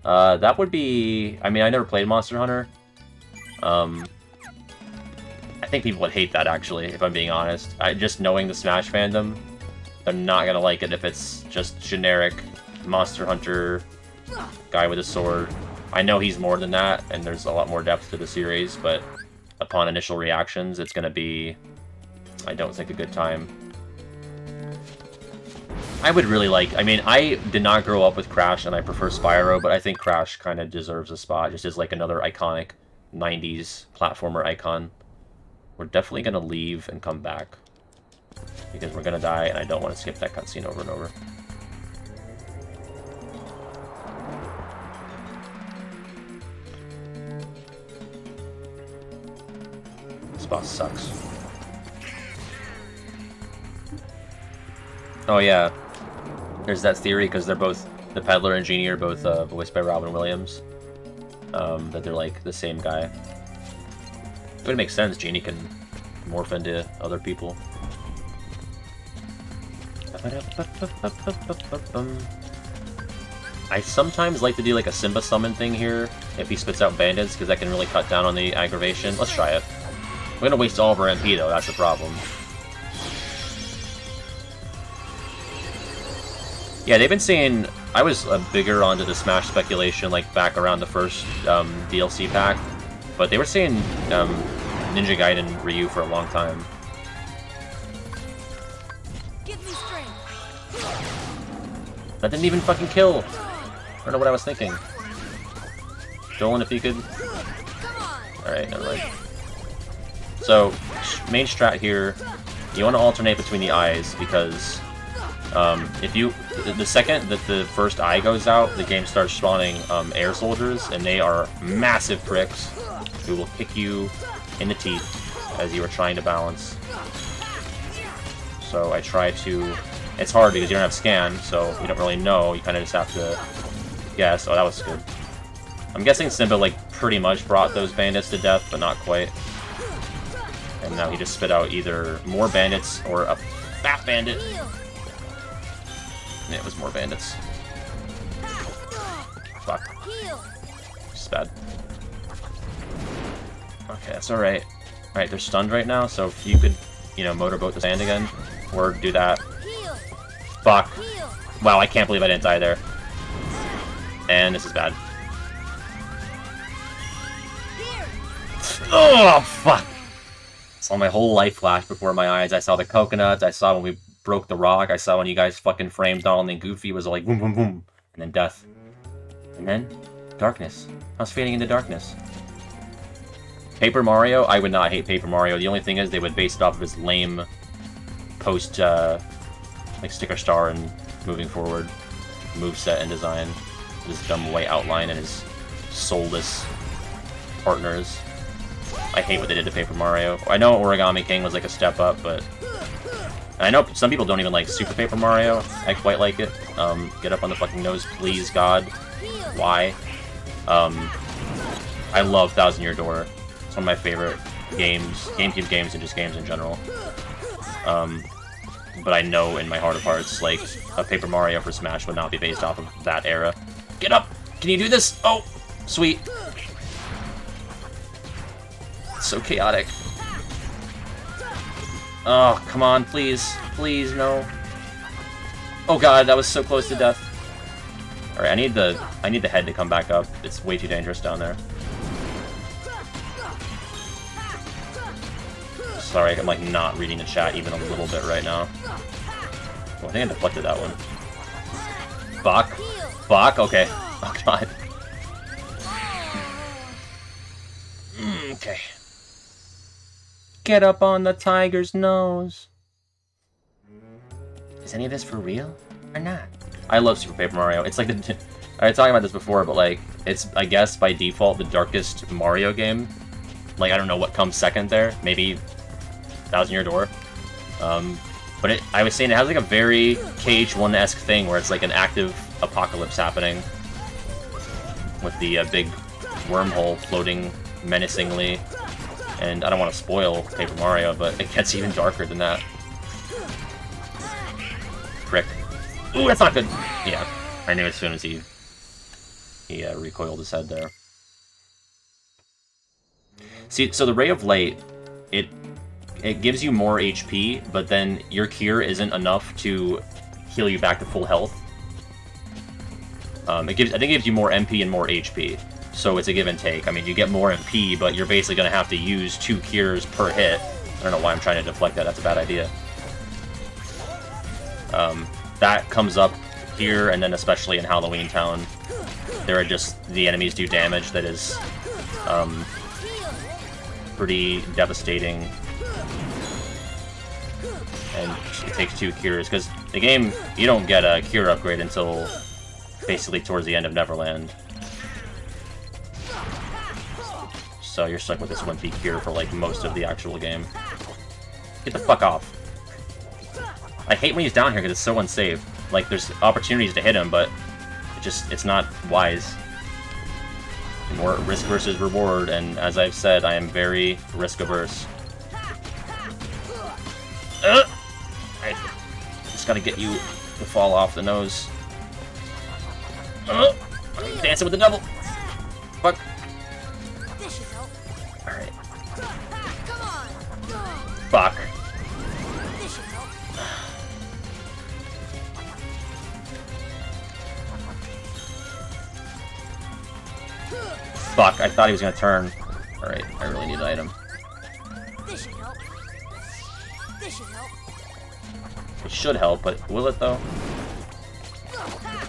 That would be... I mean, I never played Monster Hunter. I think people would hate that, actually, if I'm being honest. Just knowing the Smash fandom, they're not gonna like it if it's just generic Monster Hunter guy with a sword. I know he's more than that, and there's a lot more depth to the series, but upon initial reactions, it's gonna be, I don't think, a good time. I would really like, I mean, I did not grow up with Crash, and I prefer Spyro, but I think Crash kind of deserves a spot, just as like another iconic 90s platformer icon. We're definitely gonna leave and come back, because we're gonna die, and I don't want to skip that cutscene over and over. boss sucks. Oh yeah, there's that theory because they're both, the Peddler and Genie are both voiced by Robin Williams. That they're like the same guy. It would make sense. Genie can morph into other people. I sometimes like to do like a Simba summon thing here if he spits out bandits, because that can really cut down on the aggravation. Let's try it. We're gonna waste all of our MP though, that's the problem. Yeah, they've been saying, I was bigger onto the Smash speculation like back around the first DLC pack, but they were saying Ninja Gaiden Ryu for a long time. Give me strength. That didn't even fucking kill! I don't know what I was thinking. Dolan, if you could... Alright, never mind. So, main strat here, you want to alternate between the eyes, because if you... The second that the first eye goes out, the game starts spawning air soldiers, and they are massive pricks who will kick you in the teeth as you are trying to balance. So I try to... It's hard because you don't have scan, so you don't really know, you kind of just have to guess. Oh, that was good. I'm guessing Simba, like, pretty much brought those bandits to death, but not quite. And now he just spit out either more bandits or a fat bandit. Yeah, it was more bandits. Fuck. Just bad. Okay, that's alright. Alright, they're stunned right now, so if you could, you know, motorboat the sand again, or do that. Fuck. Wow, I can't believe I didn't die there. And this is bad. Oh, fuck! I saw my whole life flash before my eyes. I saw the coconuts, I saw when we broke the rock, I saw when you guys fucking framed Donald and Goofy was like boom, boom, boom. And then death. And then darkness. I was fading into darkness. Paper Mario? I would not hate Paper Mario. The only thing is they would base it off of his lame post, like sticker star and moving forward moveset and design. His dumb white outline and his soulless partners. I hate what they did to Paper Mario. I know Origami King was like a step up, but I know some people don't even like Super Paper Mario. I quite like it. Get up on the fucking nose, please, God. Why? I love Thousand Year Door. It's one of my favorite games, GameCube games, and just games in general. But I know in my heart of hearts, like, a Paper Mario for Smash would not be based off of that era. Get up! Can you do this? Oh! Sweet. It's so chaotic. Oh, come on, please. Please, no. Oh god, that was so close to death. Alright, I need the head to come back up. It's way too dangerous down there. Sorry, I'm like not reading the chat even a little bit right now. Oh, I think I deflected that one. Fuck. Fuck, okay. Oh god. Okay. Get up on the tiger's nose. Is any of this for real or not? I love Super Paper Mario. It's like the... I was talking about this before, but like, it's, I guess, by default, the darkest Mario game. Like, I don't know what comes second there. Maybe Thousand Year Door. But I was saying it has like a very KH1-esque thing where it's like an active apocalypse happening. With the big wormhole floating menacingly. And I don't want to spoil Paper Mario, but it gets even darker than that. Prick. Ooh, that's not good! Yeah, I knew as soon as he recoiled his head there. See, so the Ray of Light, it gives you more HP, but then your cure isn't enough to heal you back to full health. I think it gives you more MP and more HP, so it's a give and take. I mean, you get more MP, but you're basically going to have to use 2 cures per hit. I don't know why I'm trying to deflect that, that's a bad idea. That comes up here, and then especially in Halloween Town. There are just, the enemies do damage that is pretty devastating. And it takes 2 cures, because the game, you don't get a cure upgrade until basically towards the end of Neverland. so you're stuck with this one peak here for like most of the actual game. Get the fuck off. I hate when he's down here because it's so unsafe. Like, there's opportunities to hit him, but it's not wise. More risk versus reward, and as I've said, I am very risk-averse. I just gotta get you to fall off the nose. Dancing with the devil! Fuck. This should help. Alright. Come on. Fuck. This should help. Fuck, I thought he was gonna turn. Alright, I really need an item. This should help. This should help. It should help, but will it though?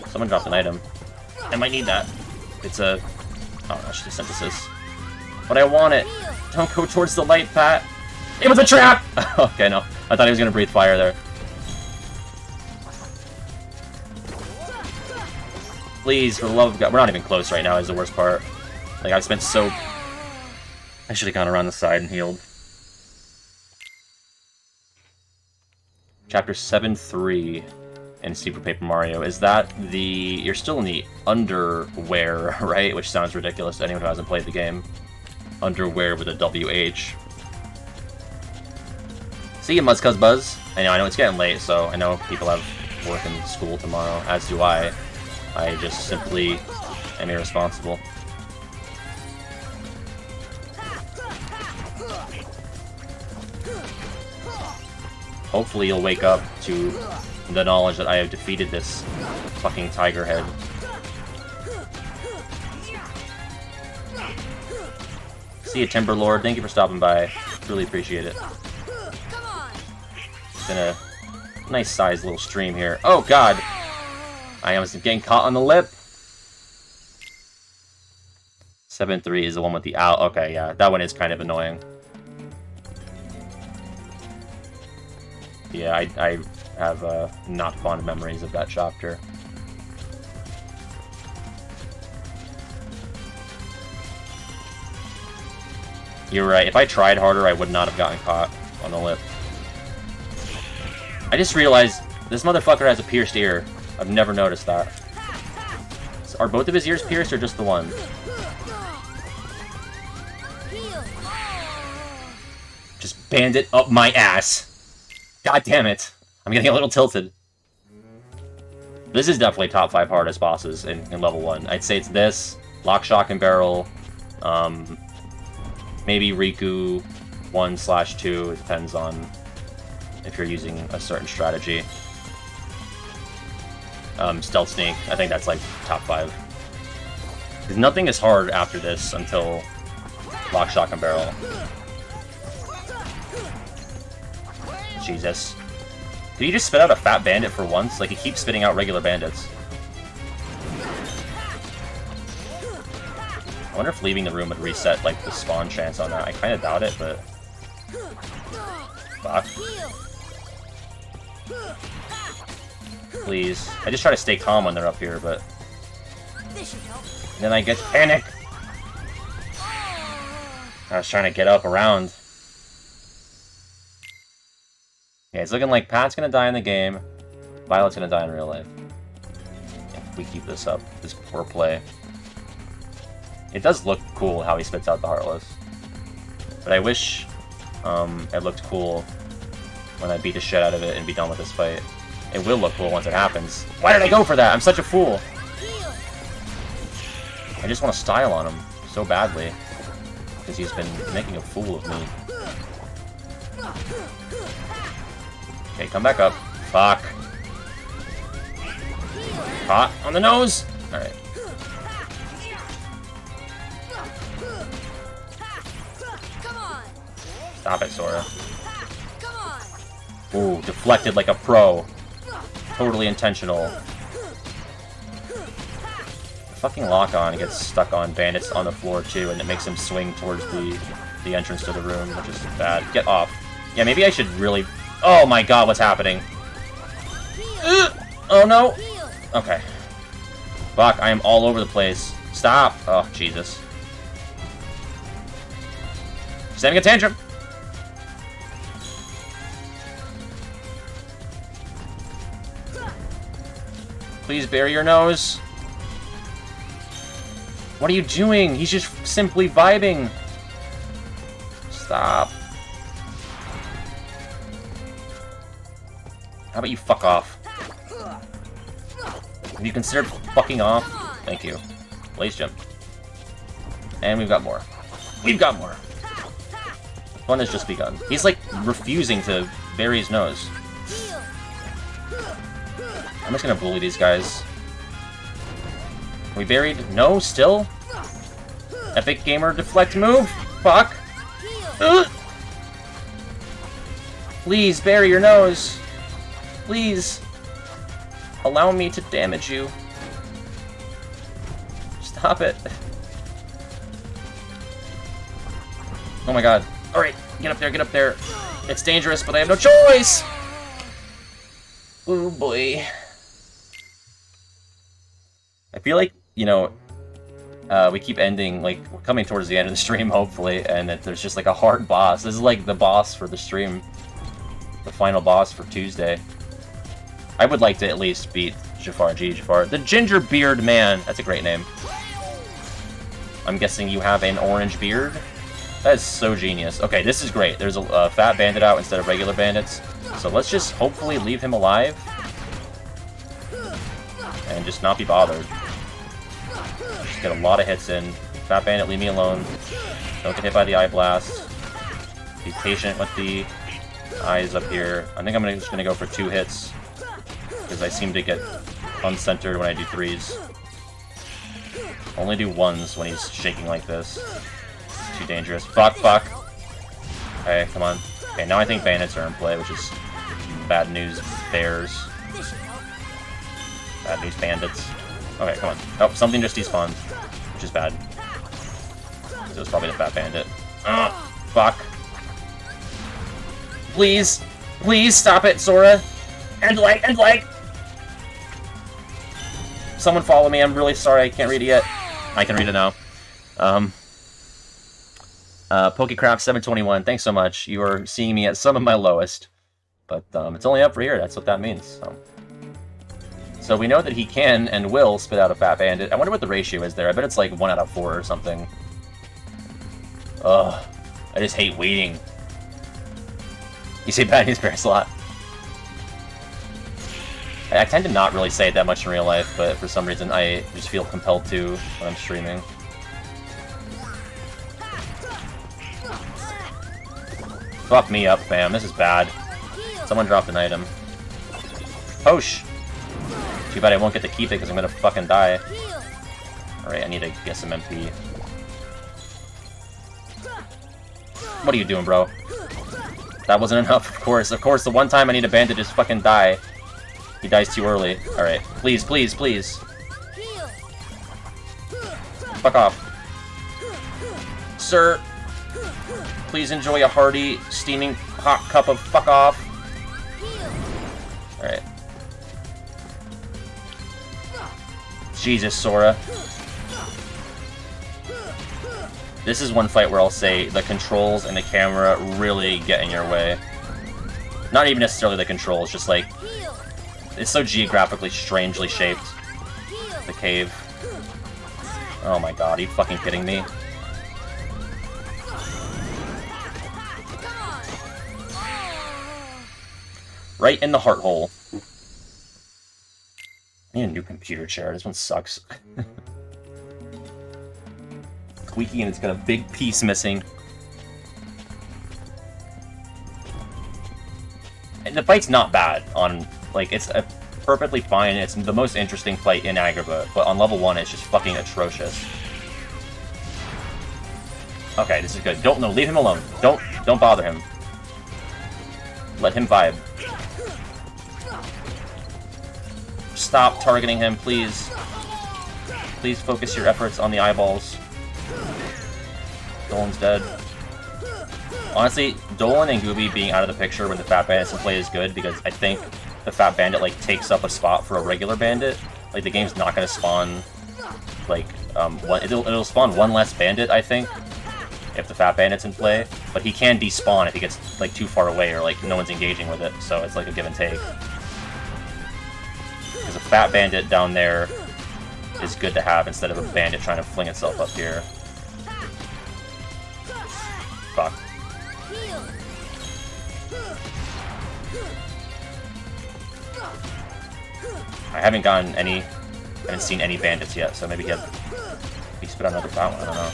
Someone dropped an item. I might need that. It's a... oh, that's just synthesis. But I want it! Don't go towards the light, Pat! It was a trap! Okay, no. I thought he was gonna breathe fire there. Please, for the love of God. We're not even close right now, is the worst part. Like, I've spent so... I should have gone around the side and healed. Chapter 7-3 in Super Paper Mario. Is that the... you're still in the underwear, right? Which sounds ridiculous to anyone who hasn't played the game. Underwear with a WH. See you, Muzzcuzz Buzz. I know it's getting late, so I know people have work and school tomorrow, as do I. I just simply am irresponsible. Hopefully you'll wake up to the knowledge that I have defeated this fucking tiger head. See you, Timberlord. Thank you for stopping by. Really appreciate it. It's been a nice sized little stream here. Oh god! I am getting caught on the lip. 7-3 is the one with the owl. Okay, yeah, that one is kind of annoying. Yeah, I have not fond memories of that chapter. You're right. If I tried harder, I would not have gotten caught on the lip. I just realized this motherfucker has a pierced ear. I've never noticed that. So are both of his ears pierced or just the one? Just bandit up my ass. God damn it. I'm getting a little tilted. This is definitely top 5 hardest bosses in level 1. I'd say it's this, Lock, Shock, and Barrel, maybe Riku 1/2. It depends on if you're using a certain strategy. Stealth Sneak, I think that's like top 5. Because nothing is hard after this until Lock, Shock, and Barrel. Jesus. Did he just spit out a fat bandit for once? Like, he keeps spitting out regular bandits. I wonder if leaving the room would reset, like, the spawn chance on that. I kind of doubt it, but... fuck. Please. I just try to stay calm when they're up here, but... then I get panic! I was trying to get up around. Yeah, it's looking like Pat's gonna die in the game. Violet's gonna die in real life. If we keep this up, this poor play. It does look cool how he spits out the Heartless. But I wish it looked cool when I beat the shit out of it and be done with this fight. It will look cool once it happens. Why did I go for that? I'm such a fool! I just want to style on him so badly. Because he's been making a fool of me. Okay, come back up. Fuck. Hot on the nose! Alright. Stop it, Sora. Ooh, deflected like a pro. Totally intentional. The fucking lock-on gets stuck on bandits on the floor too, and it makes him swing towards the entrance to the room, which is bad. Get off. Yeah, maybe I should really... oh my god, what's happening? Oh no! Okay. Fuck, I am all over the place. Stop! Oh, Jesus. She's having a tantrum! Please bury your nose. What are you doing? He's just simply vibing. Stop. How about you fuck off? Have you considered fucking off? Thank you. Blaze jump. And we've got more. We've got more. Fun has just begun. He's like refusing to bury his nose. I'm just gonna bully these guys. We buried? No, still? Epic Gamer deflect move? Fuck! Ugh. Please bury your nose. Please. Allow me to damage you. Stop it. Oh my god. Alright, get up there, get up there. It's dangerous, but I have no choice! Oh boy. I feel like, you know, we keep ending, like, we're coming towards the end of the stream, hopefully, and that there's just, like, a hard boss. This is, like, the boss for the stream. The final boss for Tuesday. I would like to at least beat Jafar G. Jafar. The Ginger Beard Man. That's a great name. I'm guessing you have an orange beard? That is so genius. Okay, this is great. There's a fat bandit out instead of regular bandits. So let's just hopefully leave him alive. And just not be bothered. Just get a lot of hits in. Fat bandit, leave me alone. Don't get hit by the eye blast. Be patient with the eyes up here. I think I'm just gonna go for 2 hits. Because I seem to get uncentered when I do 3s. Only do 1s when he's shaking like this. It's too dangerous. Fuck, fuck. Okay, come on. Okay, now I think bandits are in play, which is bad news bears. Bad news bandits. Okay, come on. Oh, something just despawned, which is bad. It was probably the fat bandit. Ugh, fuck. Please! Please stop it, Sora! End like, end like! Someone follow me, I'm really sorry, I can't read it yet. I can read it now. Pokecraft721, thanks so much. You are seeing me at some of my lowest. But it's only up for here, that's what that means. So we know that he can and will spit out a fat bandit. I wonder what the ratio is there. I bet it's like 1 out of 4 or something. Ugh. I just hate waiting. You say bad news bears a lot. I tend to not really say it that much in real life, but for some reason I just feel compelled to when I'm streaming. Fuck me up, fam. This is bad. Someone dropped an item. Posh! Too bad I won't get to keep it because I'm gonna fucking die. Alright, I need to get some MP. What are you doing, bro? That wasn't enough, of course. Of course, the one time I need a bandit just fucking die. He dies too early. Alright. Please, please, please. Fuck off. Sir, please enjoy a hearty, steaming hot cup of fuck off. Alright. Jesus, Sora. This is one fight where I'll say the controls and the camera really get in your way. Not even necessarily the controls, just like... It's so geographically strangely shaped. The cave. Oh my god, are you fucking kidding me? Right in the heart hole. I need a new computer chair, this one sucks. Squeaky and it's got a big piece missing. And the fight's not bad on, like, it's a perfectly fine, it's the most interesting fight in Agrabah, but on level 1 it's just fucking atrocious. Okay, this is good. No, leave him alone. Don't bother him. Let him vibe. Stop targeting him, please. Please focus your efforts on the eyeballs. Dolan's dead. Honestly, Dolan and Gooby being out of the picture when the Fat Bandit's in play is good, because I think the Fat Bandit, like, takes up a spot for a regular bandit. Like, the game's not gonna spawn, like, it'll spawn one less bandit, I think. if the Fat Bandit's in play, but he can despawn if he gets like too far away or like no one's engaging with it, so it's like a give and take. Because a Fat Bandit down there is good to have instead of a bandit trying to fling itself up here. Fuck. I haven't seen any bandits yet, so maybe he spit out another fat one, I don't know.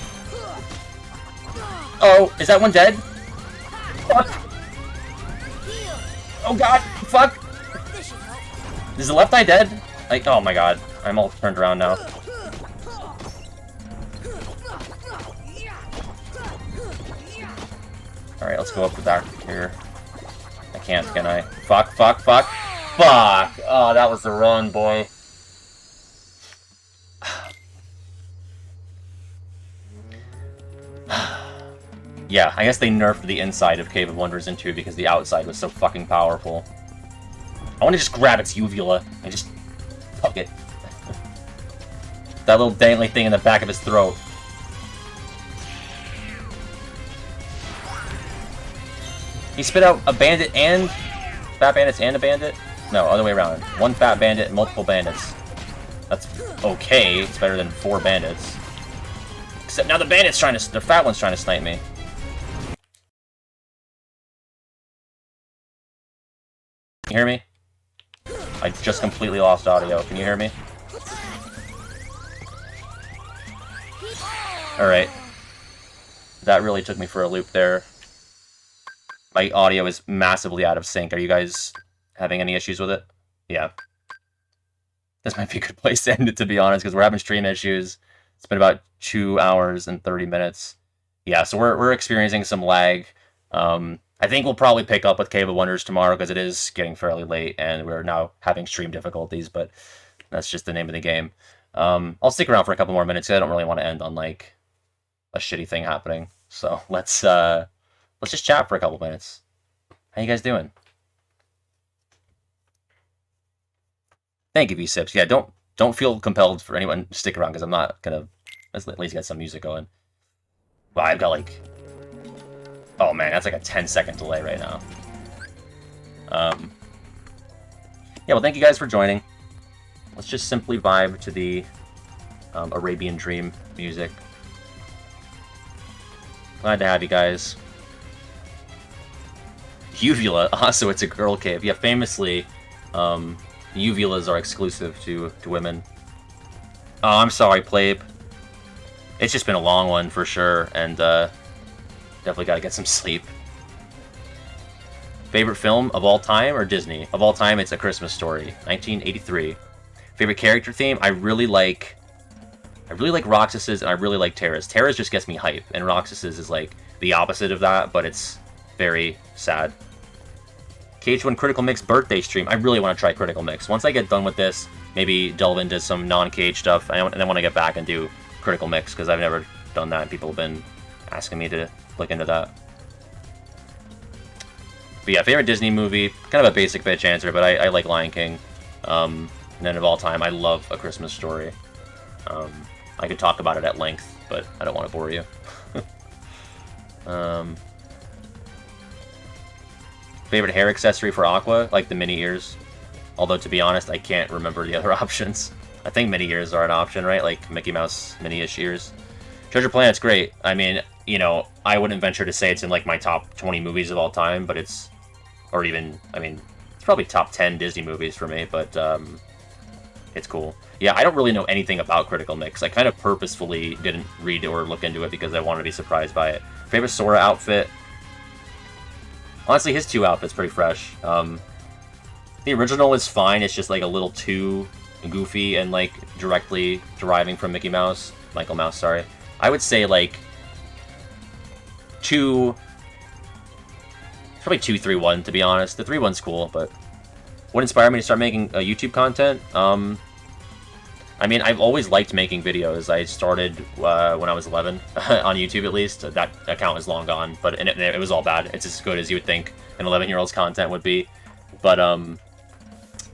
Oh, is that one dead? Fuck! Oh god, fuck! Is the left eye dead? Like, oh my god, I'm all turned around now. Alright, let's go up the back here. I can't, can I? Fuck, fuck, fuck! Fuck! Oh, that was the run, boy. Yeah, I guess they nerfed the inside of Cave of Wonders in 2 because the outside was so fucking powerful. I want to just grab its uvula and just fuck it. That little dangly thing in the back of his throat. He spit out a bandit and... Fat bandits and a bandit? No, other way around. One fat bandit and multiple bandits. That's okay. It's better than 4 bandits. Except now the bandit's trying to... The fat one's trying to snipe me. Can you hear me? I just completely lost audio. Can you hear me? Alright. That really took me for a loop there. My audio is massively out of sync. Are you guys having any issues with it? Yeah. This might be a good place to end it, to be honest, because we're having stream issues. It's been about 2 hours and 30 minutes. Yeah, so we're experiencing some lag. I think we'll probably pick up with Cave of Wonders tomorrow because it is getting fairly late and we're now having stream difficulties, but that's just the name of the game. I'll stick around for a couple more minutes because I don't really want to end on like a shitty thing happening. So let's just chat for a couple minutes. How you guys doing? Thank you, V-Sips. Yeah, don't feel compelled for anyone to stick around because I'm not gonna. Let's at least get some music going. Wow, I've got like. Oh man, that's like a 10-second delay right now. Yeah, well, thank you guys for joining. Let's just simply vibe to the Arabian Dream music. Glad to have you guys. Uvula, also it's a girl cave. Yeah, famously, uvulas are exclusive to women. Oh, I'm sorry, Plebe. It's just been a long one for sure, and definitely gotta get some sleep. Favorite film of all time or Disney? Of all time, it's A Christmas Story, 1983. Favorite character theme? I really like Roxas's and I really like Terra's. Terra's just gets me hype, and Roxas's is like the opposite of that, but it's very sad. KH1 Critical Mix birthday stream. I really want to try Critical Mix. Once I get done with this, maybe delve into some non-KH stuff, and then want to get back and do Critical Mix, because I've never done that, and people have been asking me to look into that. But yeah, favorite Disney movie, kind of a basic bitch answer, but I like Lion King. And then of all time, I love A Christmas Story. I could talk about it at length, but I don't want to bore you. Favorite hair accessory for Aqua? Like the mini ears. Although, to be honest, I can't remember the other options. I think mini ears are an option, right? Like Mickey Mouse mini-ish ears. Treasure Planet's great. I mean, you know, I wouldn't venture to say it's in like my top 20 movies of all time, but it's, or even, I mean, it's probably top 10 Disney movies for me, but it's cool. Yeah, I don't really know anything about Critical Mix. I kind of purposefully didn't read or look into it because I wanted to be surprised by it. Favorite Sora outfit? Honestly, his 2 outfits pretty fresh. The original is fine, it's just like a little too goofy and like directly deriving from Mickey Mouse. Michael Mouse, sorry. I would say like 2... Probably 2, 3, 1 to be honest. The 3 one's cool, but what inspired me to start making YouTube content? I mean, I've always liked making videos. I started when I was 11, on YouTube at least. That account is long gone, but it was all bad. It's as good as you would think an 11-year-old's content would be. But and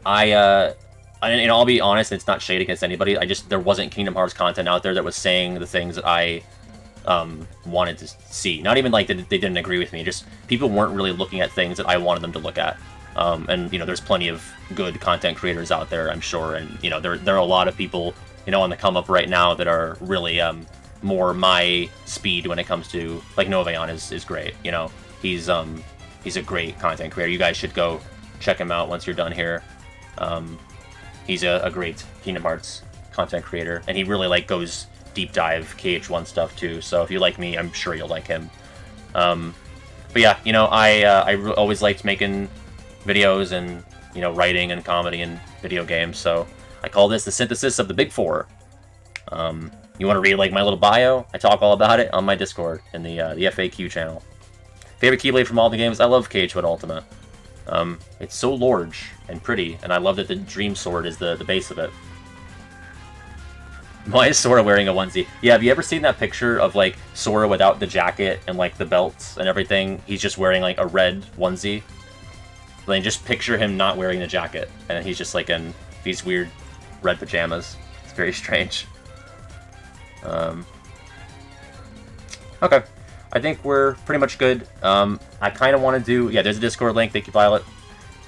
I'll be honest, it's not shade against anybody. There wasn't Kingdom Hearts content out there that was saying the things that I wanted to see. Not even like that they didn't agree with me, just people weren't really looking at things that I wanted them to look at. And, you know, there's plenty of good content creators out there, I'm sure, and, you know, there are a lot of people, you know, on the come up right now that are really more my speed when it comes to, like, Novayon is great, you know. He's a great content creator. You guys should go check him out once you're done here. He's a great Kingdom Hearts content creator, and he really, like, goes deep dive KH1 stuff too, so if you like me, I'm sure you'll like him. But yeah, you know, I always liked making videos and, you know, writing and comedy and video games, so I call this the synthesis of the big four. You want to read, like, my little bio? I talk all about it on my Discord in the FAQ channel. Favorite Keyblade from all the games? I love KH1 Ultima. It's so large and pretty, and I love that the Dream Sword is the base of it. Why is Sora wearing a onesie? Yeah, have you ever seen that picture of, like, Sora without the jacket and, like, the belts and everything? He's just wearing, like, a red onesie. Then just picture him not wearing the jacket, and he's just, like, in these weird red pajamas. It's very strange. Okay. I think we're pretty much good. I kind of want to do... Yeah, there's a Discord link. Thank you, Violet.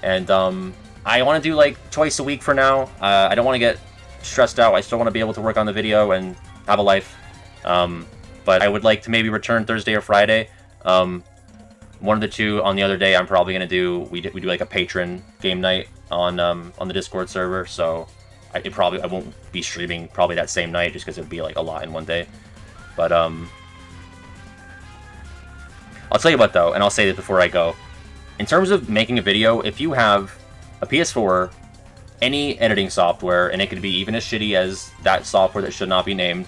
And I want to do, like, twice a week for now. I don't want to get stressed out. I still want to be able to work on the video and have a life. But I would like to maybe return Thursday or Friday. One of the two. On the other day, I'm probably going to do... We do, like, a patron game night on the Discord server. So I won't be streaming probably that same night just because it would be, like, a lot in one day. But, I'll tell you what, though, and I'll say this before I go. In terms of making a video, if you have a PS4, any editing software, and it could be even as shitty as that software that should not be named,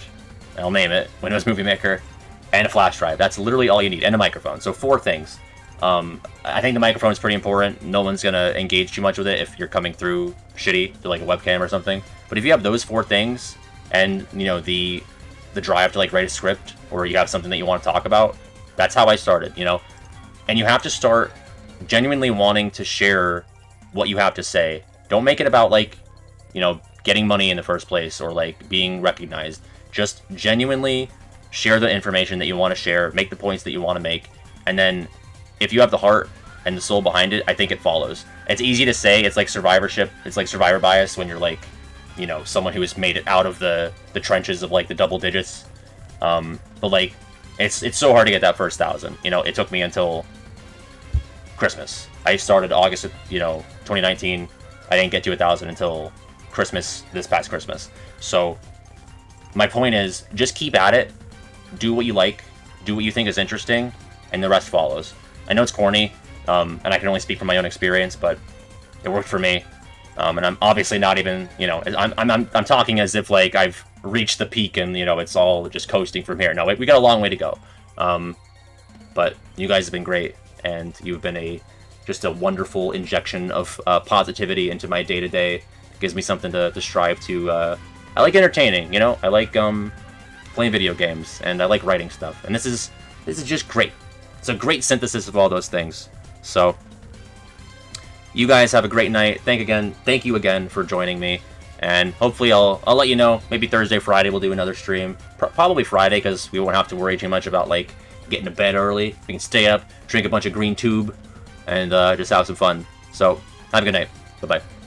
I'll name it, Windows Movie Maker, and a flash drive. That's literally all you need, and a microphone. So 4 things. I think the microphone is pretty important. No one's going to engage too much with it if you're coming through shitty, through, like, a webcam or something. But if you have those 4 things, and, you know, the drive to, like, write a script, or you have something that you want to talk about, that's how I started, you know? And you have to start genuinely wanting to share what you have to say. Don't make it about, like, you know, getting money in the first place or, like, being recognized. Just genuinely share the information that you want to share, make the points that you want to make, and then if you have the heart and the soul behind it, I think it follows. It's easy to say, it's like survivorship, it's like survivor bias when you're, like, you know, someone who has made it out of the trenches of, like, the double digits. But, like, it's so hard to get that first 1,000. You know, it took me until Christmas. I started August of, you know, 2019. I didn't get to 1,000 until Christmas, this past Christmas. So my point is, just keep at it. Do what you like. Do what you think is interesting, and the rest follows. I know it's corny, and I can only speak from my own experience, but it worked for me. And I'm obviously not even, you know, I'm talking as if, like, I've reached the peak and, you know, it's all just coasting from here. No, we got a long way to go. But you guys have been great, and you've been just a wonderful injection of positivity into my day-to-day. It gives me something to strive to. I like entertaining, you know? I like playing video games, and I like writing stuff. And this is just great. It's a great synthesis of all those things. So you guys have a great night. Thank you again for joining me, and hopefully I'll let you know. Maybe Thursday, Friday we'll do another stream. Probably Friday, because we won't have to worry too much about, like, getting to bed early. We can stay up, drink a bunch of green tube, and just have some fun. So have a good night. Bye bye.